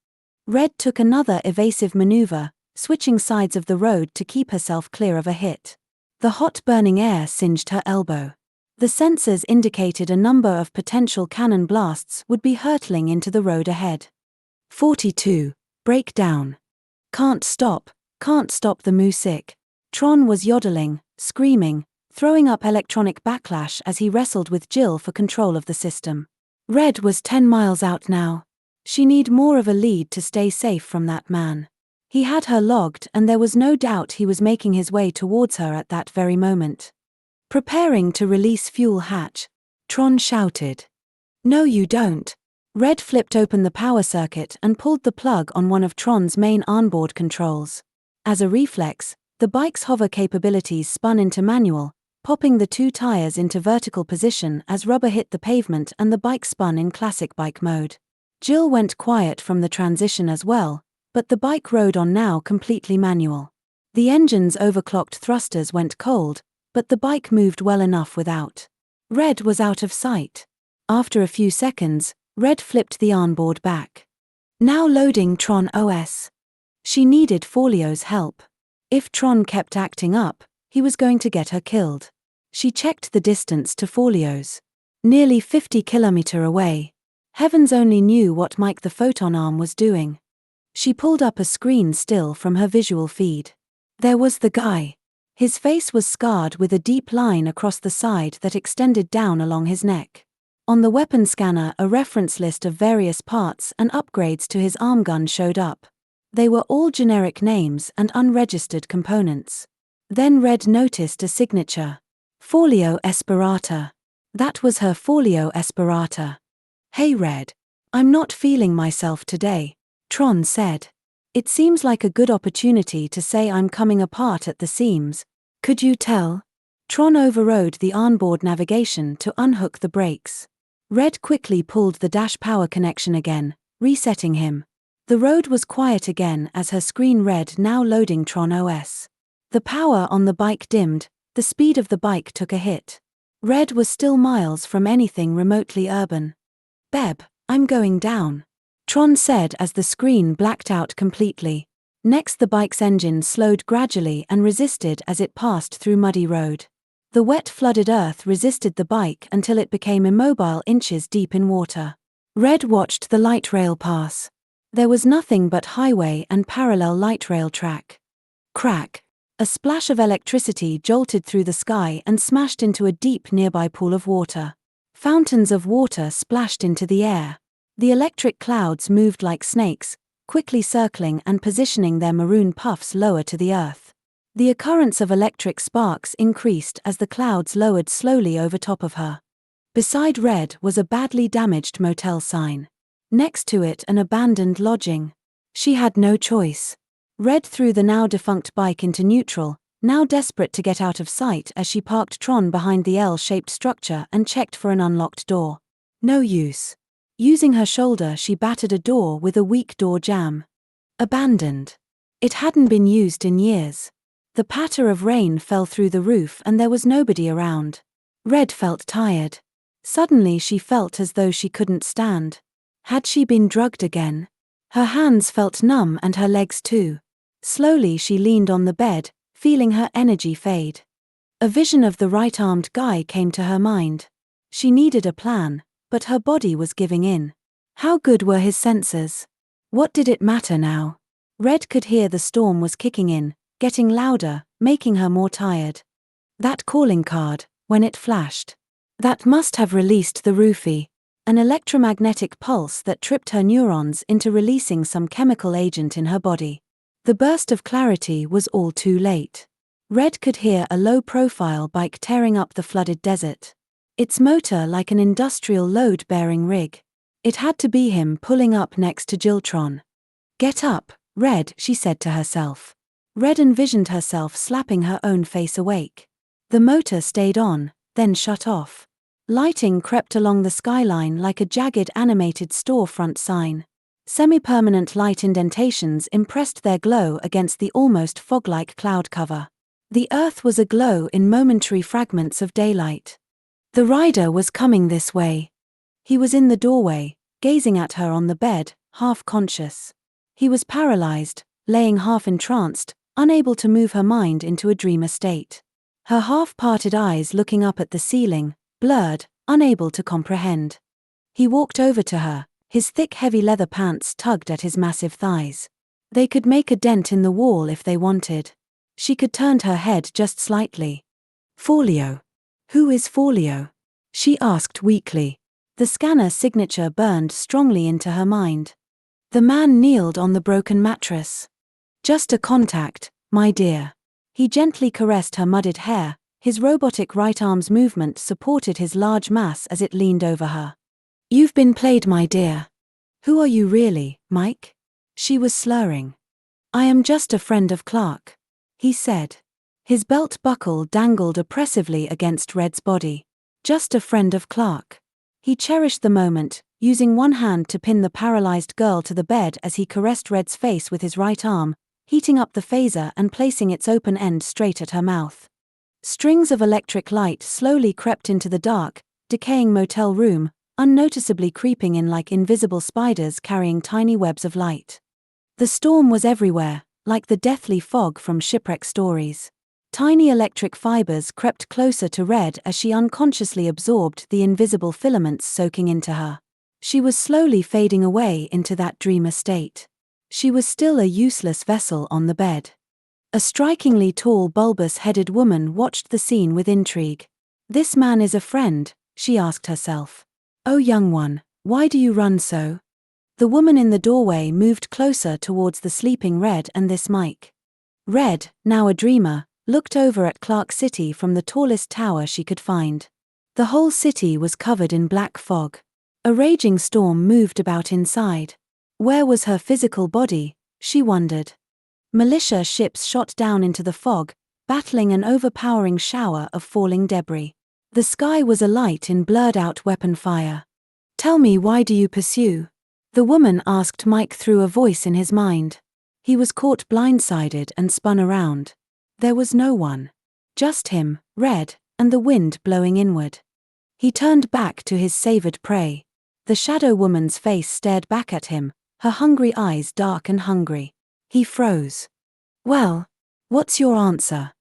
Red took another evasive maneuver, switching sides of the road to keep herself clear of a hit. The hot burning air singed her elbow. The sensors indicated a number of potential cannon blasts would be hurtling into the road ahead. 42. Breakdown. Can't stop the music. Tron was yodeling, screaming, throwing up electronic backlash as he wrestled with Jill for control of the system. Red was 10 miles out now. She need more of a lead to stay safe from that man. He had her logged and there was no doubt he was making his way towards her at that very moment. Preparing to release fuel hatch, Tron shouted. No you don't. Red flipped open the power circuit and pulled the plug on one of Tron's main onboard controls. As a reflex, the bike's hover capabilities spun into manual, popping the two tires into vertical position as rubber hit the pavement and the bike spun in classic bike mode. Jill went quiet from the transition as well, but the bike rode on now completely manual. The engine's overclocked thrusters went cold, but the bike moved well enough without. Red was out of sight. After a few seconds, Red flipped the onboard back. Now loading Tron OS. She needed Folio's help. If Tron kept acting up, he was going to get her killed. She checked the distance to Folio's. Nearly 50 km away. Heavens only knew what Mike the photon arm was doing. She pulled up a screen still from her visual feed. There was the guy. His face was scarred with a deep line across the side that extended down along his neck. On the weapon scanner, a reference list of various parts and upgrades to his arm gun showed up. They were all generic names and unregistered components. Then Red noticed a signature. Folio Esperata. That was her Folio Esperata. Hey Red. I'm not feeling myself today, Tron said. It seems like a good opportunity to say I'm coming apart at the seams. Could you tell? Tron overrode the onboard navigation to unhook the brakes. Red quickly pulled the dash power connection again, resetting him. The road was quiet again as her screen read now loading Tron OS. The power on the bike dimmed, the speed of the bike took a hit. Red was still miles from anything remotely urban. Beb, I'm going down, Tron said as the screen blacked out completely. Next the bike's engine slowed gradually and resisted as it passed through muddy road. The wet flooded earth resisted the bike until it became immobile inches deep in water. Red watched the light rail pass. There was nothing but highway and parallel light rail track. Crack. A splash of electricity jolted through the sky and smashed into a deep nearby pool of water. Fountains of water splashed into the air. The electric clouds moved like snakes, quickly circling and positioning their maroon puffs lower to the earth. The occurrence of electric sparks increased as the clouds lowered slowly over top of her. Beside Red was a badly damaged motel sign. Next to it an abandoned lodging. She had no choice. Red threw the now defunct bike into neutral, now desperate to get out of sight as she parked Tron behind the L-shaped structure and checked for an unlocked door. No use. Using her shoulder she battered a door with a weak door jamb. Abandoned. It hadn't been used in years. The patter of rain fell through the roof and there was nobody around. Red felt tired. Suddenly she felt as though she couldn't stand. Had she been drugged again? Her hands felt numb and her legs too. Slowly she leaned on the bed, feeling her energy fade. A vision of the right-armed guy came to her mind. She needed a plan, but her body was giving in. How good were his senses? What did it matter now? Red could hear the storm was kicking in, getting louder, making her more tired. That calling card, when it flashed. That must have released the roofie. An electromagnetic pulse that tripped her neurons into releasing some chemical agent in her body. The burst of clarity was all too late. Red could hear a low-profile bike tearing up the flooded desert. Its motor like an industrial load-bearing rig. It had to be him pulling up next to Jiltron. Get up, Red, she said to herself. Red envisioned herself slapping her own face awake. The motor stayed on, then shut off. Lighting crept along the skyline like a jagged animated storefront sign. Semi-permanent light indentations impressed their glow against the almost fog-like cloud cover. The earth was aglow in momentary fragments of daylight. The rider was coming this way. He was in the doorway, gazing at her on the bed, half conscious. He was paralyzed, laying half entranced, unable to move her mind into a dreamer state. Her half-parted eyes looking up at the ceiling, blurred, unable to comprehend. He walked over to her, his thick heavy leather pants tugged at his massive thighs. They could make a dent in the wall if they wanted. She could turn her head just slightly. Folio. Who is Folio? She asked weakly. The scanner signature burned strongly into her mind. The man kneeled on the broken mattress. Just a contact, my dear. He gently caressed her mudded hair, his robotic right arm's movement supported his large mass as it leaned over her. You've been played, my dear. Who are you really, Mike? She was slurring. I am just a friend of Clark. He said. His belt buckle dangled oppressively against Red's body. Just a friend of Clark. He cherished the moment, using one hand to pin the paralyzed girl to the bed as he caressed Red's face with his right arm, heating up the phaser and placing its open end straight at her mouth. Strings of electric light slowly crept into the dark, decaying motel room, unnoticeably creeping in like invisible spiders carrying tiny webs of light. The storm was everywhere, like the deathly fog from shipwreck stories. Tiny electric fibers crept closer to Red as she unconsciously absorbed the invisible filaments soaking into her. She was slowly fading away into that dreamer state. She was still a useless vessel on the bed. A strikingly tall, bulbous-headed woman watched the scene with intrigue. "This man is a friend," she asked herself. "Oh, young one, why do you run so?" The woman in the doorway moved closer towards the sleeping Red and this mic. Red, now a dreamer, looked over at Clark City from the tallest tower she could find. The whole city was covered in black fog. A raging storm moved about inside. Where was her physical body, she wondered. Militia ships shot down into the fog, battling an overpowering shower of falling debris. The sky was alight in blurred-out weapon fire. "Tell me, why do you pursue?" the woman asked Mike through a voice in his mind. He was caught blindsided and spun around. There was no one. Just him, Red, and the wind blowing inward. He turned back to his savored prey. The shadow woman's face stared back at him, her hungry eyes dark and hungry. He froze. "Well, what's your answer?"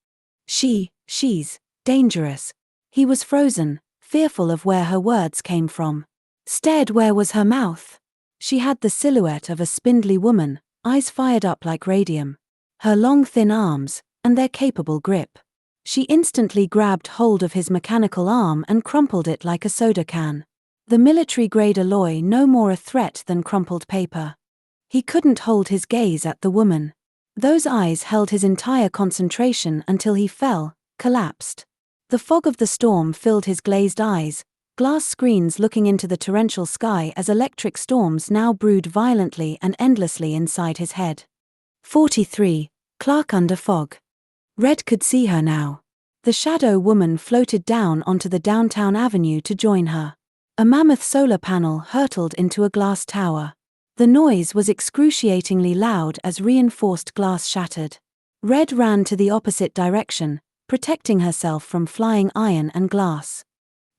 She's dangerous." He was frozen, fearful of where her words came from. Stared where was her mouth. She had the silhouette of a spindly woman, eyes fired up like radium. Her long thin arms, and their capable grip. She instantly grabbed hold of his mechanical arm and crumpled it like a soda can. The military-grade alloy no more a threat than crumpled paper. He couldn't hold his gaze at the woman. Those eyes held his entire concentration until he fell, collapsed. The fog of the storm filled his glazed eyes, glass screens looking into the torrential sky as electric storms now brewed violently and endlessly inside his head. 43. Clark under fog. Red could see her now. The shadow woman floated down onto the downtown avenue to join her. A mammoth solar panel hurtled into a glass tower. The noise was excruciatingly loud as reinforced glass shattered. Red ran to the opposite direction, protecting herself from flying iron and glass.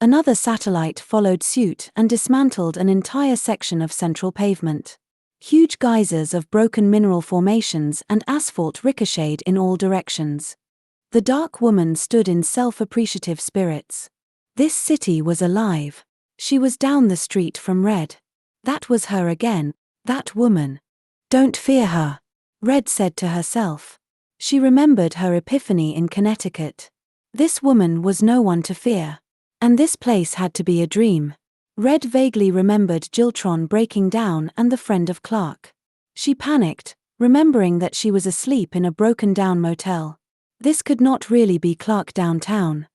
Another satellite followed suit and dismantled an entire section of central pavement. Huge geysers of broken mineral formations and asphalt ricocheted in all directions. The dark woman stood in self-appreciative spirits. This city was alive. She was down the street from Red. That was her again, that woman. "Don't fear her," Red said to herself. She remembered her epiphany in Connecticut. This woman was no one to fear. And this place had to be a dream. Red vaguely remembered Giltron breaking down and the friend of Clark. She panicked, remembering that she was asleep in a broken-down motel. This could not really be Clark downtown.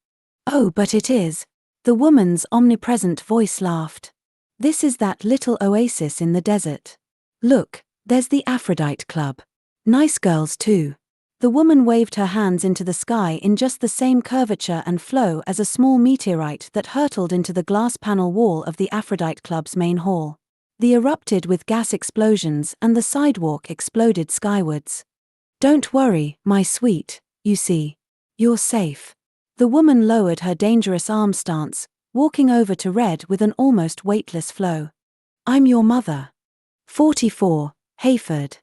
"Oh, but it is." The woman's omnipresent voice laughed. "This is that little oasis in the desert. Look, there's the Aphrodite Club. Nice girls too." The woman waved her hands into the sky in just the same curvature and flow as a small meteorite that hurtled into the glass panel wall of the Aphrodite Club's main hall. They erupted with gas explosions and the sidewalk exploded skywards. "Don't worry, my sweet, you see. You're safe." The woman lowered her dangerous arm stance, walking over to Red with an almost weightless flow. "I'm your mother." 44. Hayford.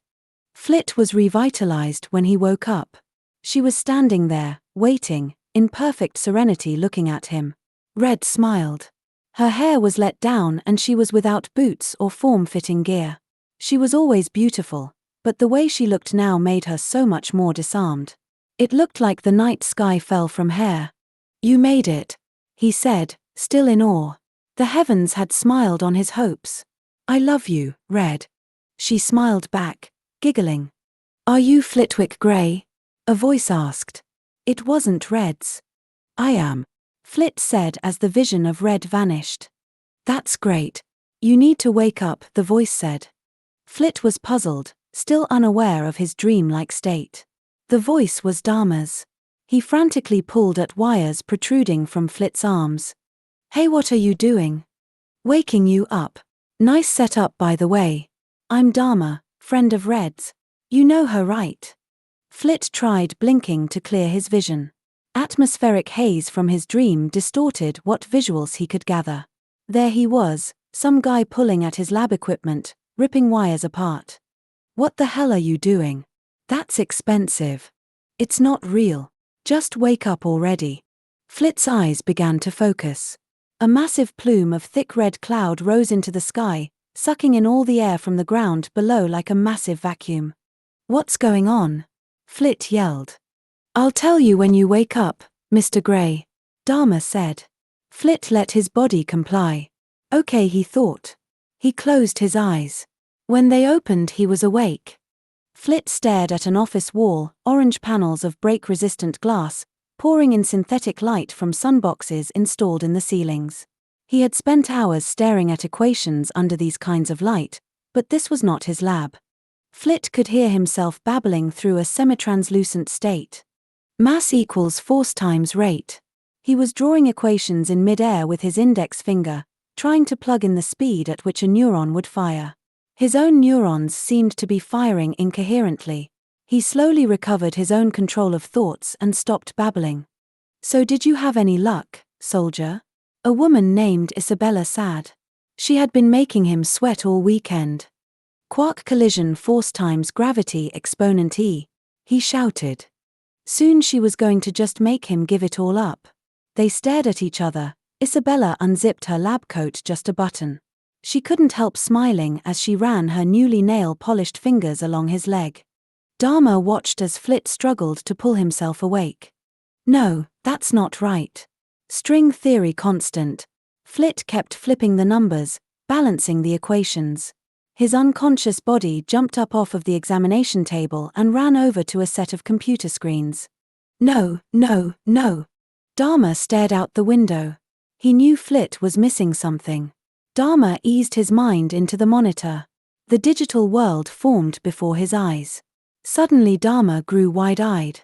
Flit was revitalized when he woke up. She was standing there, waiting, in perfect serenity looking at him. Red smiled. Her hair was let down and she was without boots or form-fitting gear. She was always beautiful, but the way she looked now made her so much more disarmed. It looked like the night sky fell from hair. "You made it," he said, still in awe. The heavens had smiled on his hopes. "I love you, Red." She smiled back, giggling. "Are you Flitwick Grey?" a voice asked. It wasn't Red's. "I am," Flit said as the vision of Red vanished. "That's great. You need to wake up," the voice said. Flit was puzzled, still unaware of his dream-like state. The voice was Dharma's. He frantically pulled at wires protruding from Flit's arms. "Hey, what are you doing?" "Waking you up. Nice setup, by the way. I'm Dharma, friend of Red's. You know her, right?" Flit tried blinking to clear his vision. Atmospheric haze from his dream distorted what visuals he could gather. There he was, some guy pulling at his lab equipment, ripping wires apart. "What the hell are you doing? That's expensive. It's not real. Just wake up already." Flit's eyes began to focus. A massive plume of thick red cloud rose into the sky, sucking in all the air from the ground below like a massive vacuum. "What's going on?" Flit yelled. "I'll tell you when you wake up, Mr. Gray," Dharma said. Flit let his body comply. Okay, he thought. He closed his eyes. When they opened, he was awake. Flit stared at an office wall, orange panels of break-resistant glass, pouring in synthetic light from sunboxes installed in the ceilings. He had spent hours staring at equations under these kinds of light, but this was not his lab. Flit could hear himself babbling through a semi-translucent state. Mass equals force times rate. He was drawing equations in mid-air with his index finger, trying to plug in the speed at which a neuron would fire. His own neurons seemed to be firing incoherently. He slowly recovered his own control of thoughts and stopped babbling. "So did you have any luck, soldier?" A woman named Isabella said. She had been making him sweat all weekend. "Quark collision force times gravity exponent E," he shouted. Soon she was going to just make him give it all up. They stared at each other. Isabella unzipped her lab coat just a button. She couldn't help smiling as she ran her newly nail-polished fingers along his leg. Dharma watched as Flit struggled to pull himself awake. "No, that's not right. String theory constant." Flit kept flipping the numbers, balancing the equations. His unconscious body jumped up off of the examination table and ran over to a set of computer screens. "No, no, no." Dharma stared out the window. He knew Flit was missing something. Dharma eased his mind into the monitor. The digital world formed before his eyes. Suddenly Dharma grew wide-eyed.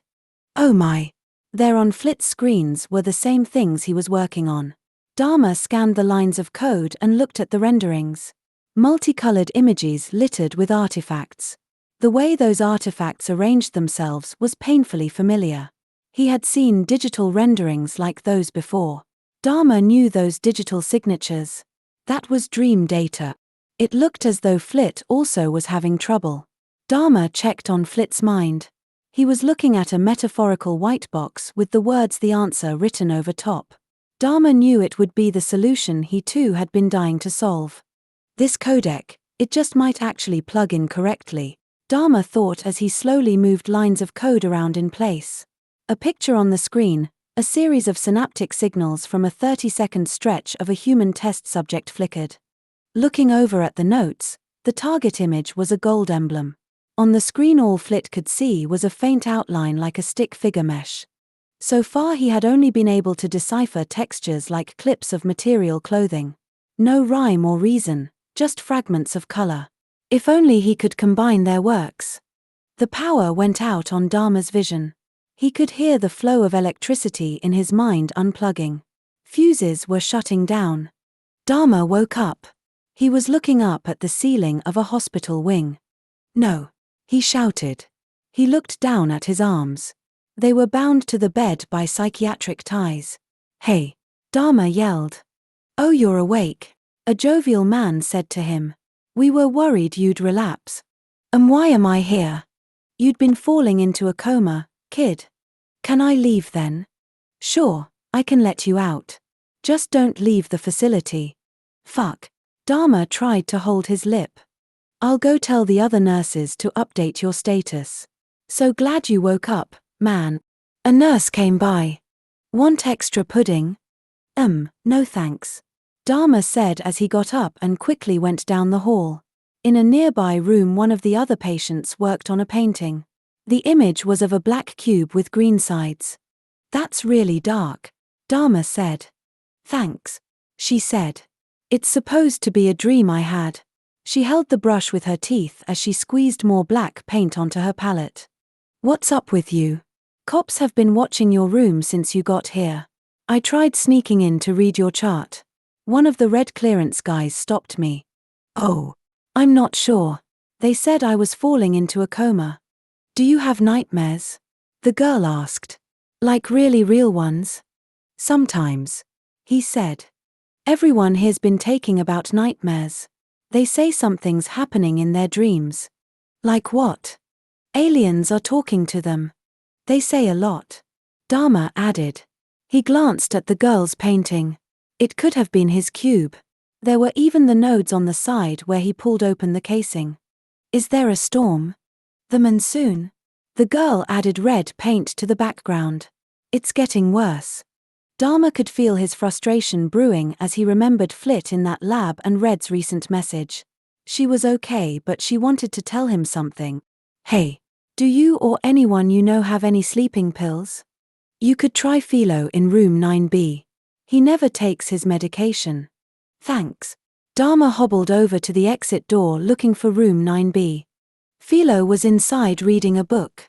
Oh my! There on Flit's screens were the same things he was working on. Dharma scanned the lines of code and looked at the renderings. Multicolored images littered with artifacts. The way those artifacts arranged themselves was painfully familiar. He had seen digital renderings like those before. Dharma knew those digital signatures. That was dream data. It looked as though Flit also was having trouble. Dharma checked on Flit's mind. He was looking at a metaphorical white box with the words "the answer" written over top. Dharma knew it would be the solution he too had been dying to solve. This codec, it just might actually plug in correctly, Dharma thought as he slowly moved lines of code around in place. A picture on the screen, a series of synaptic signals from a 30-second stretch of a human test subject flickered. Looking over at the notes, the target image was a gold emblem. On the screen all Flit could see was a faint outline like a stick figure mesh. So far he had only been able to decipher textures like clips of material clothing. No rhyme or reason, just fragments of color. If only he could combine their works. The power went out on Dharma's vision. He could hear the flow of electricity in his mind unplugging. Fuses were shutting down. Dharma woke up. He was looking up at the ceiling of a hospital wing. "No," he shouted. He looked down at his arms. They were bound to the bed by psychiatric ties. "Hey!" Dharma yelled. "Oh, you're awake," a jovial man said to him. "We were worried you'd relapse." Why am I here?" "You'd been falling into a coma, kid." "Can I leave then?" "Sure, I can let you out. Just don't leave the facility." "Fuck." Dharma tried to hold his lip. "I'll go tell the other nurses to update your status. So glad you woke up, man." A nurse came by. "Want extra pudding?" No thanks," Dharma said as he got up and quickly went down the hall. In a nearby room one of the other patients worked on a painting. The image was of a black cube with green sides. "That's really dark," Dharma said. "Thanks," she said. "It's supposed to be a dream I had." She held the brush with her teeth as she squeezed more black paint onto her palette. "What's up with you?" Cops have been watching your room since you got here. I tried sneaking in to read your chart. One of the red clearance guys stopped me. Oh, I'm not sure. They said I was falling into a coma. Do you have nightmares? The girl asked. Like really real ones? Sometimes, he said. Everyone here's been taking about nightmares. They say something's happening in their dreams. Like what? Aliens are talking to them. They say a lot. Dharma added. He glanced at the girl's painting. It could have been his cube. There were even the nodes on the side where he pulled open the casing. Is there a storm? The monsoon? The girl added red paint to the background. It's getting worse. Dharma could feel his frustration brewing as he remembered Flit in that lab and Red's recent message. She was okay, but she wanted to tell him something. Hey, do you or anyone you know have any sleeping pills? You could try Philo in room 9B. He never takes his medication. Thanks. Dharma hobbled over to the exit door looking for room 9B. Philo was inside reading a book.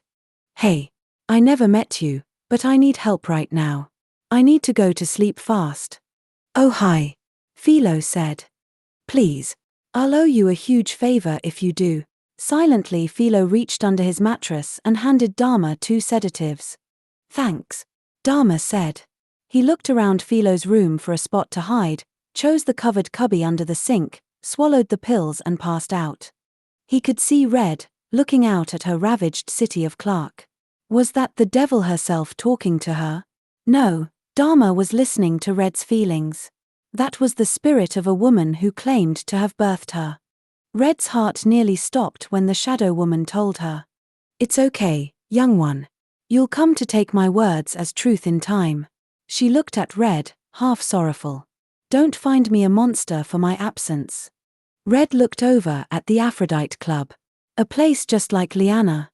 Hey, I never met you, but I need help right now. I need to go to sleep fast. Oh hi, Philo said. Please, I'll owe you a huge favor if you do. Silently Philo reached under his mattress and handed Dharma 2 sedatives. Thanks, Dharma said. He looked around Philo's room for a spot to hide, chose the covered cubby under the sink, swallowed the pills and passed out. He could see Red, looking out at her ravaged city of Clark. Was that the devil herself talking to her? No, Dharma was listening to Red's feelings. That was the spirit of a woman who claimed to have birthed her. Red's heart nearly stopped when the shadow woman told her. It's okay, young one. You'll come to take my words as truth in time. She looked at Red, half sorrowful. Don't find me a monster for my absence. Red looked over at the Aphrodite Club. A place just like Liana.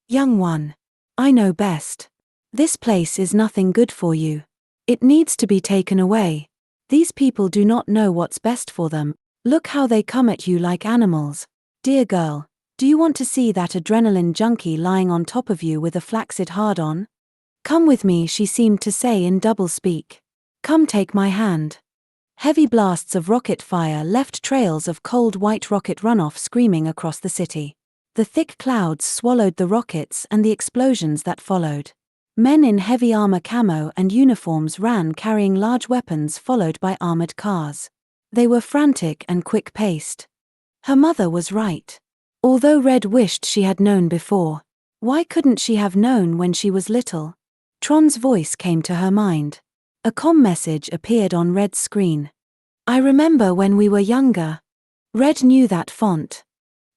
Young one. I know best. This place is nothing good for you. It needs to be taken away. These people do not know what's best for them. Look how they come at you like animals. Dear girl, do you want to see that adrenaline junkie lying on top of you with a flaccid hard-on? Come with me, she seemed to say in double-speak. Come take my hand. Heavy blasts of rocket fire left trails of cold white rocket runoff screaming across the city. The thick clouds swallowed the rockets and the explosions that followed. Men in heavy armor camo and uniforms ran carrying large weapons followed by armored cars. They were frantic and quick-paced. Her mother was right. Although Red wished she had known before. Why couldn't she have known when she was little? Tron's voice came to her mind. A comm message appeared on Red's screen. I remember when we were younger. Red knew that font.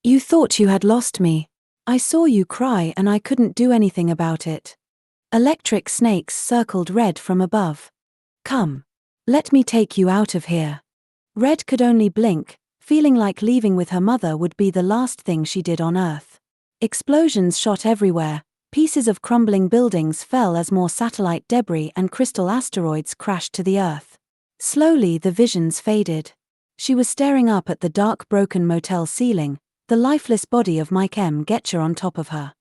You thought you had lost me. I saw you cry and I couldn't do anything about it. Electric snakes circled Red from above. Come. Let me take you out of here. Red could only blink, feeling like leaving with her mother would be the last thing she did on Earth. Explosions shot everywhere, pieces of crumbling buildings fell as more satellite debris and crystal asteroids crashed to the Earth. Slowly the visions faded. She was staring up at the dark broken motel ceiling, the lifeless body of Mike M. Getcher on top of her.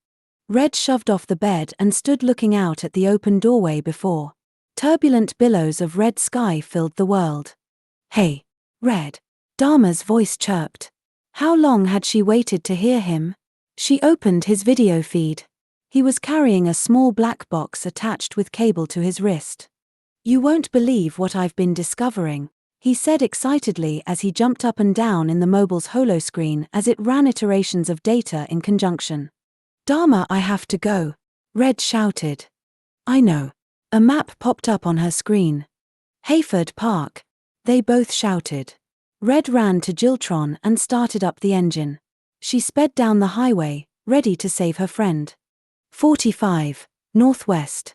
Red shoved off the bed and stood looking out at the open doorway before. Turbulent billows of red sky filled the world. Hey, Red. Dharma's voice chirped. How long had she waited to hear him? She opened his video feed. He was carrying a small black box attached with cable to his wrist. You won't believe what I've been discovering, he said excitedly as he jumped up and down in the mobile's holoscreen as it ran iterations of data in conjunction. Dharma, I have to go, Red shouted. I know. A map popped up on her screen. Hayford Park, they both shouted. Red ran to Jiltron and started up the engine. She sped down the highway, ready to save her friend. 45, northwest.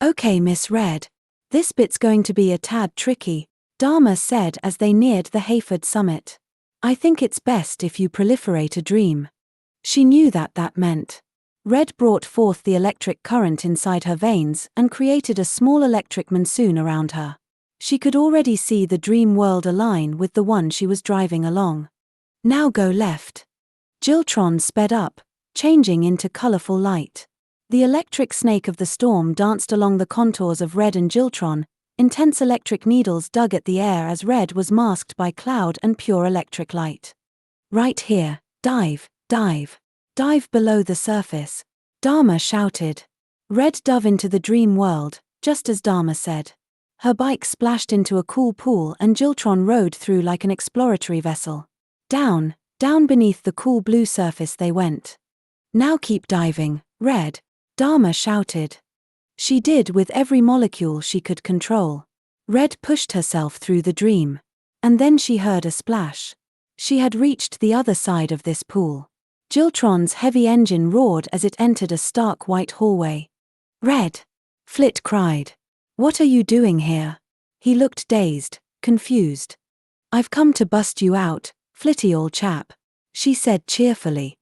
Okay, Miss Red. This bit's going to be a tad tricky, Dharma said as they neared the Hayford summit. I think it's best if you proliferate a dream. She knew that meant. Red brought forth the electric current inside her veins and created a small electric monsoon around her. She could already see the dream world align with the one she was driving along. Now go left. Jiltron sped up, changing into colorful light. The electric snake of the storm danced along the contours of Red and Jiltron. Intense electric needles dug at the air as Red was masked by cloud and pure electric light. Right here, dive, dive, dive below the surface, Dharma shouted. Red dove into the dream world, just as Dharma said. Her bike splashed into a cool pool and Jiltron rode through like an exploratory vessel. Down, down beneath the cool blue surface they went. Now keep diving, Red, Dharma shouted. She did with every molecule she could control. Red pushed herself through the dream. And then she heard a splash. She had reached the other side of this pool. Jiltron's heavy engine roared as it entered a stark white hallway. Red! Flit cried. What are you doing here? He looked dazed, confused. I've come to bust you out, Flitty old chap, she said cheerfully.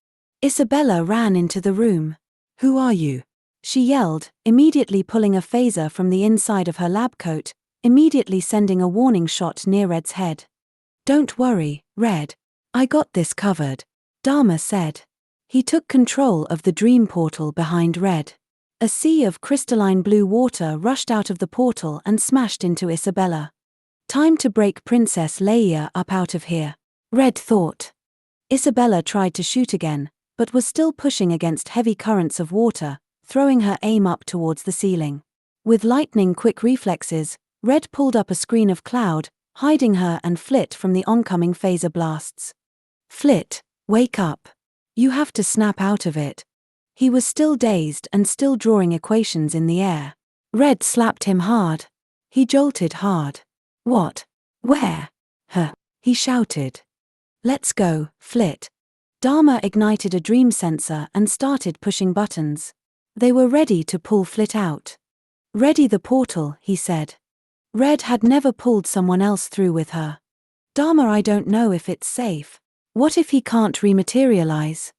Isabella ran into the room. Who are you? She yelled, immediately pulling a phaser from the inside of her lab coat, immediately sending a warning shot near Red's head. Don't worry, Red. I got this covered, Dharma said. He took control of the dream portal behind Red. A sea of crystalline blue water rushed out of the portal and smashed into Isabella. Time to break Princess Leia up out of here, Red thought. Isabella tried to shoot again, but was still pushing against heavy currents of water, throwing her aim up towards the ceiling. With lightning-quick reflexes, Red pulled up a screen of cloud, hiding her and Flit from the oncoming phaser blasts. Flit, wake up. You have to snap out of it. He was still dazed and still drawing equations in the air. Red slapped him hard. He jolted hard. What? Where? Huh? He shouted. Let's go, Flit. Dharma ignited a dream sensor and started pushing buttons. They were ready to pull Flit out. Ready the portal, he said. Red had never pulled someone else through with her. Dharma, I don't know if it's safe. What if he can't rematerialize?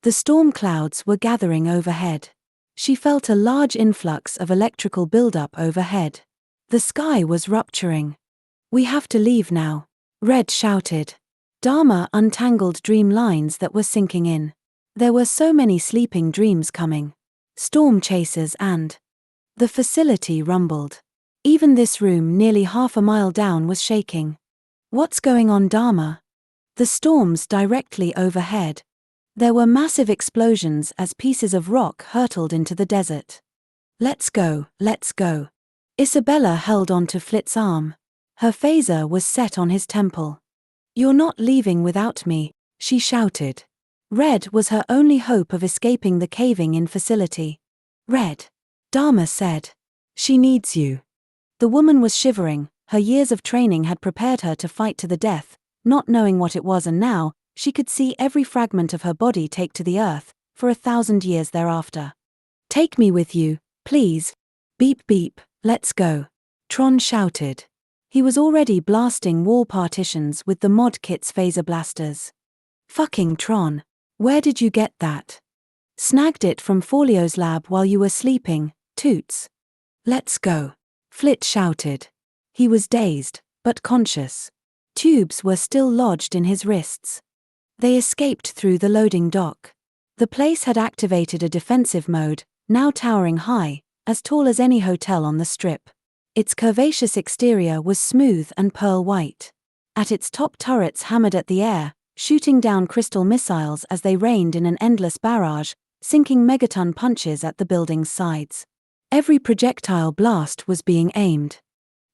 The storm clouds were gathering overhead. She felt a large influx of electrical buildup overhead. The sky was rupturing. We have to leave now, Red shouted. Dharma untangled dream lines that were sinking in. There were so many sleeping dreams coming. Storm chasers and... The facility rumbled. Even this room nearly half a mile down was shaking. What's going on, Dharma? The storms directly overhead. There were massive explosions as pieces of rock hurtled into the desert. Let's go, let's go. Isabella held onto Flit's arm. Her phaser was set on his temple. You're not leaving without me, she shouted. Red was her only hope of escaping the caving-in facility. Red, Dharma said. She needs you. The woman was shivering. Her years of training had prepared her to fight to the death, not knowing what it was, and now, she could see every fragment of her body take to the earth, for 1,000 years thereafter. Take me with you, please. Beep beep, let's go. Tron shouted. He was already blasting wall partitions with the mod kit's phaser blasters. Fucking Tron. Where did you get that? Snagged it from Forleo's lab while you were sleeping, Toots. Let's go. Flit shouted. He was dazed, but conscious. Tubes were still lodged in his wrists. They escaped through the loading dock. The place had activated a defensive mode, now towering high, as tall as any hotel on the Strip. Its curvaceous exterior was smooth and pearl white. At its top, turrets hammered at the air, shooting down crystal missiles as they rained in an endless barrage, sinking megaton punches at the building's sides. Every projectile blast was being aimed.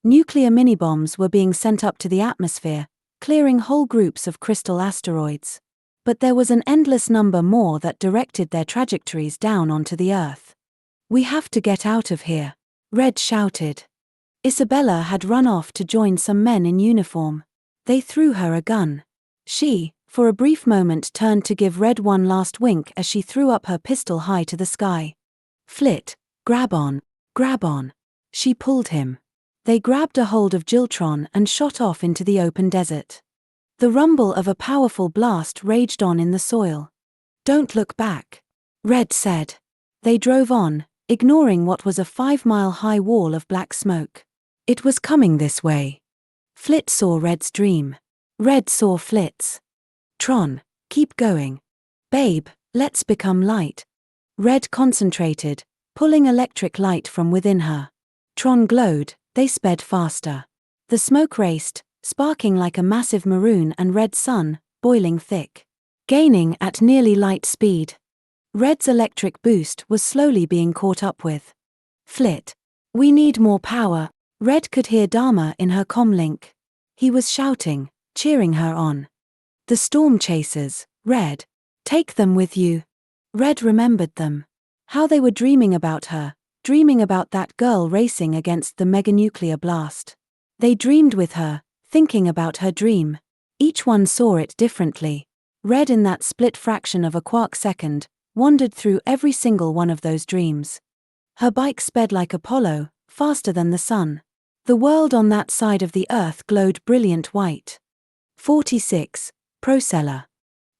Nuclear mini-bombs were being sent up to the atmosphere, clearing whole groups of crystal asteroids. But there was an endless number more that directed their trajectories down onto the Earth. We have to get out of here, Red shouted. Isabella had run off to join some men in uniform. They threw her a gun. She, for a brief moment, turned to give Red one last wink as she threw up her pistol high to the sky. Flit, grab on, grab on. She pulled him. They grabbed a hold of Jiltron and shot off into the open desert. The rumble of a powerful blast raged on in the soil. Don't look back, Red said. They drove on, ignoring what was a 5-mile-high wall of black smoke. It was coming this way. Flit saw Red's dream. Red saw Flit's. Tron, keep going. Babe, let's become light. Red concentrated, pulling electric light from within her. Tron glowed, they sped faster. The smoke raced, sparking like a massive maroon and red sun, boiling thick. Gaining at nearly light speed. Red's electric boost was slowly being caught up with. Flit. We need more power. Red could hear Dharma in her comlink. He was shouting, cheering her on. The storm chasers, Red. Take them with you. Red remembered them. How they were dreaming about her, dreaming about that girl racing against the meganuclear blast. They dreamed with her, thinking about her dream. Each one saw it differently. Red, in that split fraction of a quark second, wandered through every single one of those dreams. Her bike sped like Apollo, faster than the sun. The world on that side of the earth glowed brilliant white. 46. Procella.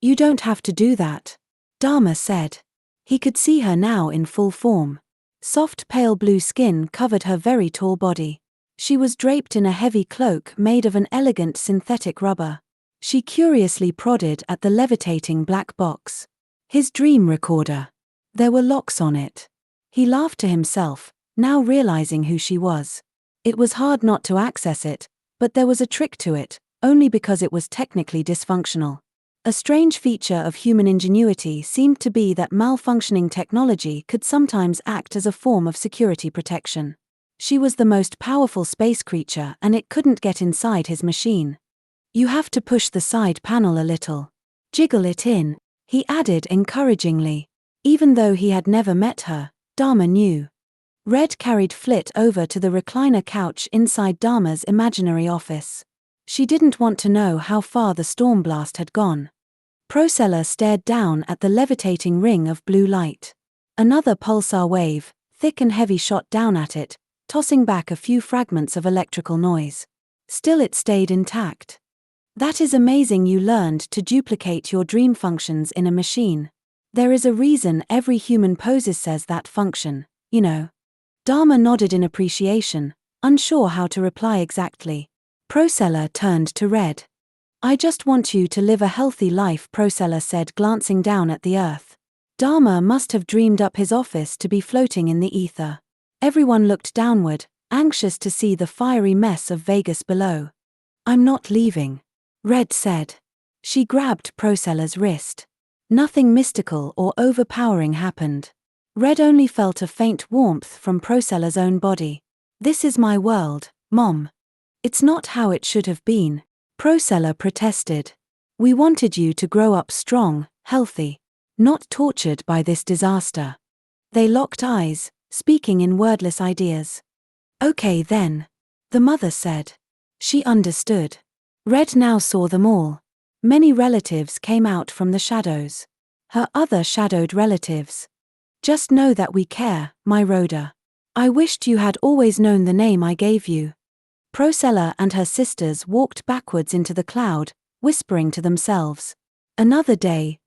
You don't have to do that, Dharma said. He could see her now in full form. Soft pale blue skin covered her very tall body. She was draped in a heavy cloak made of an elegant synthetic rubber. She curiously prodded at the levitating black box. His dream recorder. There were locks on it. He laughed to himself, now realizing who she was. It was hard not to access it, but there was a trick to it, only because it was technically dysfunctional. A strange feature of human ingenuity seemed to be that malfunctioning technology could sometimes act as a form of security protection. She was the most powerful space creature and it couldn't get inside his machine. You have to push the side panel a little. Jiggle it in, he added encouragingly. Even though he had never met her, Dharma knew. Red carried Flit over to the recliner couch inside Dharma's imaginary office. She didn't want to know how far the storm blast had gone. Procella stared down at the levitating ring of blue light. Another pulsar wave, thick and heavy, shot down at it, tossing back a few fragments of electrical noise. Still it stayed intact. That is amazing. You learned to duplicate your dream functions in a machine. There is a reason every human poses says that function, you know. Dharma nodded in appreciation, unsure how to reply exactly. Procella turned to Red. I just want you to live a healthy life, Procella said, glancing down at the earth. Dharma must have dreamed up his office to be floating in the ether. Everyone looked downward, anxious to see the fiery mess of Vegas below. I'm not leaving, Red said. She grabbed Procella's wrist. Nothing mystical or overpowering happened. Red only felt a faint warmth from Procella's own body. This is my world, Mom. It's not how it should have been, Procella protested. We wanted you to grow up strong, healthy, not tortured by this disaster. They locked eyes, speaking in wordless ideas. Okay then, the mother said. She understood. Red now saw them all. Many relatives came out from the shadows. Her other shadowed relatives. Just know that we care, my Rhoda. I wished you had always known the name I gave you. Procella and her sisters walked backwards into the cloud, whispering to themselves. Another day,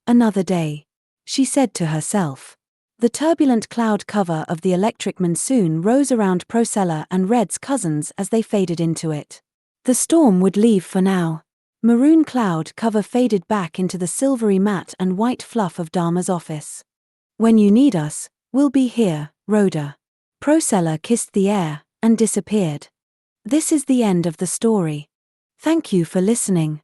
she said to herself. The turbulent cloud cover of the electric monsoon rose around Procella and Red's cousins as they faded into it. The storm would leave for now. Maroon cloud cover faded back into the silvery matte and white fluff of Dharma's office. When you need us, we'll be here, Rhoda. Procella kissed the air and disappeared. This is the end of the story. Thank you for listening.